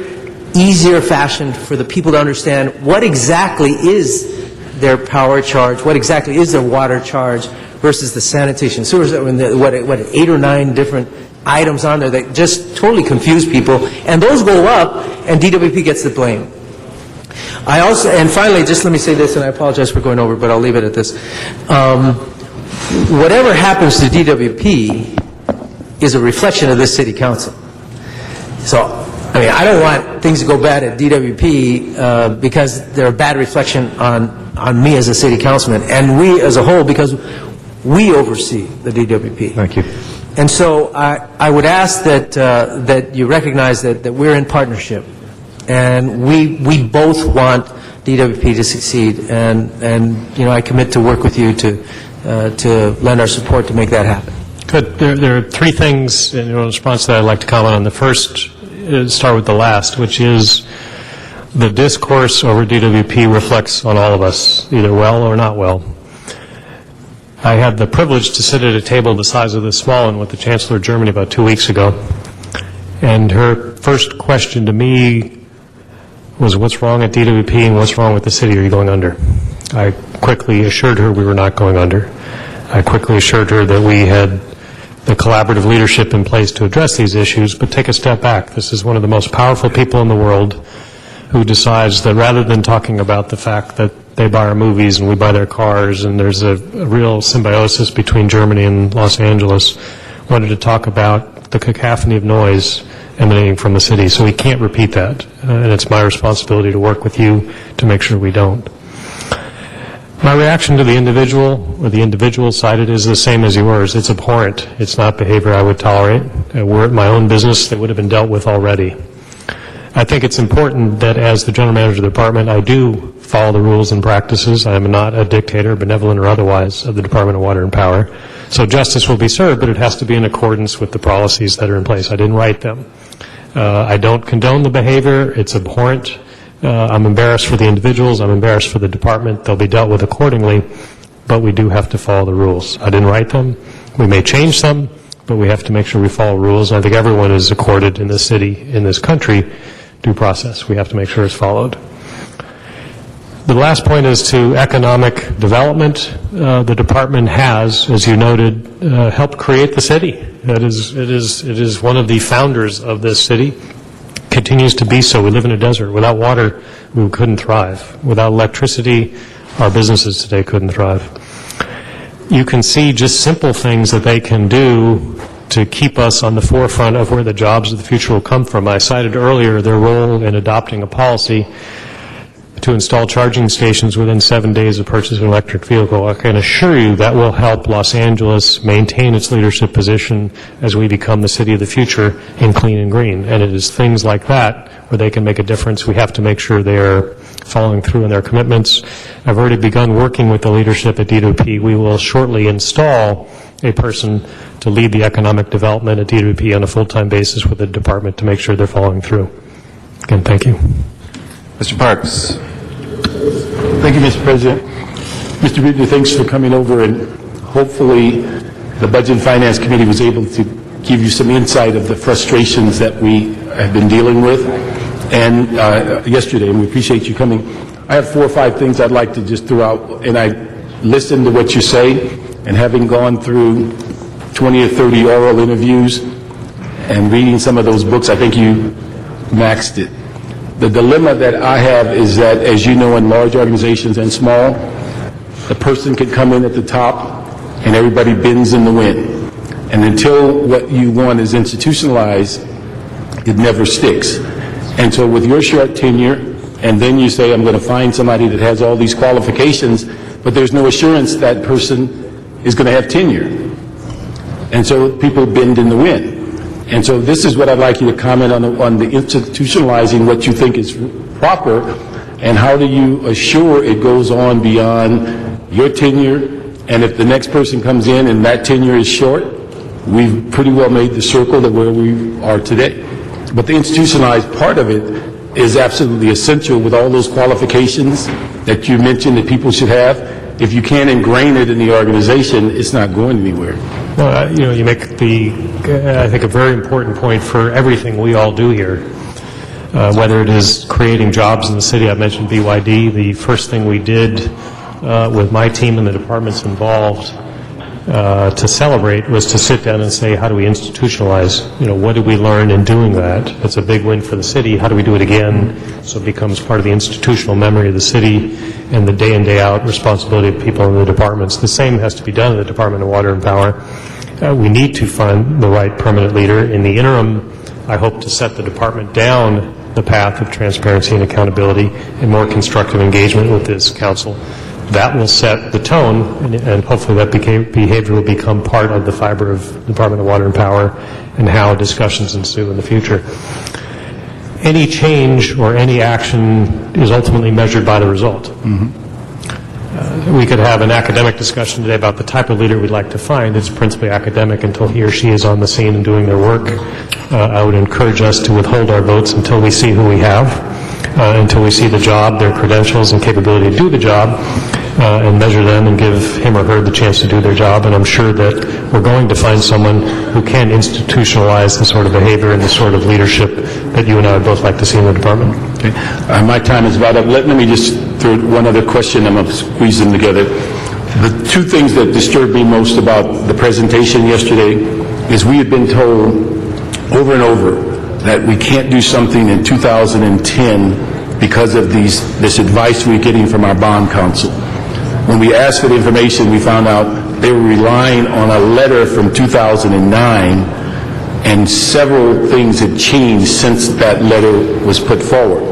easier fashion for the people to understand what exactly is their power charge, what exactly is their water charge versus the sanitation sewers, what 8 or 9 different items on there that just totally confuse people, and those go up, and DWP gets the blame. And finally, just let me say this, and I apologize for going over, but I'll leave it at this. Whatever happens to DWP is a reflection of this city council. So, I mean, I don't want things to go bad at DWP because they're a bad reflection on me as a city councilman, and we as a whole, because we oversee the DWP. Thank you. And so I would ask that you recognize that we're in partnership, and we both want DWP to succeed, and I commit to work with you to lend our support to make that happen. Good. There are 3 things in response to that I'd like to comment on. The first, start with the last, which is the discourse over DWP reflects on all of us, either well or not well. I had the privilege to sit at a table the size of this small one with the Chancellor of Germany about 2 weeks ago, and her first question to me was, what's wrong at DWP and what's wrong with the city? Are you going under? I quickly assured her we were not going under. I quickly assured her that we had the collaborative leadership in place to address these issues, but take a step back. This is one of the most powerful people in the world who decides that rather than talking about the fact that they buy our movies and we buy their cars and there's a real symbiosis between Germany and Los Angeles, wanted to talk about the cacophony of noise emanating from the city. So we can't repeat that, and it's my responsibility to work with you to make sure we don't. My reaction to the individual, or the individual cited, is the same as yours. It's abhorrent. It's not behavior I would tolerate. Were it my own business, that would have been dealt with already. I think it's important that as the general manager of the department, I do follow the rules and practices. I am not a dictator, benevolent or otherwise, of the Department of Water and Power. So justice will be served, but it has to be in accordance with the policies that are in place. I didn't write them. I don't condone the behavior. It's abhorrent. I'm embarrassed for the individuals. I'm embarrassed for the department. They'll be dealt with accordingly, but we do have to follow the rules. I didn't write them. We may change some, but we have to make sure we follow rules. I think everyone is accorded in this city, in this country, due process. We have to make sure it's followed. The last point is to economic development. The department has, as you noted, helped create the city. It is one of the founders of this city. Continues to be so. We live in a desert. Without water, we couldn't thrive. Without electricity, our businesses today couldn't thrive. You can see just simple things that they can do to keep us on the forefront of where the jobs of the future will come from. I cited earlier their role in adopting a policy to install charging stations within 7 days of purchasing an electric vehicle. I can assure you that will help Los Angeles maintain its leadership position as we become the city of the future in clean and green. And it is things like that where they can make a difference. We have to make sure they are following through on their commitments. I've already begun working with the leadership at DWP. We will shortly install a person to lead the economic development at DWP on a full-time basis with the department to make sure they're following through. Again, thank you. Mr. Parks. Thank you, Mr. President. Mr. Buechner, thanks for coming over, and hopefully the Budget and Finance Committee was able to give you some insight of the frustrations that we have been dealing with and yesterday, and we appreciate you coming. I have 4 or 5 things I'd like to just throw out, and I listened to what you say, and having gone through 20 or 30 oral interviews and reading some of those books, I think you maxed it. The dilemma that I have is that, as you know, in large organizations and small, the person can come in at the top and everybody bends in the wind. And until what you want is institutionalized, it never sticks. And so with your short tenure, and then you say, I'm going to find somebody that has all these qualifications, but there's no assurance that person is going to have tenure. And so people bend in the wind. And so this is what I'd like you to comment on the institutionalizing what you think is proper, and how do you assure it goes on beyond your tenure, and if the next person comes in and that tenure is short, we've pretty well made the circle to where we are today. But the institutionalized part of it is absolutely essential with all those qualifications that you mentioned that people should have. If you can't ingrain it in the organization, it's not going anywhere. Well, you make I think, a very important point for everything we all do here. Whether it is creating jobs in the city, I mentioned BYD. The first thing we did with my team and the departments involved to celebrate was to sit down and say, how do we institutionalize? What did we learn in doing that? It's a big win for the city. How do we do it again so it becomes part of the institutional memory of the city and the day in, day out responsibility of people in the departments? The same has to be done in the Department of Water and Power. We need to find the right permanent leader. In the interim, I hope to set the department down the path of transparency and accountability and more constructive engagement with this council. That will set the tone, and hopefully that behavior will become part of the fiber of the Department of Water and Power and how discussions ensue in the future. Any change or any action is ultimately measured by the result. We could have an academic discussion today about the type of leader we'd like to find. It's principally academic until he or she is on the scene and doing their work. I would encourage us to withhold our votes until we see who we have, until we see the job, their credentials and capability to do the job, and measure them and give him or her the chance to do their job. And I'm sure that we're going to find someone who can institutionalize the sort of behavior and the sort of leadership that you and I would both like to see in the department. Okay. My time is about up. Let me just throw one other question. I'm going to squeeze them together. The two things that disturbed me most about the presentation yesterday is we had been told over and over that we can't do something in 2010 because of this advice we're getting from our bond counsel. When we asked for the information, we found out they were relying on a letter from 2009, and several things had changed since that letter was put forward.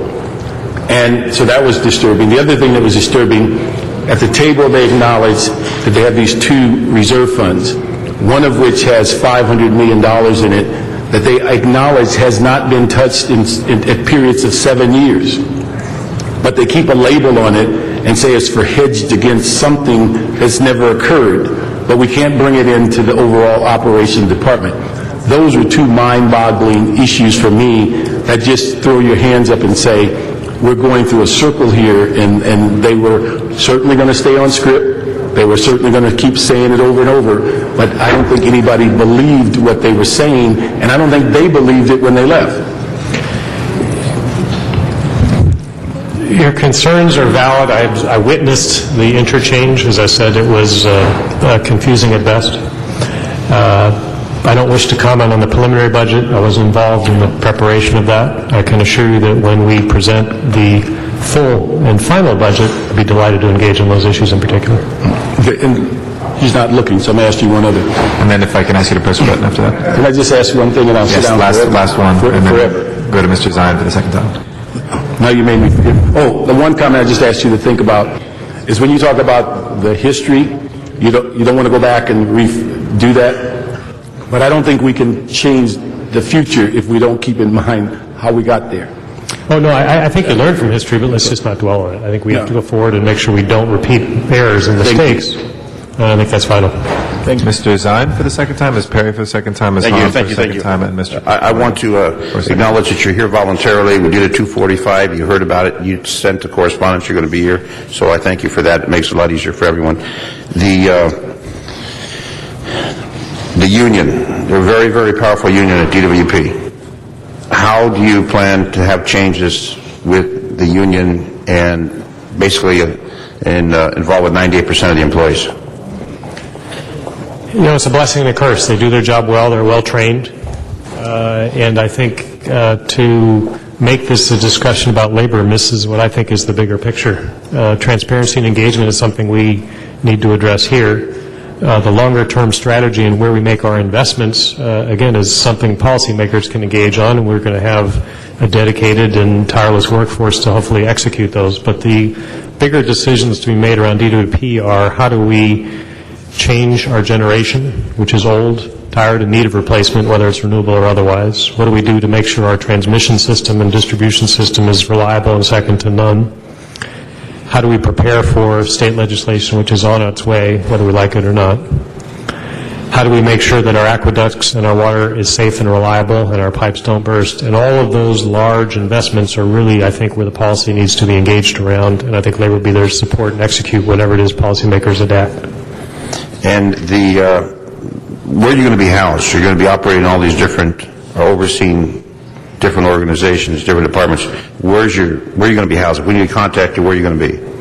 And so that was disturbing. The other thing that was disturbing, at the table they acknowledged that they have these two reserve funds, one of which has $500 million in it, that they acknowledge has not been touched at periods of 7 years. But they keep a label on it and say it's for hedged against something that's never occurred, but we can't bring it into the overall operation department. Those are two mind-boggling issues for me that just throw your hands up and say, we're going through a circle here, and they were certainly going to stay on script. They were certainly going to keep saying it over and over, but I don't think anybody believed what they were saying, and I don't think they believed it when they left. Your concerns are valid. I witnessed the interchange. As I said, it was confusing at best. I don't wish to comment on the preliminary budget. I was involved in the preparation of that. I can assure you that when we present the full and final budget, I'd be delighted to engage in those issues in particular. And he's not looking, so I'm going to ask you one other. And then if I can ask you to press the button after that. Can I just ask one thing and I'll sit down forever? Last one. And then Forever. go to Mr. Zion for the second time. Now you made me forget. Oh, the one comment I just asked you to think about is when you talk about the history, you don't want to go back and do that. But I don't think we can change the future if we don't keep in mind how we got there. Oh, no, I think you learn from history, but let's just not dwell on it. I think we have to go forward and make sure we don't repeat errors and mistakes. I think that's vital. Thank you. Mr. Zion for the second time, Ms. Perry for the second time, Ms. Hahn for the second time, and Mr. I want to acknowledge that you're here voluntarily. We did a 245. You heard about it. You sent the correspondence. You're going to be here. So I thank you for that. It makes it a lot easier for everyone. The union, they're a very, very powerful union at DWP. How do you plan to have changes with the union and basically involved with 98% of the employees? It's a blessing and a curse. They do their job well. They're well trained. And I think to make this a discussion about labor misses what I think is the bigger picture. Transparency and engagement is something we need to address here. The longer-term strategy and where we make our investments, again, is something policymakers can engage on, and we're going to have a dedicated and tireless workforce to hopefully execute those. But the bigger decisions to be made around DWP are how do we change our generation, which is old, tired, in need of replacement, whether it's renewable or otherwise? What do we do to make sure our transmission system and distribution system is reliable and second to none? How do we prepare for state legislation which is on its way, whether we like it or not? How do we make sure that our aqueducts and our water is safe and reliable and our pipes don't burst? And all of those large investments are really, I think, where the policy needs to be engaged around, and I think Labor will be there to support and execute whatever it is policymakers adapt. And where are you going to be housed? You're going to be operating all these different, overseeing different organizations, different departments. Where are you going to be housed? If we need to contact you, where are you going to be?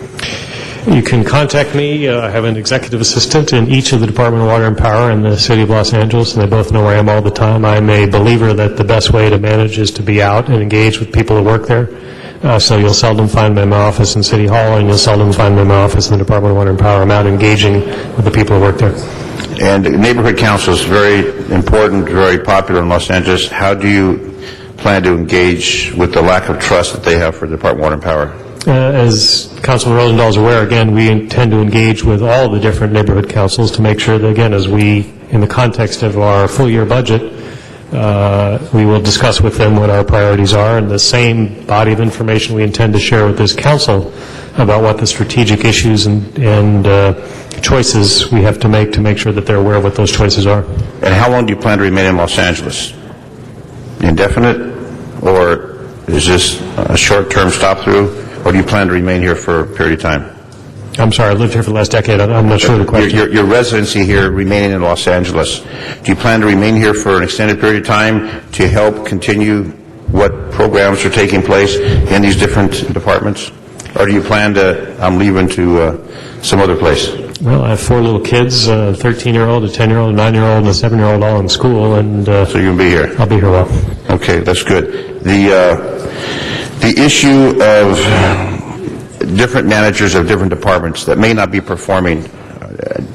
You can contact me. I have an executive assistant in each of the Department of Water and Power in the City of Los Angeles, and they both know where I am all the time. I'm a believer that the best way to manage is to be out and engage with people who work there. So you'll seldom find me in my office in City Hall, and you'll seldom find me in my office in the Department of Water and Power. I'm out engaging with the people who work there. And neighborhood council is very important, very popular in Los Angeles. How do you plan to engage with the lack of trust that they have for the Department of Water and Power? As Councilman Rosendahl is aware, again, we intend to engage with all the different neighborhood councils to make sure that, again, as we, in the context of our full-year budget, we will discuss with them what our priorities are, and the same body of information we intend to share with this council about what the strategic issues and choices we have to make sure that they're aware of what those choices are. And how long do you plan to remain in Los Angeles? Indefinite? Or is this a short-term stop-through? Or do you plan to remain here for a period of time? I'm sorry, I've lived here for the last decade. I'm not sure of the question. Your residency here, remaining in Los Angeles, do you plan to remain here for an extended period of time to help continue what programs are taking place in these different departments? Or do you plan to, I'm leaving to some other place? Well, I have 4 little kids, a 13-year-old, a 10-year-old, a 9-year-old, and a 7-year-old all in school, and... So you're going to be here? I'll be here well. Okay, that's good. The issue of different managers of different departments that may not be performing,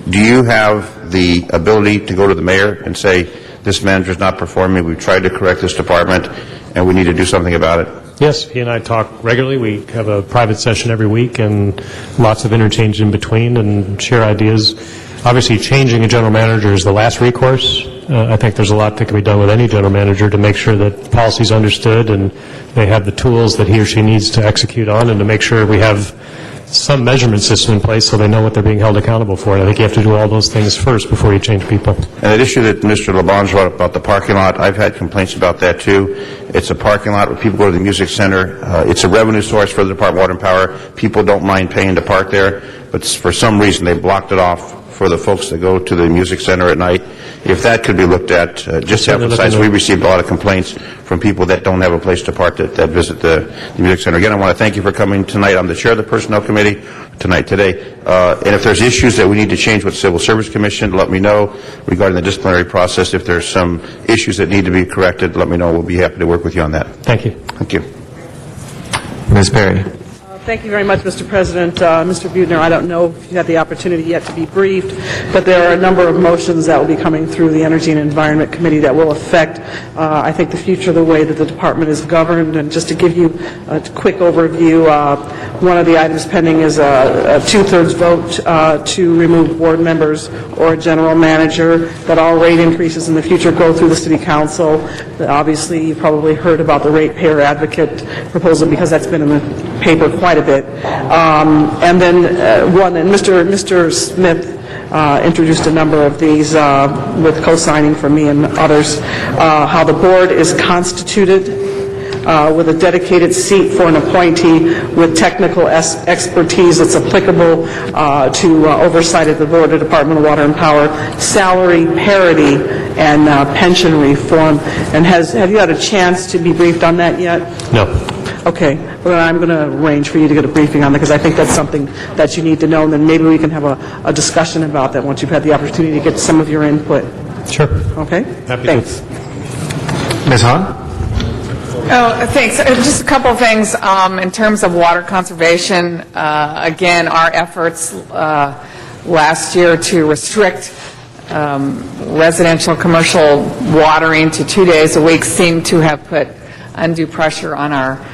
do you have the ability to go to the mayor and say, this manager is not performing, we've tried to correct this department, and we need to do something about it? Yes, he and I talk regularly. We have a private session every week and lots of interchange in between and share ideas. Obviously, changing a general manager is the last recourse. I think there's a lot that can be done with any general manager to make sure that policy is understood and they have the tools that he or she needs to execute on, and to make sure we have some measurement system in place so they know what they're being held accountable for. And I think you have to do all those things first before you change people. And that issue that Mr. LeBon brought up about the parking lot, I've had complaints about that too. It's a parking lot where people go to the music center. It's a revenue source for the Department of Water and Power. People don't mind paying to park there, but for some reason they blocked it off for the folks that go to the music center at night. If that could be looked at, just to emphasize, we received a lot of complaints from people that don't have a place to park that visit the music center. Again, I want to thank you for coming tonight. I'm the chair of the Personnel Committee today. And if there's issues that we need to change with Civil Service Commission, let me know regarding the disciplinary process. If there's some issues that need to be corrected, let me know. We'll be happy to work with you on that. Thank you. Thank you. Ms. Perry. Thank you very much, Mr. President. Mr. Buettner, I don't know if you had the opportunity yet to be briefed, but there are a number of motions that will be coming through the Energy and Environment Committee that will affect, I think, the future of the way that the department is governed. And just to give you a quick overview, one of the items pending is a two-thirds vote to remove board members or a general manager, that all rate increases in the future go through the City Council. Obviously, you probably heard about the ratepayer advocate proposal because that's been in the paper quite a bit. And then and Mr. Smith introduced a number of these with co-signing from me and others, how the board is constituted with a dedicated seat for an appointee with technical expertise that's applicable to oversight of the Board of Department of Water and Power, salary parity, and pension reform. And have you had a chance to be briefed on that yet? No. Okay. Well, I'm going to arrange for you to get a briefing on that, because I think that's something that you need to know, and then maybe we can have a discussion about that once you've had the opportunity to get some of your input. Sure. Okay? Thanks. Ms. Hahn? Oh, thanks. Just a couple of things in terms of water conservation. Again, our efforts last year to restrict residential commercial watering to 2 days a week seemed to have put undue pressure on our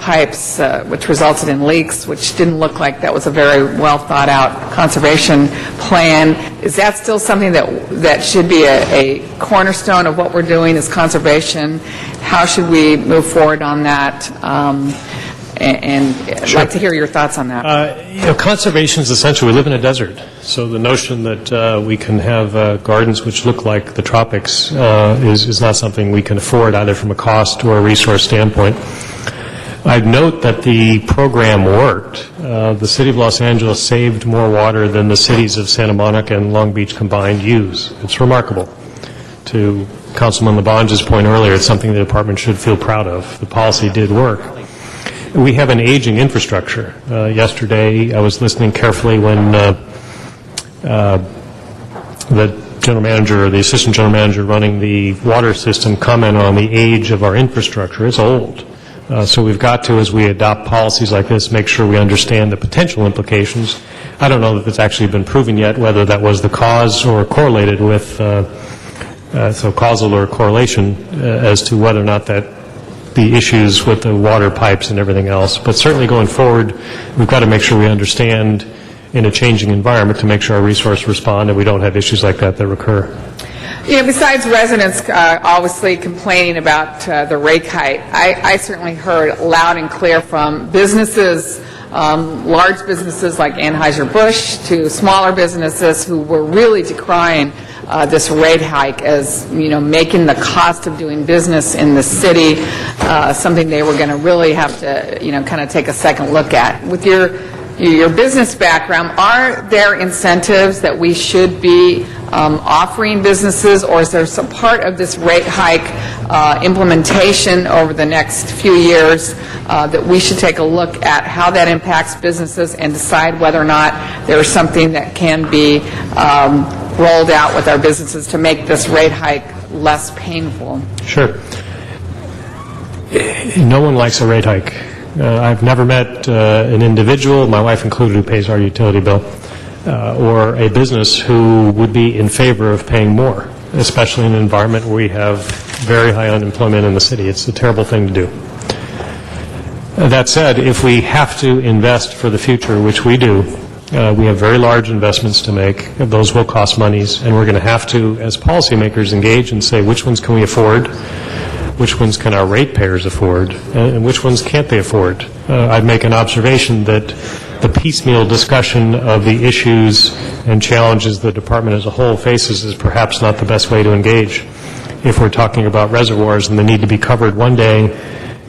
pipes, which resulted in leaks, which didn't look like that was a very well thought out conservation plan. Is that still something that should be a cornerstone of what we're doing, is conservation? How should we move forward on that? And I'd like to hear your thoughts on that. Conservation is essential. We live in a desert, so the notion that we can have gardens which look like the tropics is not something we can afford, either from a cost or a resource standpoint. I'd note that the program worked. The City of Los Angeles saved more water than the cities of Santa Monica and Long Beach combined use. It's remarkable. To Councilman Labange's point earlier, it's something the department should feel proud of. The policy did work. We have an aging infrastructure. Yesterday, I was listening carefully when the general manager or the assistant general manager running the water system commented on the age of our infrastructure. It's old. So we've got to, as we adopt policies like this, make sure we understand the potential implications. I don't know that it's actually been proven yet whether that was the cause or correlated with, so causal or correlation as to whether or not that the issues with the water pipes and everything else. But certainly going forward, we've got to make sure we understand in a changing environment to make sure our resources respond and we don't have issues like that recur. Besides residents obviously complaining about the rate hike, I certainly heard loud and clear from businesses, large businesses like Anheuser-Busch, to smaller businesses who were really decrying this rate hike as, making the cost of doing business in the city something they were going to really have to, kind of take a second look at. With your business background, are there incentives that we should be offering businesses, or is there some part of this rate hike implementation over the next few years that we should take a look at how that impacts businesses and decide whether or not there's something that can be rolled out with our businesses to make this rate hike less painful? Sure. No one likes a rate hike. I've never met an individual, my wife included, who pays our utility bill, or a business who would be in favor of paying more, especially in an environment where we have very high unemployment in the city. It's a terrible thing to do. That said, if we have to invest for the future, which we do, we have very large investments to make. Those will cost monies, and we're going to have to, as policymakers, engage and say which ones can we afford, which ones can our ratepayers afford, and which ones can't they afford. I'd make an observation that the piecemeal discussion of the issues and challenges the department as a whole faces is perhaps not the best way to engage. If we're talking about reservoirs and the need to be covered one day,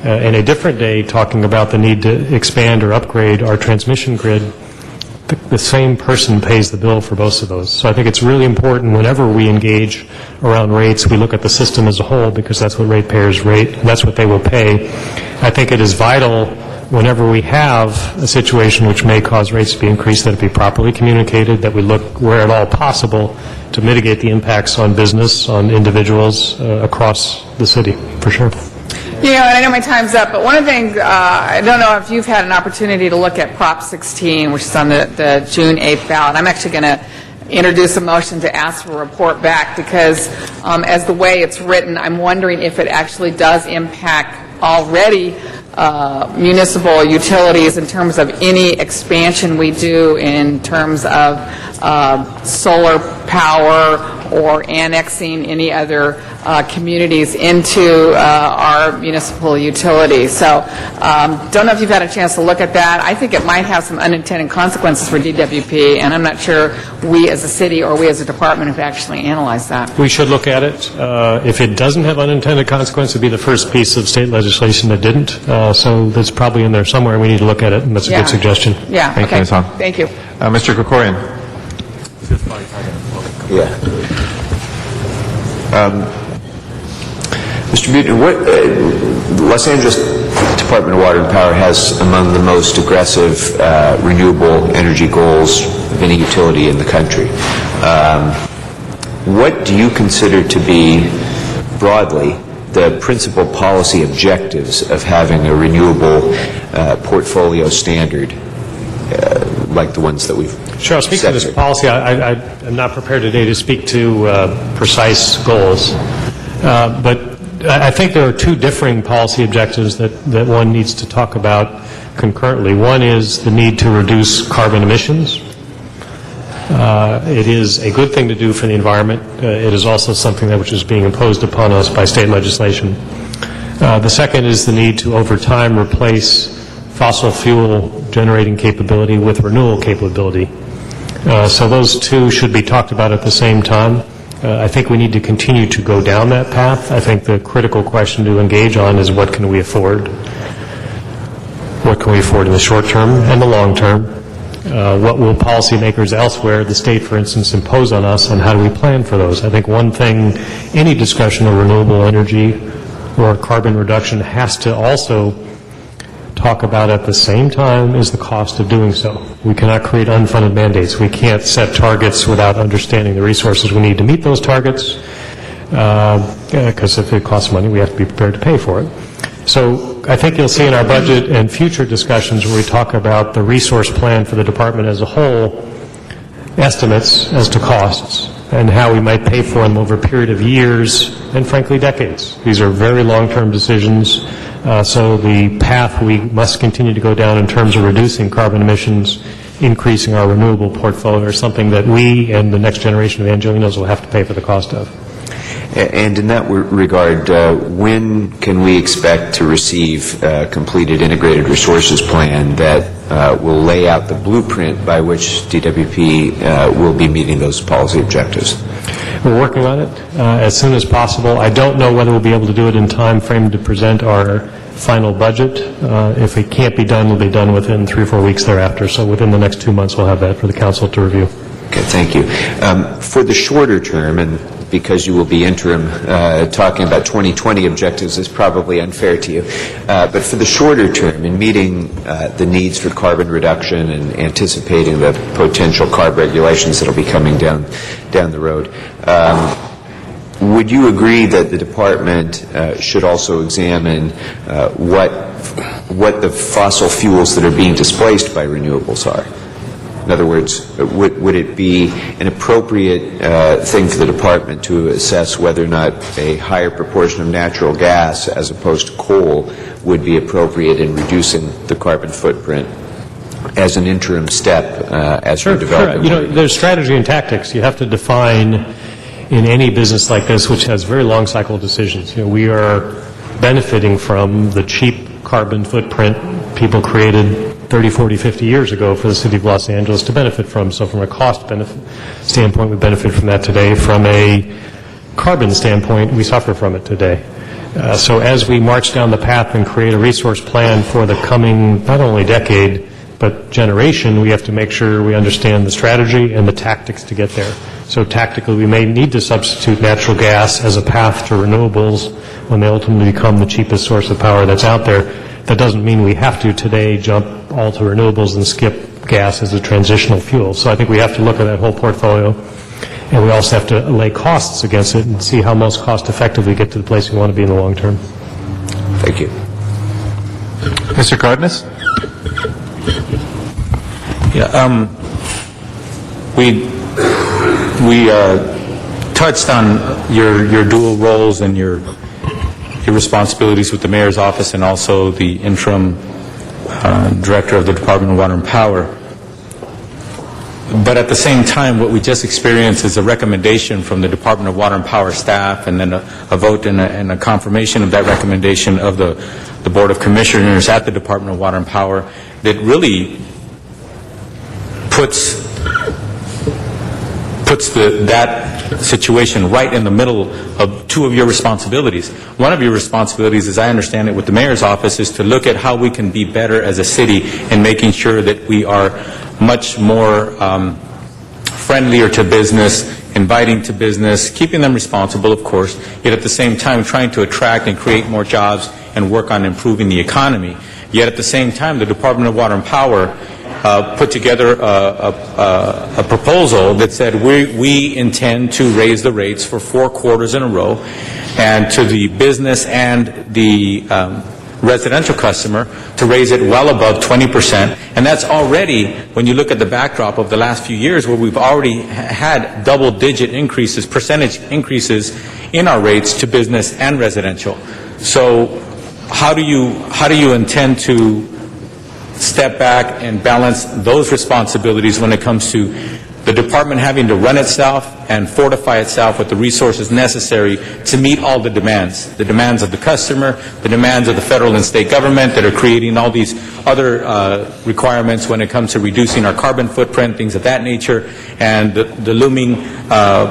and a different day talking about the need to expand or upgrade our transmission grid, the same person pays the bill for both of those. So I think it's really important whenever we engage around rates, we look at the system as a whole, because that's what ratepayers rate, that's what they will pay. I think it is vital whenever we have a situation which may cause rates to be increased, that it be properly communicated, that we look where at all possible to mitigate the impacts on business, on individuals across the city, for sure. I know my time's up, but one of the things, I don't know if you've had an opportunity to look at Prop 16, which is on the June 8th ballot. I'm actually going to introduce a motion to ask for a report back, because as the way it's written, I'm wondering if it actually does impact already municipal utilities in terms of any expansion we do in terms of solar power or annexing any other communities into our municipal utilities. So don't know if you've had a chance to look at that. I think it might have some unintended consequences for DWP, and I'm not sure we as a city or we as a department have actually analyzed that. We should look at it. If it doesn't have unintended consequences, it would be the first piece of state legislation that didn't. So that's probably in there somewhere, and we need to look at it, and that's a good suggestion. Yeah, Thank you, Ms. Hahn. Thank you. Mr. Krikorian. Mr. Buettner, Los Angeles Department of Water and Power has among the most aggressive renewable energy goals of any utility in the country. What do you consider to be, broadly, the principal policy objectives of having a renewable portfolio standard like the ones that we've Sure, I'll speak to this policy. I'm not prepared today to speak to precise goals, but I think there are two differing policy objectives that one needs to talk about concurrently. One is the need to reduce carbon emissions. It is a good thing to do for the environment. It is also something which is being imposed upon us by state legislation. The second is the need to, over time, replace fossil fuel generating capability with renewable capability. So those two should be talked about at the same time. I think we need to continue to go down that path. I think the critical question to engage on is what can we afford? What can we afford in the short term and the long term? What will policymakers elsewhere, the state for instance, impose on us, and how do we plan for those? I think one thing, any discussion of renewable energy or carbon reduction has to also talk about at the same time is the cost of doing so. We cannot create unfunded mandates. We can't set targets without understanding the resources we need to meet those targets, because if it costs money, we have to be prepared to pay for it. So I think you'll see in our budget and future discussions where we talk about the resource plan for the department as a whole, estimates as to costs and how we might pay for them over a period of years and frankly decades. These are very long-term decisions, so the path we must continue to go down in terms of reducing carbon emissions, increasing our renewable portfolio, is something that we and the next generation of Angelinos will have to pay for the cost of. And in that regard, when can we expect to receive a completed integrated resources plan that will lay out the blueprint by which DWP will be meeting those policy objectives? We're working on it as soon as possible. I don't know whether we'll be able to do it in time frame to present our final budget. If it can't be done, it'll be done within 3 or 4 weeks thereafter. So within the next 2 months, we'll have that for the council to review. Okay, thank you. For the shorter term, and because you will be interim, talking about 2020 objectives is probably unfair to you. But for the shorter term, in meeting the needs for carbon reduction and anticipating the potential CARB regulations that will be coming down the road, would you agree that the department should also examine what the fossil fuels that are being displaced by renewables are? In other words, would it be an appropriate thing for the department to assess whether or not a higher proportion of natural gas as opposed to coal would be appropriate in reducing the carbon footprint as an interim step as we're developing? Sure. There's strategy and tactics. You have to define in any business like this, which has very long cycle decisions. We are benefiting from the cheap carbon footprint people created 30, 40, 50 years ago for the city of Los Angeles to benefit from. So from a cost benefit standpoint, we benefit from that today. From a carbon standpoint, we suffer from it today. So as we march down the path and create a resource plan for the coming not only decade, but generation, we have to make sure we understand the strategy and the tactics to get there. So tactically, we may need to substitute natural gas as a path to renewables when they ultimately become the cheapest source of power that's out there. That doesn't mean we have to today jump all to renewables and skip gas as a transitional fuel. So I think we have to look at that whole portfolio, and we also have to lay costs against it and see how most cost effectively get to the place we want to be in the long term. Thank you. Mr. Cardenas? Yeah, we touched on your dual roles and your responsibilities with the mayor's office and also the interim director of the Department of Water and Power. But at the same time, what we just experienced is a recommendation from the Department of Water and Power staff, and then a vote and a confirmation of that recommendation of the Board of Commissioners at the Department of Water and Power that really puts that situation right in the middle of two of your responsibilities. One of your responsibilities, as I understand it, with the mayor's office is to look at how we can be better as a city in making sure that we are much more friendlier to business, inviting to business, keeping them responsible, of course, yet at the same time trying to attract and create more jobs and work on improving the economy. Yet at the same time, the Department of Water and Power put together a proposal that said we intend to raise the rates for 4 quarters in a row, and to the business and the residential customer to raise it well above 20%. And that's already, when you look at the backdrop of the last few years where we've already had double-digit increases, percentage increases in our rates to business and residential. So how do you intend to step back and balance those responsibilities when it comes to the the department having to run itself and fortify itself with the resources necessary to meet all the demands of the customer, the demands of the federal and state government that are creating all these other requirements when it comes to reducing our carbon footprint, things of that nature, and the looming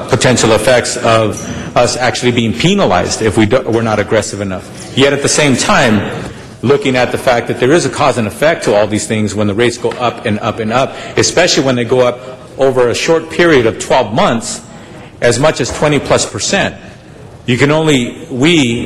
potential effects of us actually being penalized if we're not aggressive enough. Yet at the same time, looking at the fact that there is a cause and effect to all these things when the rates go up and up and up, especially when they go up over a short period of 12 months, as much as 20+%. You can only,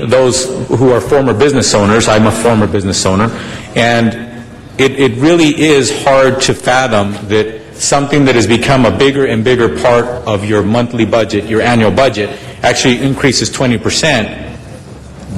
those who are former business owners, I'm a former business owner, and it really is hard to fathom that something that has become a bigger and bigger part of your monthly budget, your annual budget, actually increases 20%.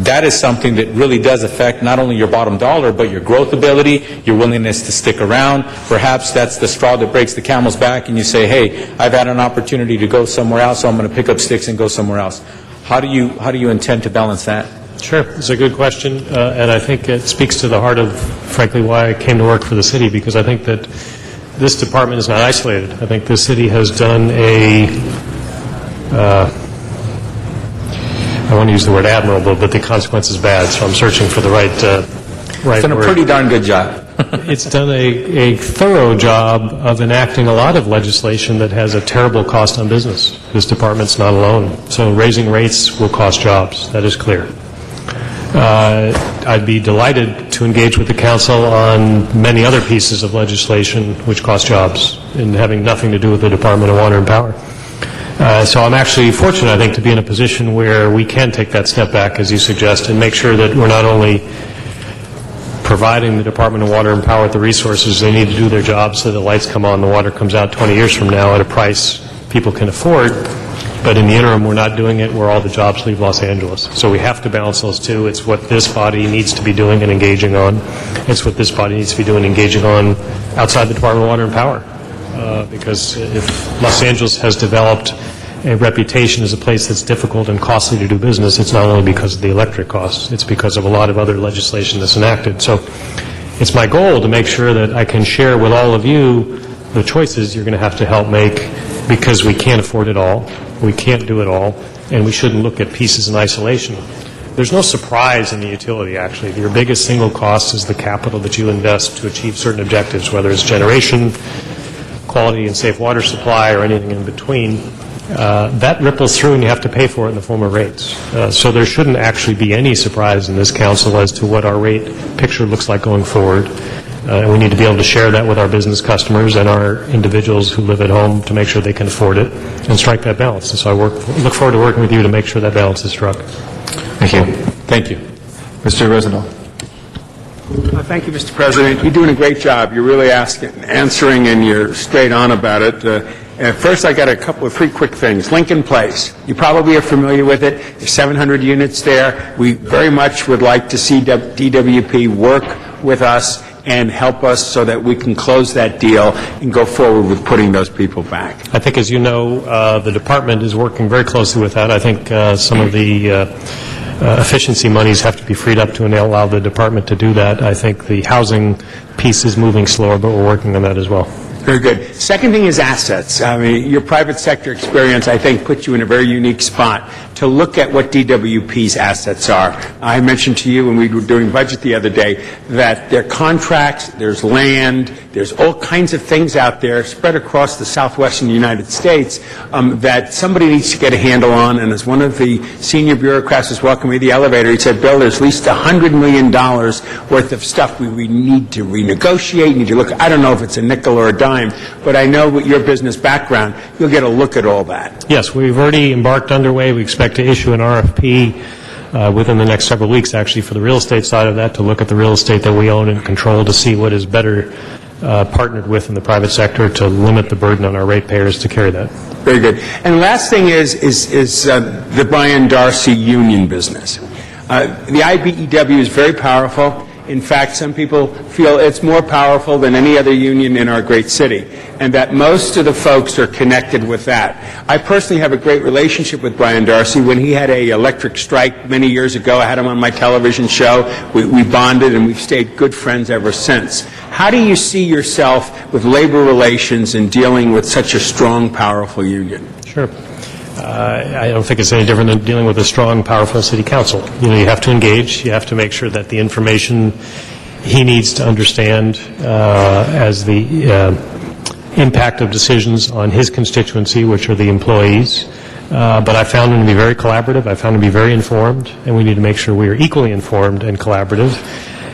That is something that really does affect not only your bottom dollar, but your growth ability, your willingness to stick around. Perhaps that's the straw that breaks the camel's back, and you say, hey, I've had an opportunity to go somewhere else, so I'm going to pick up sticks and go somewhere else. How do you intend to balance that? Sure, it's a good question, and I think it speaks to the heart of, frankly, why I came to work for the city, because I think that this department is not isolated. I think this city has done I want to use the word admirable, but the consequence is bad, so I'm searching for the right It's done a word. pretty darn good job. It's done a thorough job of enacting a lot of legislation that has a terrible cost on business. This department's not alone. So raising rates will cost jobs. That is clear. I'd be delighted to engage with the council on many other pieces of legislation which cost jobs and having nothing to do with the Department of Water and Power. So I'm actually fortunate, I think, to be in a position where we can take that step back, as you suggest, and make sure that we're not only providing the Department of Water and Power with the resources they need to do their job so the lights come on, the water comes out 20 years from now at a price people can afford, but in the interim we're not doing it where all the jobs leave Los Angeles. So we have to balance those two. It's what this body needs to be doing and engaging on. It's what this body needs to be doing and engaging on outside the Department of Water and Power. Because if Los Angeles has developed a reputation as a place that's difficult and costly to do business, it's not only because of the electric costs, it's because of a lot of other legislation that's enacted. So it's my goal to make sure that I can share with all of you the choices you're going to have to help make, because we can't afford it all, we can't do it all, and we shouldn't look at pieces in isolation. There's no surprise in the utility, actually. Your biggest single cost is the capital that you invest to achieve certain objectives, whether it's generation, quality and safe water supply, or anything in between. That ripples through and you have to pay for it in the form of rates. So there shouldn't actually be any surprise in this council as to what our rate picture looks like going forward. And we need to be able to share that with our business customers and our individuals who live at home to make sure they can afford it and strike that balance. And so I look forward to working with you to make sure that balance is struck. Thank you. Thank you. Mr. Rosendahl. Thank you, Mr. President. You're doing a great job. You're really answering, and you're straight on about it. First, I got a couple of three quick things. Lincoln Place. You probably are familiar with it. There's 700 units there. We very much would like to see DWP work with us and help us so that we can close that deal and go forward with putting those people back. I think, as you know, the department is working very closely with that. I think some of the efficiency monies have to be freed up to allow the department to do that. I think the housing piece is moving slower, but we're working on that as well. Very good. Second thing is assets. I mean, your private sector experience, I think, puts you in a very unique spot to look at what DWP's assets are. I mentioned to you when we were doing budget the other day that there are contracts, there's land, there's all kinds of things out there spread across the southwestern United States that somebody needs to get a handle on. And as one of the senior bureaucrats was welcoming me to the elevator, he said, Bill, there's at least $100 million worth of stuff we need to renegotiate, need to look. I don't know if it's a nickel or a dime, but I know with your business background, you'll get a look at all that. Yes, we've already embarked underway. We expect to issue an RFP within the next several weeks, actually, for the real estate side of that, to look at the real estate that we own and control to see what is better partnered with in the private sector to limit the burden on our ratepayers to carry that. Very good. And last thing is the Brian Darcy union business. The IBEW is very powerful. In fact, some people feel it's more powerful than any other union in our great city, and that most of the folks are connected with that. I personally have a great relationship with Brian Darcy. When he had an electric strike many years ago, I had him on my television show. We bonded, and we've stayed good friends ever since. How do you see yourself with labor relations and dealing with such a strong, powerful union? Sure. I don't think it's any different than dealing with a strong, powerful city council. You have to engage. You have to make sure that the information he needs to understand as the impact of decisions on his constituency, which are the employees. But I found him to be very collaborative. I found him to be very informed, and we need to make sure we are equally informed and collaborative.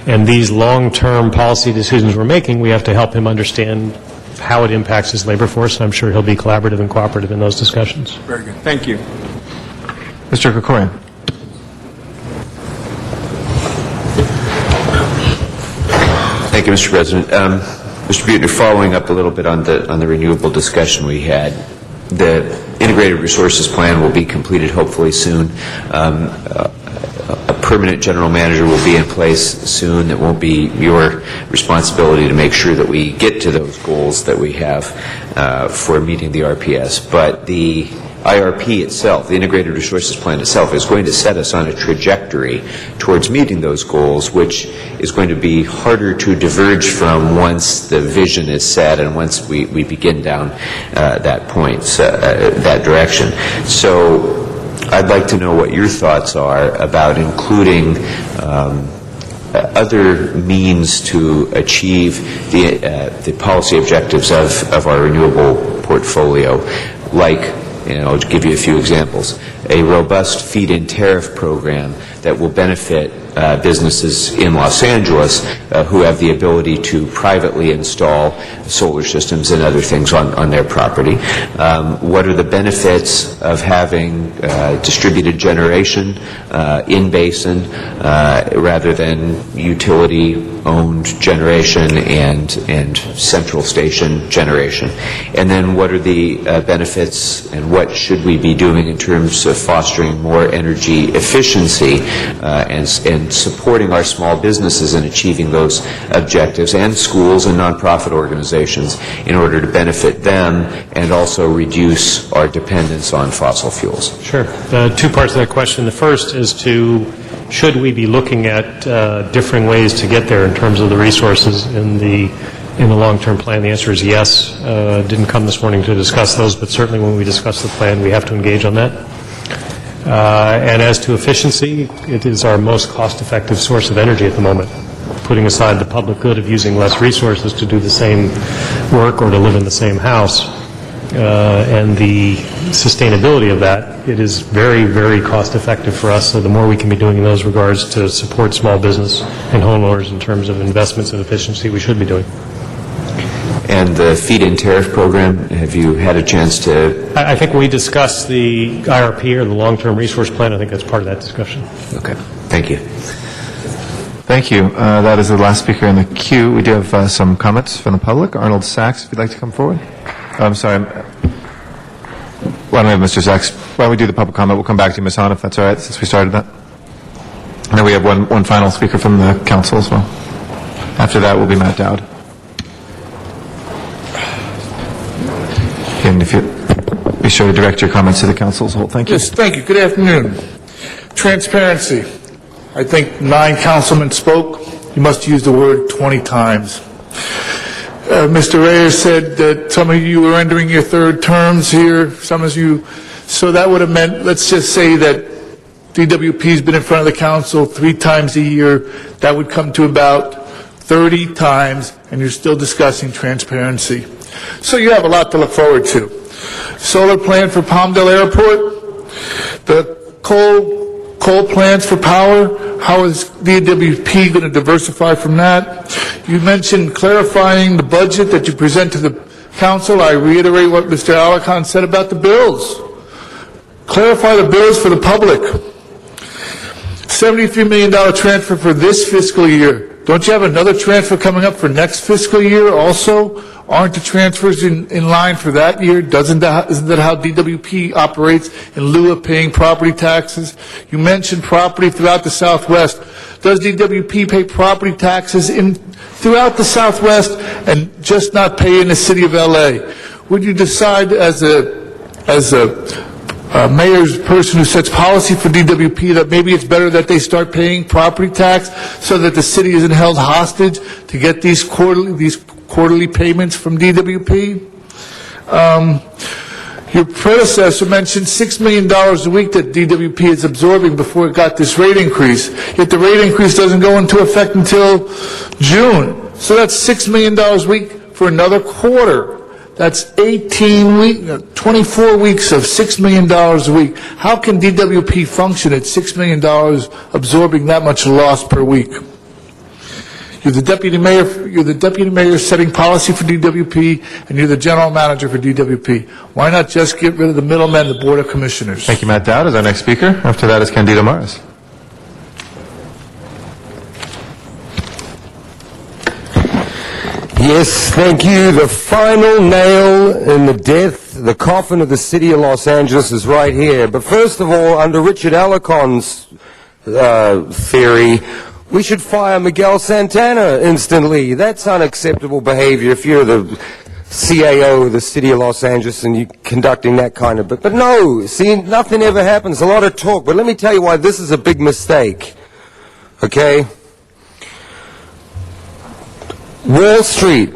And these long-term policy decisions we're making, we have to help him understand how it impacts his labor force, and I'm sure he'll be collaborative and cooperative in those discussions. Very good. Thank you. Mr. Krikorian. Thank you, Mr. President. Mr. Buettner, following up a little bit on the renewable discussion we had, the Integrated Resources Plan will be completed hopefully soon. A permanent general manager will be in place soon. It won't be your responsibility to make sure that we get to those goals that we have for meeting the RPS. But the IRP itself, the Integrated Resources Plan itself, is going to set us on a trajectory towards meeting those goals, which is going to be harder to diverge from once the vision is set and once we begin down that point, that direction. So I'd like to know what your thoughts are about including other means to achieve the policy objectives of our renewable portfolio, like, and I'll give you a few examples, a robust feed-in tariff program that will benefit businesses in Los Angeles who have the ability to privately install solar systems and other things on their property. What are the benefits of having distributed generation in basin rather than utility-owned generation and central station generation? And then what are the benefits and what should we be doing in terms of fostering more energy efficiency and supporting our small businesses in achieving those objectives, and schools and nonprofit organizations in order to benefit them and also reduce our dependence on fossil fuels? Sure. Two parts of that question. The first is should we be looking at differing ways to get there in terms of the resources in the long-term plan? The answer is yes. Didn't come this morning to discuss those, but certainly when we discuss the plan, we have to engage on that. And as to efficiency, it is our most cost-effective source of energy at the moment, putting aside the public good of using less resources to do the same work or to live in the same house. And the sustainability of that, it is very, very cost-effective for us, so the more we can be doing in those regards to support small business and homeowners in terms of investments and efficiency, we should be doing. And the feed-in tariff program, have you had a chance to? I think when we discuss the IRP or the long-term resource plan, I think that's part of that discussion. Okay. Thank you. Thank you. That is the last speaker in the queue. We do have some comments from the public. Arnold Sachs, if you'd like to come forward. I'm sorry. Why don't we have Mr. Sachs? Why don't we do the public comment? We'll come back to you, Ms. Hahn, if that's all right, since we started that. And then we have one final speaker from the council as well. After that will be Matt Dowd. And if you be sure to direct your comments to the council as a whole. Thank you. Yes, thank you. Good afternoon. Transparency. I think 9 councilmen spoke. You must use the word 20 times. Mr. Reyes said that some of you were entering your 3rd terms here, some of you, so that would have meant, let's just say that DWP's been in front of the council 3 times a year. That would come to about 30 times, and you're still discussing transparency. So you have a lot to look forward to. Solar plant for Palmdale Airport, the coal plants for power. How is DWP going to diversify from that? You mentioned clarifying the budget that you present to the council. I reiterate what Mr. Alarcon said about the bills. Clarify the bills for the public. $73 million transfer for this fiscal year. Don't you have another transfer coming up for next fiscal year also? Aren't the transfers in line for that year? Isn't that how DWP operates in lieu of paying property taxes? You mentioned property throughout the Southwest. Does DWP pay property taxes throughout the Southwest and just not pay in the city of LA? Would you decide as a mayor's person who sets policy for DWP that maybe it's better that they start paying property tax so that the city isn't held hostage to get these quarterly payments from DWP? Your predecessor mentioned $6 million a week that DWP is absorbing before it got this rate increase, yet the rate increase doesn't go into effect until June. So that's $6 million a week for another quarter. That's 24 weeks of $6 million a week. How can DWP function at $6 million absorbing that much loss per week? You're the deputy mayor setting policy for DWP, and you're the general manager for DWP. Why not just get rid of the middlemen, the Board of Commissioners? Thank you, Matt Dowd, is our next speaker. After that is Candido Maras. Yes, thank you. The final nail in the coffin of the city of Los Angeles is right here. But first of all, under Richard Alicon's theory, we should fire Miguel Santana instantly. That's unacceptable behavior if you're the CAO of the city of Los Angeles and you're conducting that kind of... But no, see, nothing ever happens. A lot of talk. But let me tell you why this is a big mistake. Okay? Wall Street,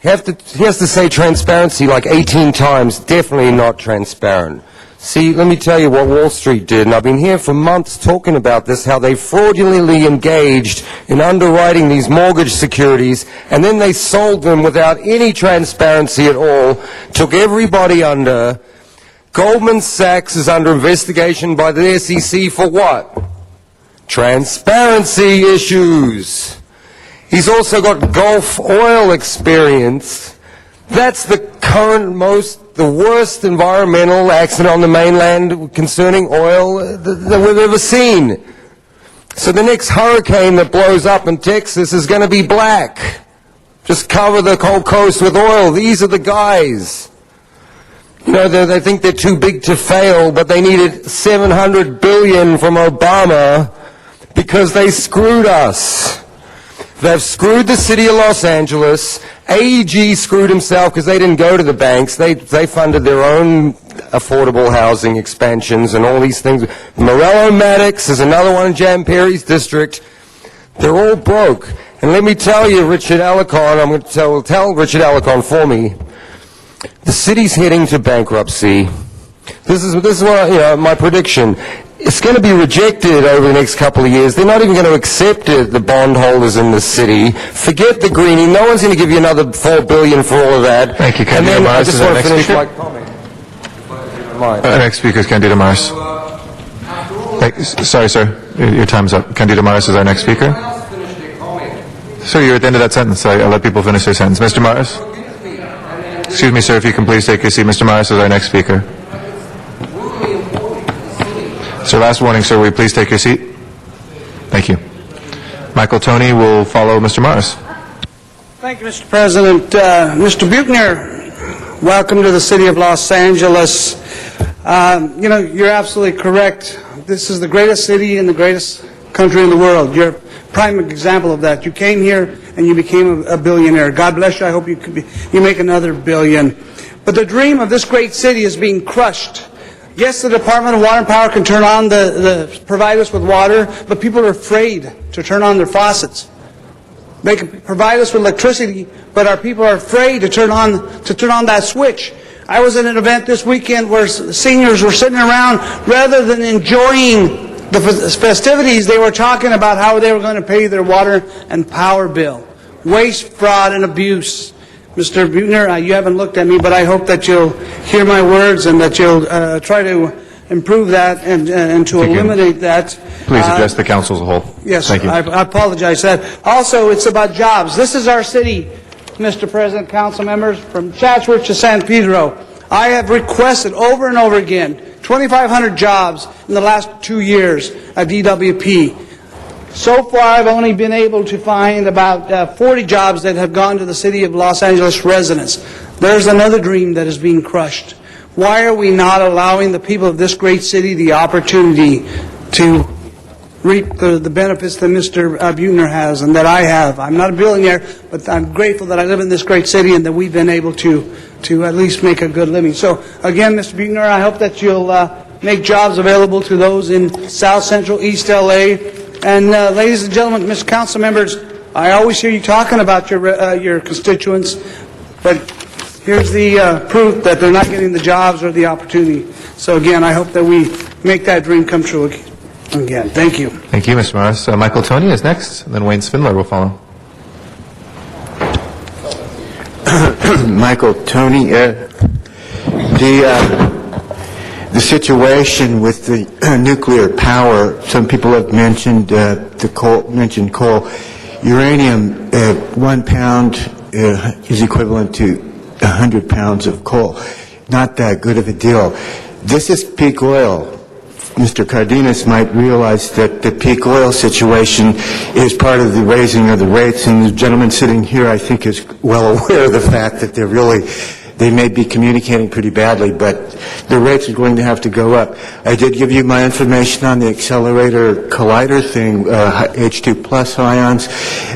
he has to say transparency like 18 times, definitely not transparent. See, let me tell you what Wall Street did, and I've been here for months talking about this, how they fraudulently engaged in underwriting these mortgage securities, and then they sold them without any transparency at all, took everybody under. Goldman Sachs is under investigation by the SEC for what? Transparency issues. He's also got Gulf oil experience. That's the the worst environmental accident on the mainland concerning oil that we've ever seen. So the next hurricane that blows up in Texas is going to be black. Just cover the whole coast with oil. These are the guys. You know, they think they're too big to fail, but they needed $700 billion from Obama because they screwed us. They've screwed the city of Los Angeles. AEG screwed himself because they didn't go to the banks. They funded their own affordable housing expansions and all these things. Morello Maddox is another one in Jan Perry's district. They're all broke. And let me tell you, Richard Alicon, I'm going to tell Richard Alicon for me, the city's heading to bankruptcy. This is what, my prediction. It's going to be rejected over the next couple of years. They're not even going to accept it, the bondholders in the city. Forget the greening. No one's going to give you another $4 billion for all of that. Thank you, Candido Maras. I just want to finish my comment. Our next speaker is Candido Maras. Sorry, sir. Your time's up. Candido Maras is our next speaker. Sir, you're at the end of that sentence. I'll let people finish their sentence. Mr. Maras? Excuse me, sir, if you can please take your seat. Mr. Maras is our next speaker. Sir, last warning, sir. Will you please take your seat? Thank you. Michael Toney will follow Mr. Maras. Thank you, Mr. President. Mr. Buechner, welcome to the city of Los Angeles. You're absolutely correct. This is the greatest city in the greatest country in the world. You're a prime example of that. You came here and you became a billionaire. God bless you. I hope you make another billion. But the dream of this great city is being crushed. Yes, the Department of Water and Power can turn on provide us with water, but people are afraid to turn on their faucets. They can provide us with electricity, but our people are afraid to turn on that switch. I was at an event this weekend where seniors were sitting around, rather than enjoying the festivities, they were talking about how they were going to pay their water and power bill. Waste, fraud, and abuse. Mr. Buechner, you haven't looked at me, but I hope that you'll hear my words and that you'll try to improve that and to eliminate that. Please address the council as a whole. Yes, thank you. I apologize for that. Also, it's about jobs. This is our city, Mr. President, council members, from Chatsworth to San Pedro. I have requested over and over again 2,500 jobs in the last 2 years at DWP. So far, I've only been able to find about 40 jobs that have gone to the City of Los Angeles residents. There's another dream that is being crushed. Why are we not allowing the people of this great city the opportunity to reap the benefits that Mr. Buettner has and that I have? I'm not a billionaire, but I'm grateful that I live in this great city and that we've been able to at least make a good living. So, again, Mr. Buettner, I hope that you'll make jobs available to those in South Central, East L.A., and ladies and gentlemen, Mr. Council members, I always hear you talking about your constituents, but here's the proof that they're not getting the jobs or the opportunity. So again, I hope that we make that dream come true again. Thank you. Thank you, Mr. Morris. Michael Toney is next, and then Wayne Spindler will follow. Michael Toney, the situation with the nuclear power, some people have mentioned coal. Uranium, 1 pound is equivalent to 100 pounds of coal. Not that good of a deal. This is peak oil. Mr. Cardenas might realize that the peak oil situation is part of the raising of the rates, and the gentleman sitting here, I think, is well aware of the fact that they may be communicating pretty badly, but the rates are going to have to go up. I did give you my information on the accelerator collider thing, H2 plus ions.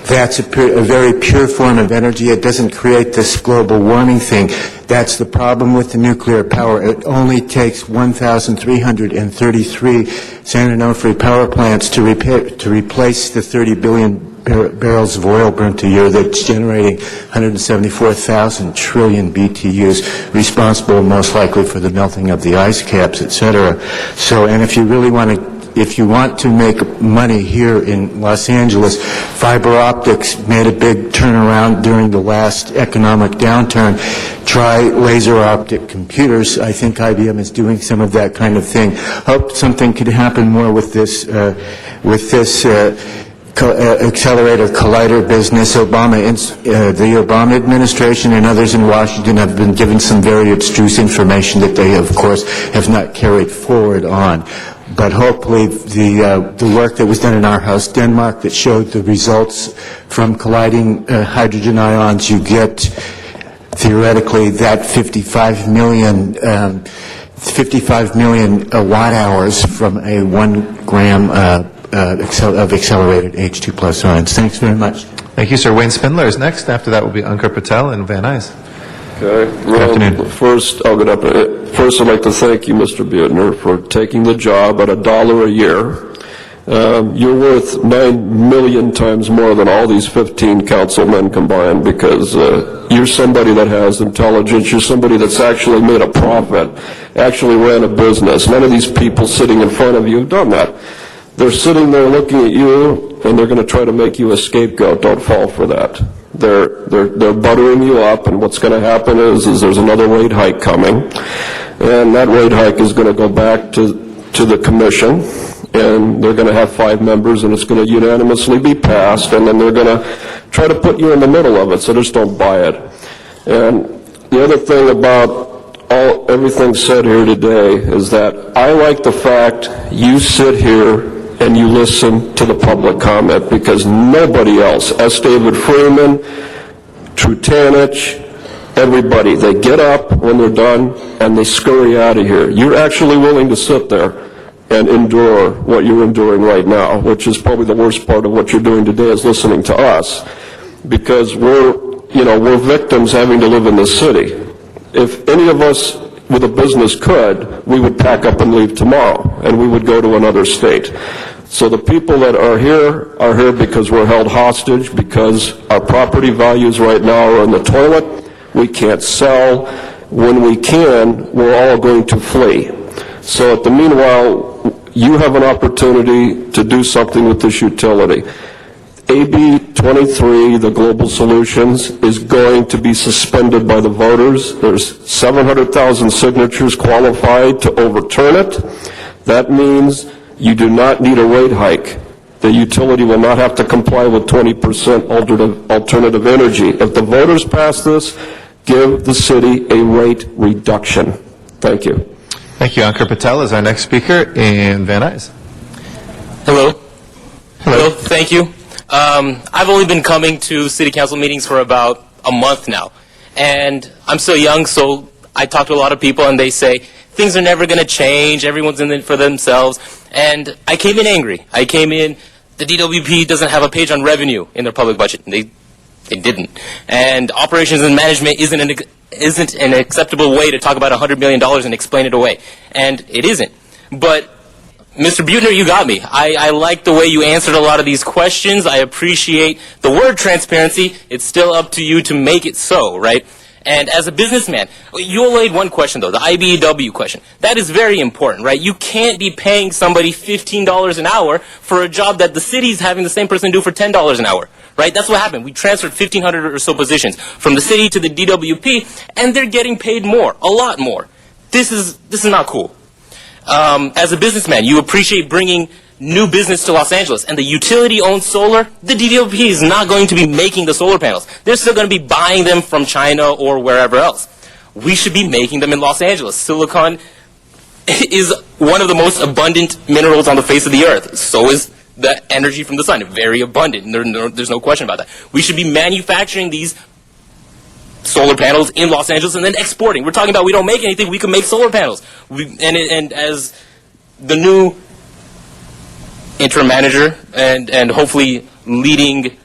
That's a very pure form of energy. It doesn't create this global warming thing. That's the problem with the nuclear power. It only takes 1,333 San Onofre power plants to replace the 30 billion barrels of oil burnt a year that's generating 174,000 trillion BTUs, responsible most likely for the melting of the ice caps, etc. So, and if you really want to make money here in Los Angeles, fiber optics made a big turnaround during the last economic downturn. Try laser optic computers. I think IBM is doing some of that kind of thing. Hope something could happen more with this accelerator collider business. The Obama administration and others in Washington have been given some very abstruse information that they, of course, have not carried forward on. But hopefully the work that was done in our house, Denmark, that showed the results from colliding hydrogen ions, you get theoretically that 55 million watt hours from a 1 gram of accelerated H2 plus ions. Thanks very much. Thank you, sir. Wayne Spindler is next. After that will be Ankur Patel and Van Nuys. Okay. Good afternoon. First, I'd like to thank you, Mr. Buettner, for taking the job at $1 a year. You're worth 9 million times more than all these 15 councilmen combined, because you're somebody that has intelligence. You're somebody that's actually made a profit, actually ran a business. None of these people sitting in front of you have done that. They're sitting there looking at you, and they're going to try to make you a scapegoat. Don't fall for that. They're buttering you up, and what's going to happen is there's another rate hike coming, and that rate hike is going to go back to the commission, and they're going to have 5 members, and it's going to unanimously be passed, and then they're going to try to put you in the middle of it, so just don't buy it. And the other thing about everything said here today is that I like the fact you sit here and you listen to the public comment, because nobody else, S. David Freeman, Trutanich, everybody, they get up when they're done and they scurry out of here. You're actually willing to sit there and endure what you're enduring right now, which is probably the worst part of what you're doing today, is listening to us, because we're victims having to live in this city. If any of us with a business could, we would pack up and leave tomorrow, and we would go to another state. So the people that are here because we're held hostage, because our property values right now are in the toilet. We can't sell. When we can, we're all going to flee. So at the meanwhile, you have an opportunity to do something with this utility. AB 23, the Global Solutions, is going to be suspended by the voters. There's 700,000 signatures qualified to overturn it. That means you do not need a rate hike. The utility will not have to comply with 20% alternative energy. If the voters pass this, give the city a rate reduction. Thank you. Thank you. Ankur Patel is our next speaker, and Van Nuys. Hello. Hello. Thank you. I've only been coming to city council meetings for about a month now, and I'm still young, so I talk to a lot of people, and they say things are never going to change. Everyone's in it for themselves, and I came in angry. I came in. The DWP doesn't have a page on revenue in their public budget. They didn't, and operations and management isn't an acceptable way to talk about $100 million and explain it away, and it isn't. But Mr. Buettner, you got me. I like the way you answered a lot of these questions. I appreciate the word transparency. It's still up to you to make it so, right? And as a businessman, you laid one question, though, the IBEW question. That is very important, right? You can't be paying somebody $15 an hour for a job that the city's having the same person do for $10 an hour, right? That's what happened. We transferred 1,500 or so positions from the city to the DWP, and they're getting paid more, a lot more. This is not cool. As a businessman, you appreciate bringing new business to Los Angeles, and the utility-owned solar, the DWP is not going to be making the solar panels. They're still going to be buying them from China or wherever else. We should be making them in Los Angeles. Silicon is one of the most abundant minerals on the face of the earth. So is the energy from the sun. Very abundant. There's no question about that. We should be manufacturing these solar panels in Los Angeles and then exporting. We're talking about we don't make anything, we can make solar panels. And as the new interim manager and hopefully leading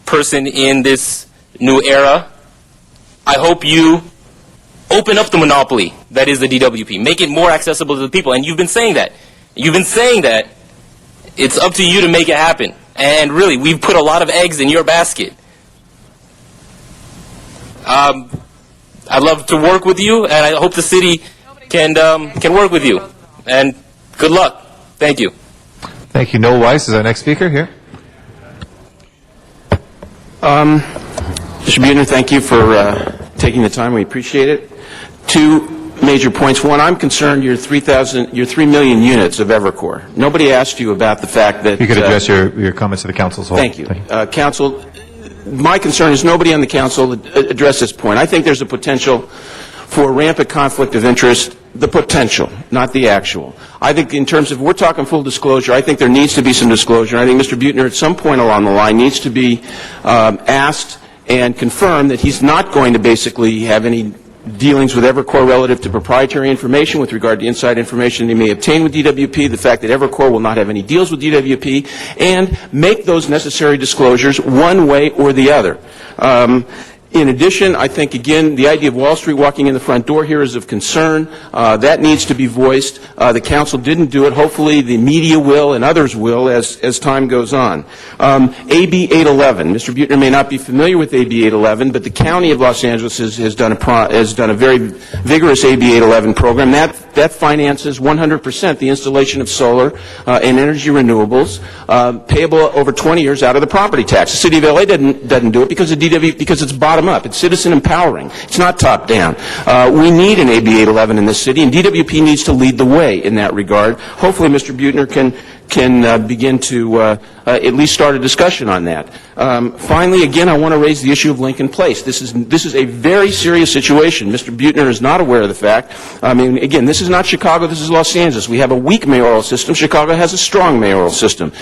person in this new era, I hope you open up the monopoly that is the DWP. Make it more accessible to the people. And you've been saying that. You've been saying that. It's up to you to make it happen. And really, we've put a lot of eggs in your basket. I'd love to work with you, and I hope the city can work with you. And good luck. Thank you. Thank you. Noel Weiss is our next speaker here. Mr. Buettner, thank you for taking the time. We appreciate it. Two major points. One, I'm concerned your 3 million units of Evercore. Nobody asked you about the fact that... You could address your comments to the council as well. Thank you. Council, my concern is nobody on the council addressed this point. I think there's a potential for rampant conflict of interest, the potential, not the actual. I think in terms of, we're talking full disclosure, I think there needs to be some disclosure. I think Mr. Buettner at some point along the line needs to be asked and confirm that he's not going to basically have any dealings with Evercore relative to proprietary information with regard to inside information they may obtain with DWP, the fact that Evercore will not have any deals with DWP, and make those necessary disclosures one way or the other. In addition, I think, again, the idea of Wall Street walking in the front door here is of concern. That needs to be voiced. The council didn't do it. Hopefully the media will and others will as time goes on. AB 811. Mr. Buettner may not be familiar with AB 811, but the County of Los Angeles has done a very vigorous AB 811 program. That finances 100% the installation of solar and energy renewables payable over 20 years out of the property tax. The City of LA doesn't do it because it's bottom up. It's citizen empowering. It's not top down. We need an AB 811 in this city, and DWP needs to lead the way in that regard. Hopefully, Mr. Buettner can begin to at least start a discussion on that. Finally, again, I want to raise the issue of Lincoln Place. This is a very serious situation. Mr. Buettner is not aware of the fact. I mean, again, this is not Chicago. This is Los Angeles. We have a weak mayoral system. Chicago has a strong mayoral system.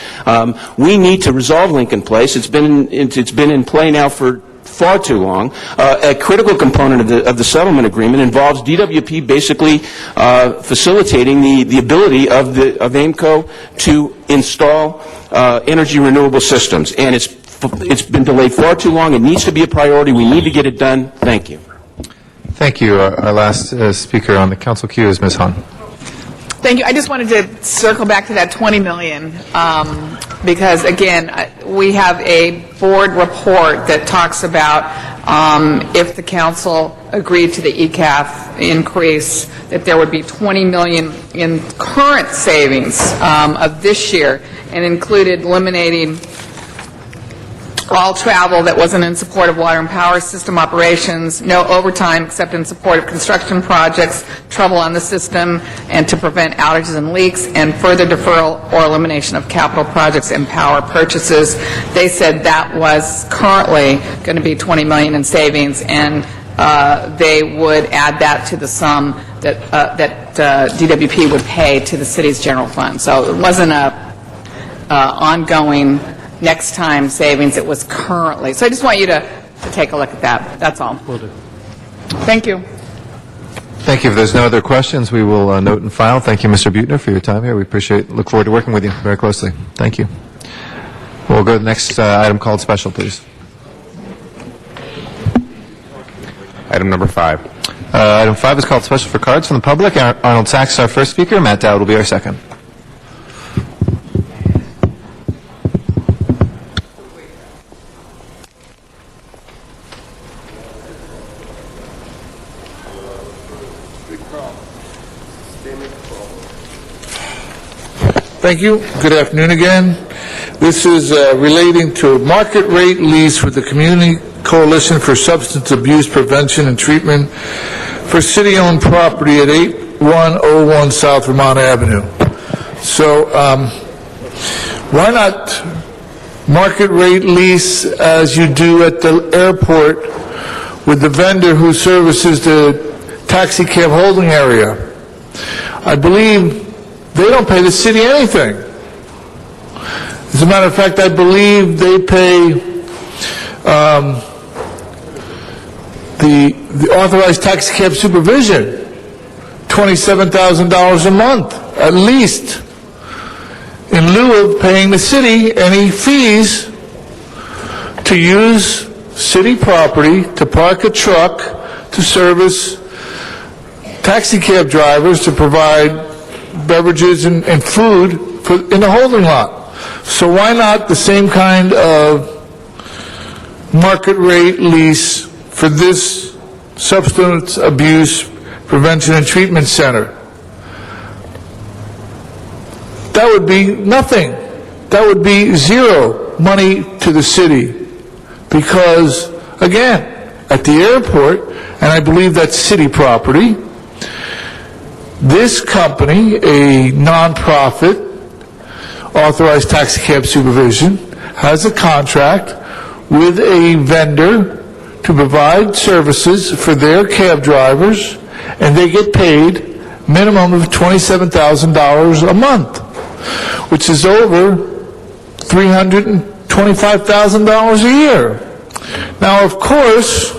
We need to resolve Lincoln Place. It's been in play now for far too long. A critical component of the settlement agreement involves DWP basically facilitating the ability of AIMCO to install energy renewable systems, and it's been delayed far too long. It needs to be a priority. We need to get it done. Thank you. Thank you. Our last speaker on the council queue is Ms. Han. Thank you. I just wanted to circle back to that $20 million because, again, we have a board report that talks about if the council agreed to the ECAF increase, that there would be $20 million in current savings of this year, and included eliminating all travel that wasn't in support of water and power system operations, no overtime except in support of construction projects, trouble on the system, and to prevent outages and leaks, and further deferral or elimination of capital projects and power purchases. They said that was currently going to be $20 million in savings, and they would add that to the sum that DWP would pay to the city's general fund. So it wasn't a ongoing next time savings it was currently. So I just want you to take a look at that. That's all. Will do. Thank you. Thank you. If there's no other questions, we will note and file. Thank you, Mr. Buettner, for your time here. We look forward to working with you very closely. Thank you. We'll go to the next item called special, please. Item number 5. Item 5 is called special for cards from the public. Arnold Sachs is our first speaker. Matt Dowd will be our second. Thank you. Good afternoon again. This is relating to market rate lease with the Community Coalition for Substance Abuse Prevention and Treatment for city-owned property at 8101 South Vermont Avenue. So why not market rate lease as you do at the airport with the vendor who services the taxi cab holding area? I believe they don't pay the city anything. As a matter of fact, I believe they pay the authorized taxi cab supervision $27,000 a month, at least, in lieu of paying the city any fees to use city property to park a truck to service taxi cab drivers to provide beverages and food in the holding lot. So why not the same kind of market rate lease for this substance abuse prevention and treatment center? That would be nothing. That would be zero money to the city. Because, again, at the airport, and I believe that's city property, this company, a nonprofit, authorized taxi cab supervision, has a contract with a vendor to provide services for their cab drivers, and they get paid minimum of $27,000 a month, which is over $325,000 a year. Now, of course,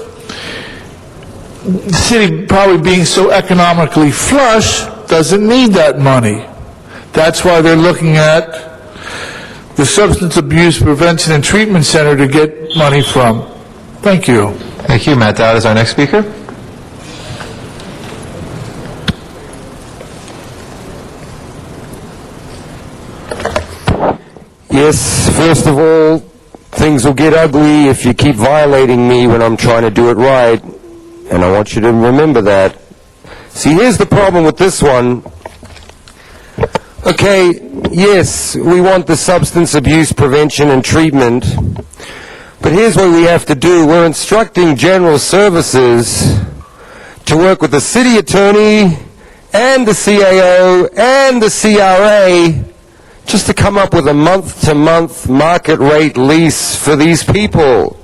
the city, probably being so economically flush, doesn't need that money. That's why they're looking at the Substance Abuse Prevention and Treatment Center to get money from. Thank you. Thank you. Matt Dowd is our next speaker. Yes, first of all, things will get ugly if you keep violating me when I'm trying to do it right. And I want you to remember that. See, here's the problem with this one. Okay, yes, we want the substance abuse prevention and treatment, but here's what we have to do. We're instructing General Services to work with the city attorney and the CAO and the CRA just to come up with a month-to-month market rate lease for these people.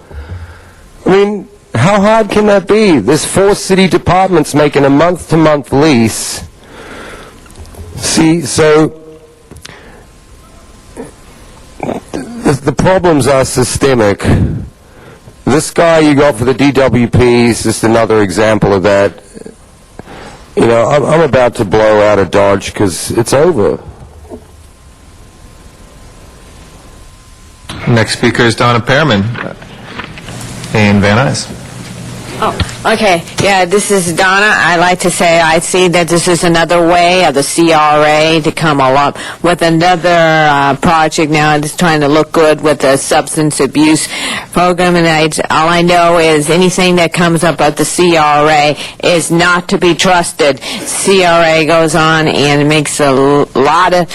I mean, how hard can that be? There's 4 city departments making a month-to-month lease. See, so the problems are systemic. This guy you got for the DWP is just another example of that. You know, I'm about to blow out of Dodge because it's over. Next speaker is Donna Pearman in Van Nuys. Oh, okay. Yeah, this is Donna. I like to say I see that this is another way of the CRA to come along with another project now. It's trying to look good with the substance abuse program, and all I know is anything that comes up at the CRA is not to be trusted. CRA goes on and makes a lot of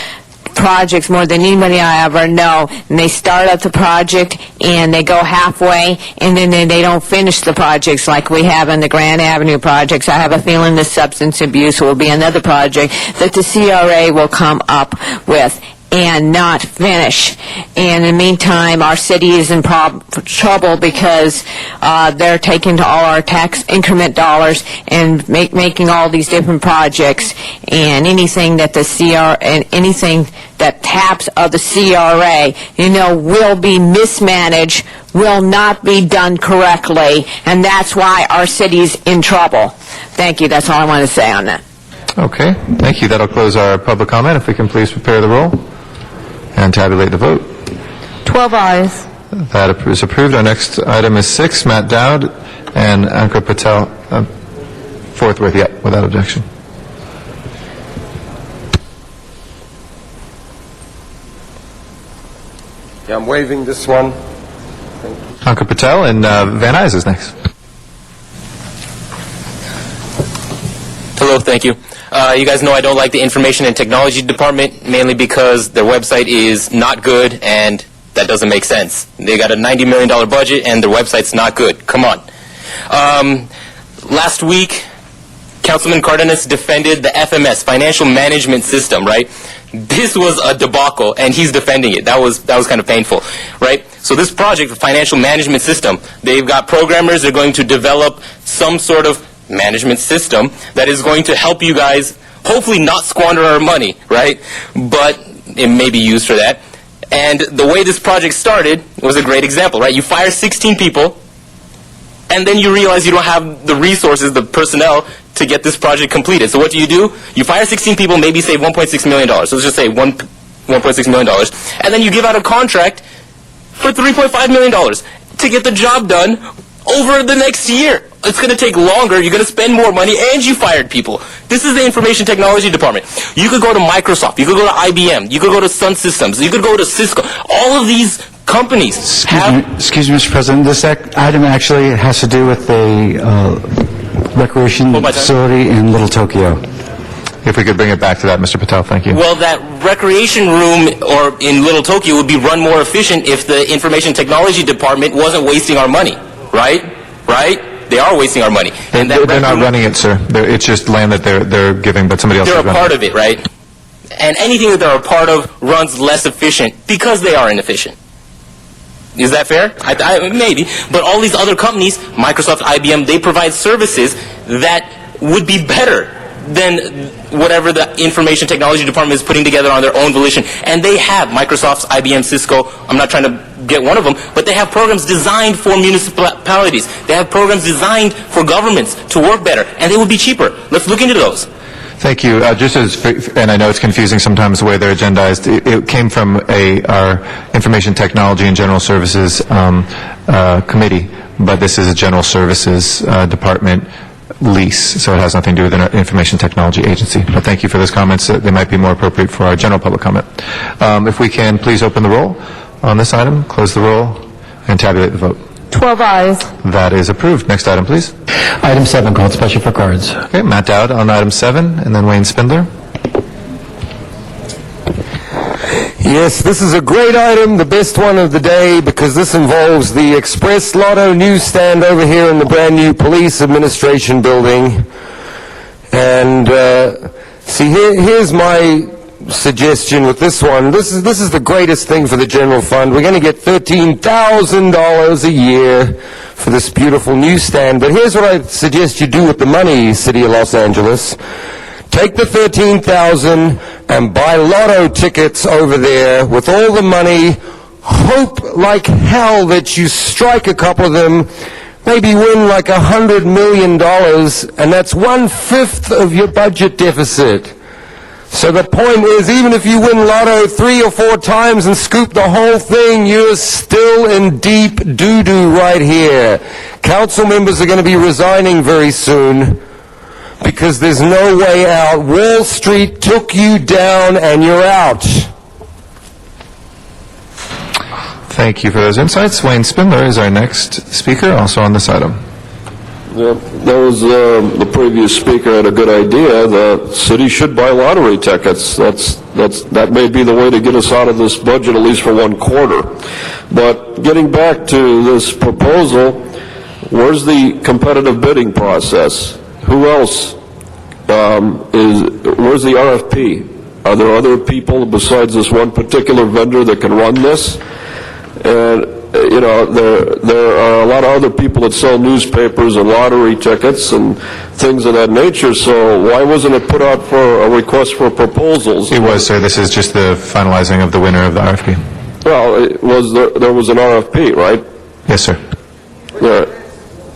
projects, more than anybody I ever know, and they start up the project and they go halfway and then they don't finish the projects like we have in the Grand Avenue projects. I have a feeling the substance abuse will be another project that the CRA will come up with. and not finish. And in the meantime, our city is in trouble because they're taking all our tax increment dollars and making all these different projects, and anything that the anything that taps of the CRA, will be mismanaged, will not be done correctly, and that's why our city's in trouble. Thank you. That's all I want to say on that. Okay, thank you. That'll close our public comment. If we can please prepare the roll and tabulate the vote. 12 ayes. That is approved. Our next item is 6, Matt Dowd and Ankar Patel, forthwith, without objection. Yeah, I'm waiving this one. Ankar Patel and Van Nuys is next. Hello, thank you. You guys know I don't like the Information and Technology Department, mainly because their website is not good, and that doesn't make sense. They got a $90 million budget, and their website's not good. Come on. Last week, Councilman Cardenas defended the FMS, Financial Management System, right? This was a debacle, and he's defending it. That was kind of painful, right? So this project, the Financial Management System, they've got programmers. They're going to develop some sort of management system that is going to help you guys hopefully not squander our money, right? But it may be used for that. And the way this project started was a great example, right? You fire 16 people, and then you realize you don't have the resources, the personnel, to get this project completed. So what do? You fire 16 people, maybe save $1.6 million. So let's just say $1.6 million. And then you give out a contract for $3.5 million to get the job done over the next year. It's going to take longer, you're going to spend more money, and you fired people. This is the Information Technology Department. You could go to Microsoft, you could go to IBM, you could go to Sun Systems, you could go to Cisco. All of these companies Excuse me, Mr. President. This item actually has to do with a recreation facility in Little Tokyo. If we could bring it back to that, Mr. Patel, thank you. Well, that recreation room or in Little Tokyo would be run more efficient if the Information Technology Department wasn't wasting our money, right? Right? They are wasting our money. And that they're not running it, sir. It's just land that they're giving, but somebody else is They're a running part of it, right? And anything that they're a part of runs less efficient because they are inefficient. Is that fair? Maybe. But all these other companies, Microsoft, IBM, they provide services that would be better than whatever the Information Technology Department is putting together on their own volition. And they have Microsoft's, IBM, Cisco. I'm not trying to get one of them, but they have programs designed for municipalities. They have programs designed for governments to work better, and they would be cheaper. Let's look into those. Thank you. And I know it's confusing sometimes the way they're agendized. It came from our Information Technology and General Services Committee, but this is a General Services Department lease, so it has nothing to do with an Information Technology Agency. But thank you for those comments. They might be more appropriate for our general public comment. If we can, please open the roll on this item, close the roll, and tabulate the vote. 12 ayes. That is approved. Next item, please. Item 7, called special for cards. Okay, Matt Dowd on item 7, and then Wayne Spindler. Yes, this is a great item, the best one of the day, because this involves the Express Lotto newsstand over here in the brand new Police Administration building. And see, here's my suggestion with this one. This is the greatest thing for the general fund. We're going to get $13,000 a year for this beautiful newsstand. But here's what I suggest you do with the money, City of Los Angeles. Take the $13,000 and buy lotto tickets over there with all the money. Hope like hell that you strike a couple of them, maybe win like $100 million, and that's 1/5 of your budget deficit. So the point is, even if you win lotto 3 or 4 times and scoop the whole thing, you're still in deep doo-doo right here. Council members are going to be resigning very soon because there's no way out. Wall Street took you down and you're out. Thank you for those insights. Wayne Spindler is our next speaker, also on this item. Yeah, that was the previous speaker had a good idea. The city should buy lottery tickets. That may be the way to get us out of this budget, at least for 1 quarter. But getting back to this proposal, where's the competitive bidding process? Who else where's the RFP? Are there other people besides this one particular vendor that can run this? And, there are a lot of other people that sell newspapers and lottery tickets and things of that nature, so why wasn't it put out for a request for proposals? It was, sir. This is just the finalizing of the winner of the RFP. Well, there was an RFP, right? Yes, sir. Yeah.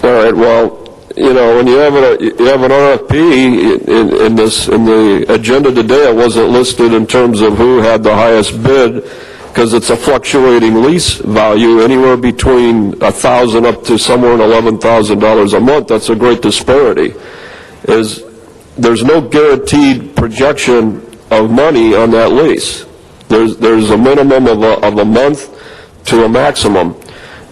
All right, well, when you have an RFP in the agenda today, it wasn't listed in terms of who had the highest bid, because it's a fluctuating lease value, anywhere between $1,000 up to somewhere in $11,000 a month. That's a great disparity. There's no guaranteed projection of money on that lease. There's a minimum of a month to a maximum.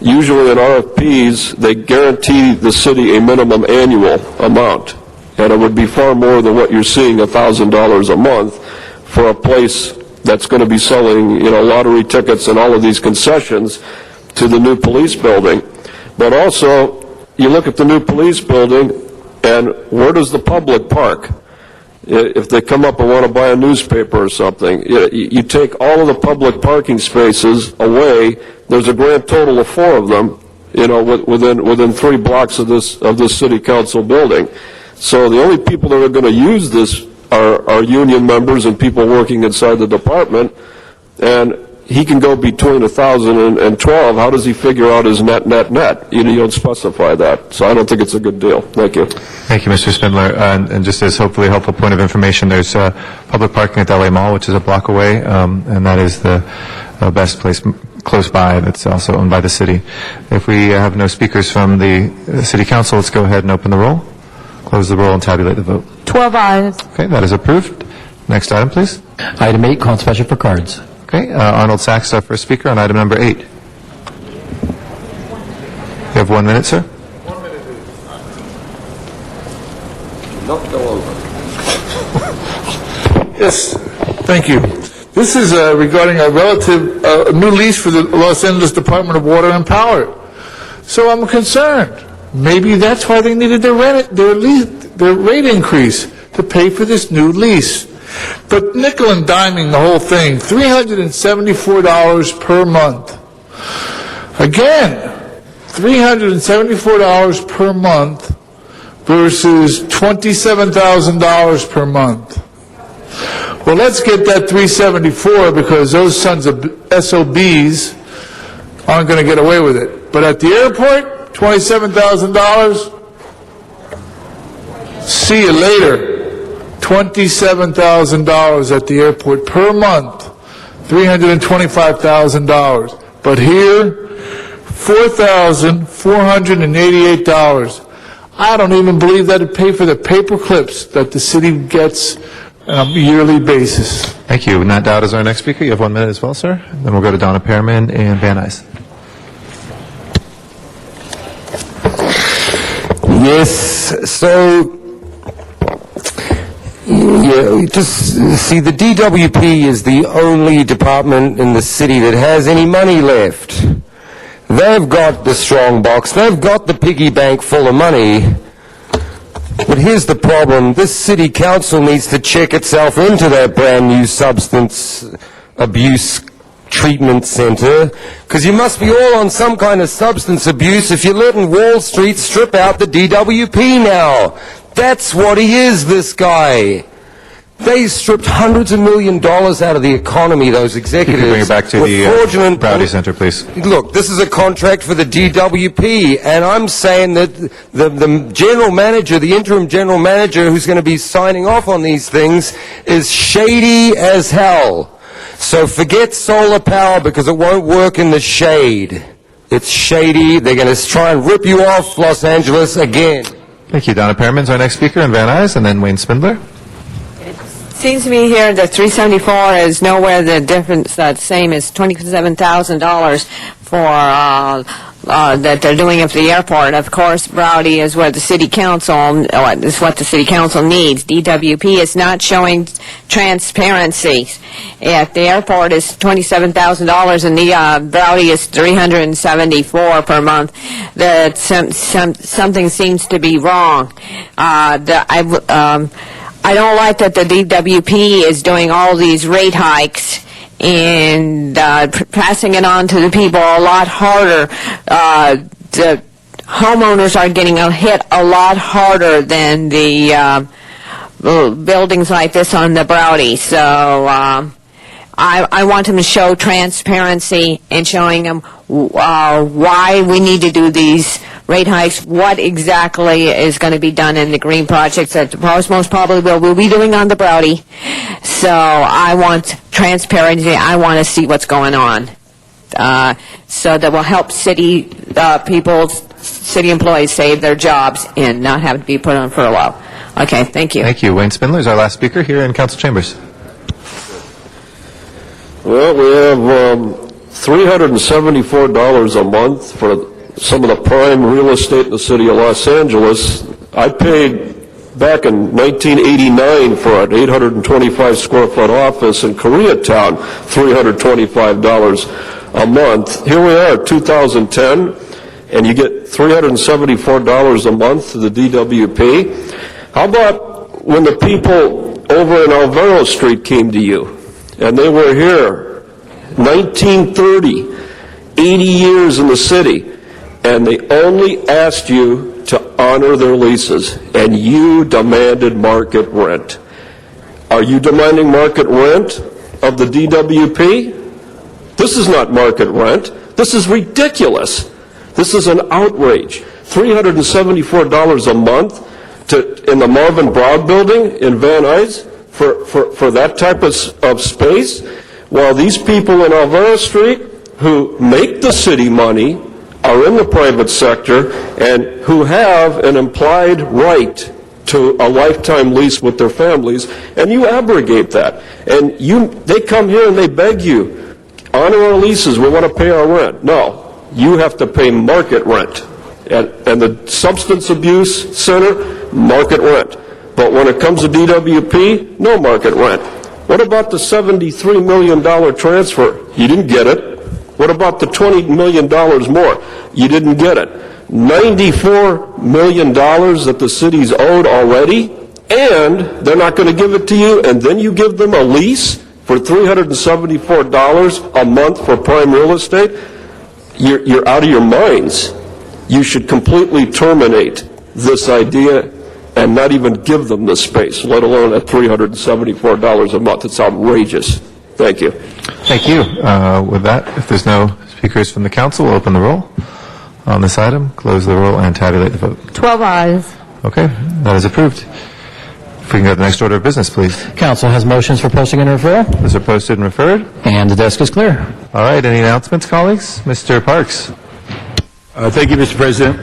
Usually in RFPs, they guarantee the city a minimum annual amount, and it would be far more than what you're seeing, $1,000 a month, for a place that's going to be selling, lottery tickets and all of these concessions to the new police building. But also, you look at the new police building, and where does the public park? If they come up and want to buy a newspaper or something, you take all of the public parking spaces away. There's a grand total of 4 of them, within 3 blocks of this city council building. So the only people that are going to use this are union members and people working inside the department, and he can go between 1,000 and 12. How does he figure out his net? You don't specify that, so I don't think it's a good deal. Thank you. Thank you, Mr. Spindler. And just as hopefully a helpful point of information, there's public parking at the LA Mall, which is a block away, and that is the best place close by that's also owned by the city. If we have no speakers from the city council, let's go ahead and open the roll, close the roll, and tabulate the vote. 12 ayes. Okay, that is approved. Next item, please. Item 8, call special for cards. Okay, Arnold Sachs is our first speaker on item number 8. You have 1 minute, sir. 1 minute. Not go over. Yes, thank you. This is regarding a new lease for the Los Angeles Department of Water and Power. So I'm concerned. Maybe that's why they needed their rate increase, to pay for this new lease. But nickel and diming the whole thing, $374 per month. Again, $374 per month versus $27,000 per month. Well, let's get that $374, because those sons of SOBs aren't going to get away with it. But at the airport, $27,000, see you later. $27,000 at the airport per month, $325,000. But here, $4,488. I don't even believe that would pay for the paper clips that the city gets on a yearly basis. Thank you. Nat Dowd is our next speaker. You have 1 minute as well, sir. Then we'll go to Donna Pearman and Van Nuys. Yes, so, just see, the DWP is the only department in the city that has any money left. They've got the strong box, they've got the piggy bank full of money. But here's the problem, this city council needs to check itself into that brand new substance abuse treatment center, because you must be all on some kind of substance abuse if you're letting Wall Street strip out the DWP now. That's what he is, this guy. They stripped hundreds of $millions out of the economy, those executives. Bring it back to the Browdy Center, please. Look, this is a contract for the DWP, and I'm saying that the general manager, the interim general manager who's going to be signing off on these things is shady as hell. So forget solar power, because it won't work in the shade. It's shady. They're going to try and rip you off, Los Angeles, again. Thank you. Donna Pearman's our next speaker, and Van Nuys, and then Wayne Spindler. Seems to me here that 374 is nowhere the difference, the same as $27,000 for that they're doing at the airport. Of course, Browdy is what the city council is what the city council needs. DWP is not showing transparency. At the airport is $27,000, and the Browdy is $374 per month. That something seems to be wrong. I don't like that the DWP is doing all these rate hikes and passing it on to the people a lot harder. The homeowners are getting hit a lot harder than the buildings like this on the Browdy. So I want them to show transparency and showing them why we need to do these rate hikes, what exactly is going to be done in the green projects that most probably we'll be doing on the Browdy. So I want transparency. I want to see what's going on. So that will help city city employees save their jobs and not have to be put on furlough. Okay, thank you. Thank you. Wayne Spindler is our last speaker here in Council Chambers. Well, we have $374 a month for some of the prime real estate in the city of Los Angeles. I paid back in 1989 for an 825 square foot office in Koreatown, $325 a month. Here we are, 2010, and you get $374 a month to the DWP. How about when the people over in Alvaro Street came to you, and they were here, 1930, 80 years in the city, and they only asked you to honor their leases, and you demanded market rent. Are you demanding market rent of the DWP? This is not market rent. This is ridiculous. This is an outrage. $374 a month in the Marvin Broad building in Van Nuys for that type of space, while these people in Alvaro Street who make the city money are in the private sector and who have an implied right to a lifetime lease with their families, and you abrogate that. And they come here and they beg you, honor our leases, we want to pay our rent. No, you have to pay market rent. And the substance abuse center, market rent. But when it comes to DWP, no market rent. What about the $73 million transfer? You didn't get it. What about the $20 million more? You didn't get it. $94 million that the city's owed already, and they're not going to give it to you, and then you give them a lease for $374 a month for prime real estate? You're out of your minds. You should completely terminate this idea and not even give them the space, let alone at $374 a month. It's outrageous. Thank you. Thank you. With that, if there's no speakers from the council, we'll open the roll on this item, close the roll, and tabulate the vote. 12 ayes. Okay, that is approved. If we can go to the next order of business, please. Council has motions for posting and referral. Those are posted and referred. And the desk is clear. All right, any announcements, colleagues? Mr. Parks. Thank you, Mr. President.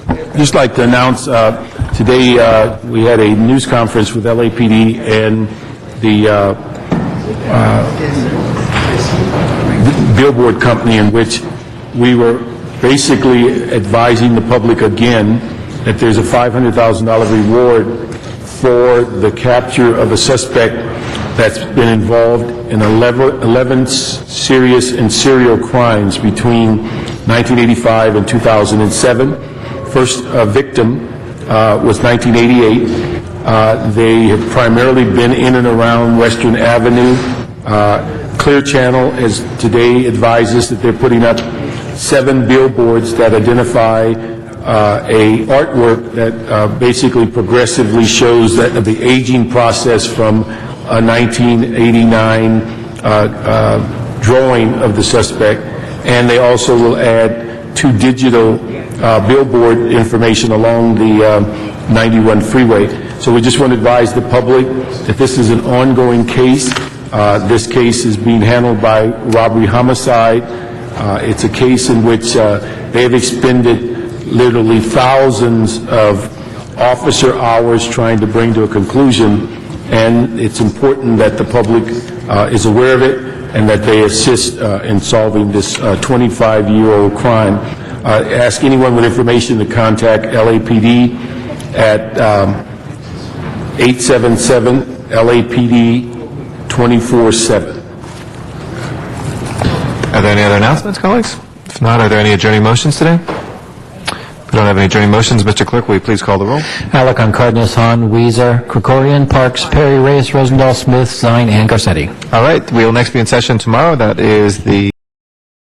I'd just like to announce today we had a news conference with LAPD and the billboard company in which we were basically advising the public again that there's a $500,000 reward for the capture of a suspect that's been involved in 11 serious and serial crimes between 1985 and 2007. First victim was 1988. They have primarily been in and around Western Avenue. Clear Channel as today advises that they're putting up 7 billboards that identify a artwork that basically progressively shows that the aging process from a 1989 drawing of the suspect, and they also will add 2 digital billboard information along the 91 freeway. So we just want to advise the public that this is an ongoing case. This case is being handled by robbery homicide. It's a case in which they have expended literally thousands of officer hours trying to bring to a conclusion, and it's important that the public is aware of it and that they assist in solving this 25-year-old crime. Ask anyone with information to contact LAPD at 877-LAPD-24/7. Are there any other announcements, colleagues? If not, are there any adjourning motions today? We don't have any adjourning motions. Mr. Clerk, will you please call the roll? Alarcon, Cardenas, Hahn, Weezer, Krikorian, Parks, Perry, Reyes, Rosendahl, Smith, Zine, and Garcetti. All right, we will next be in session tomorrow. That is the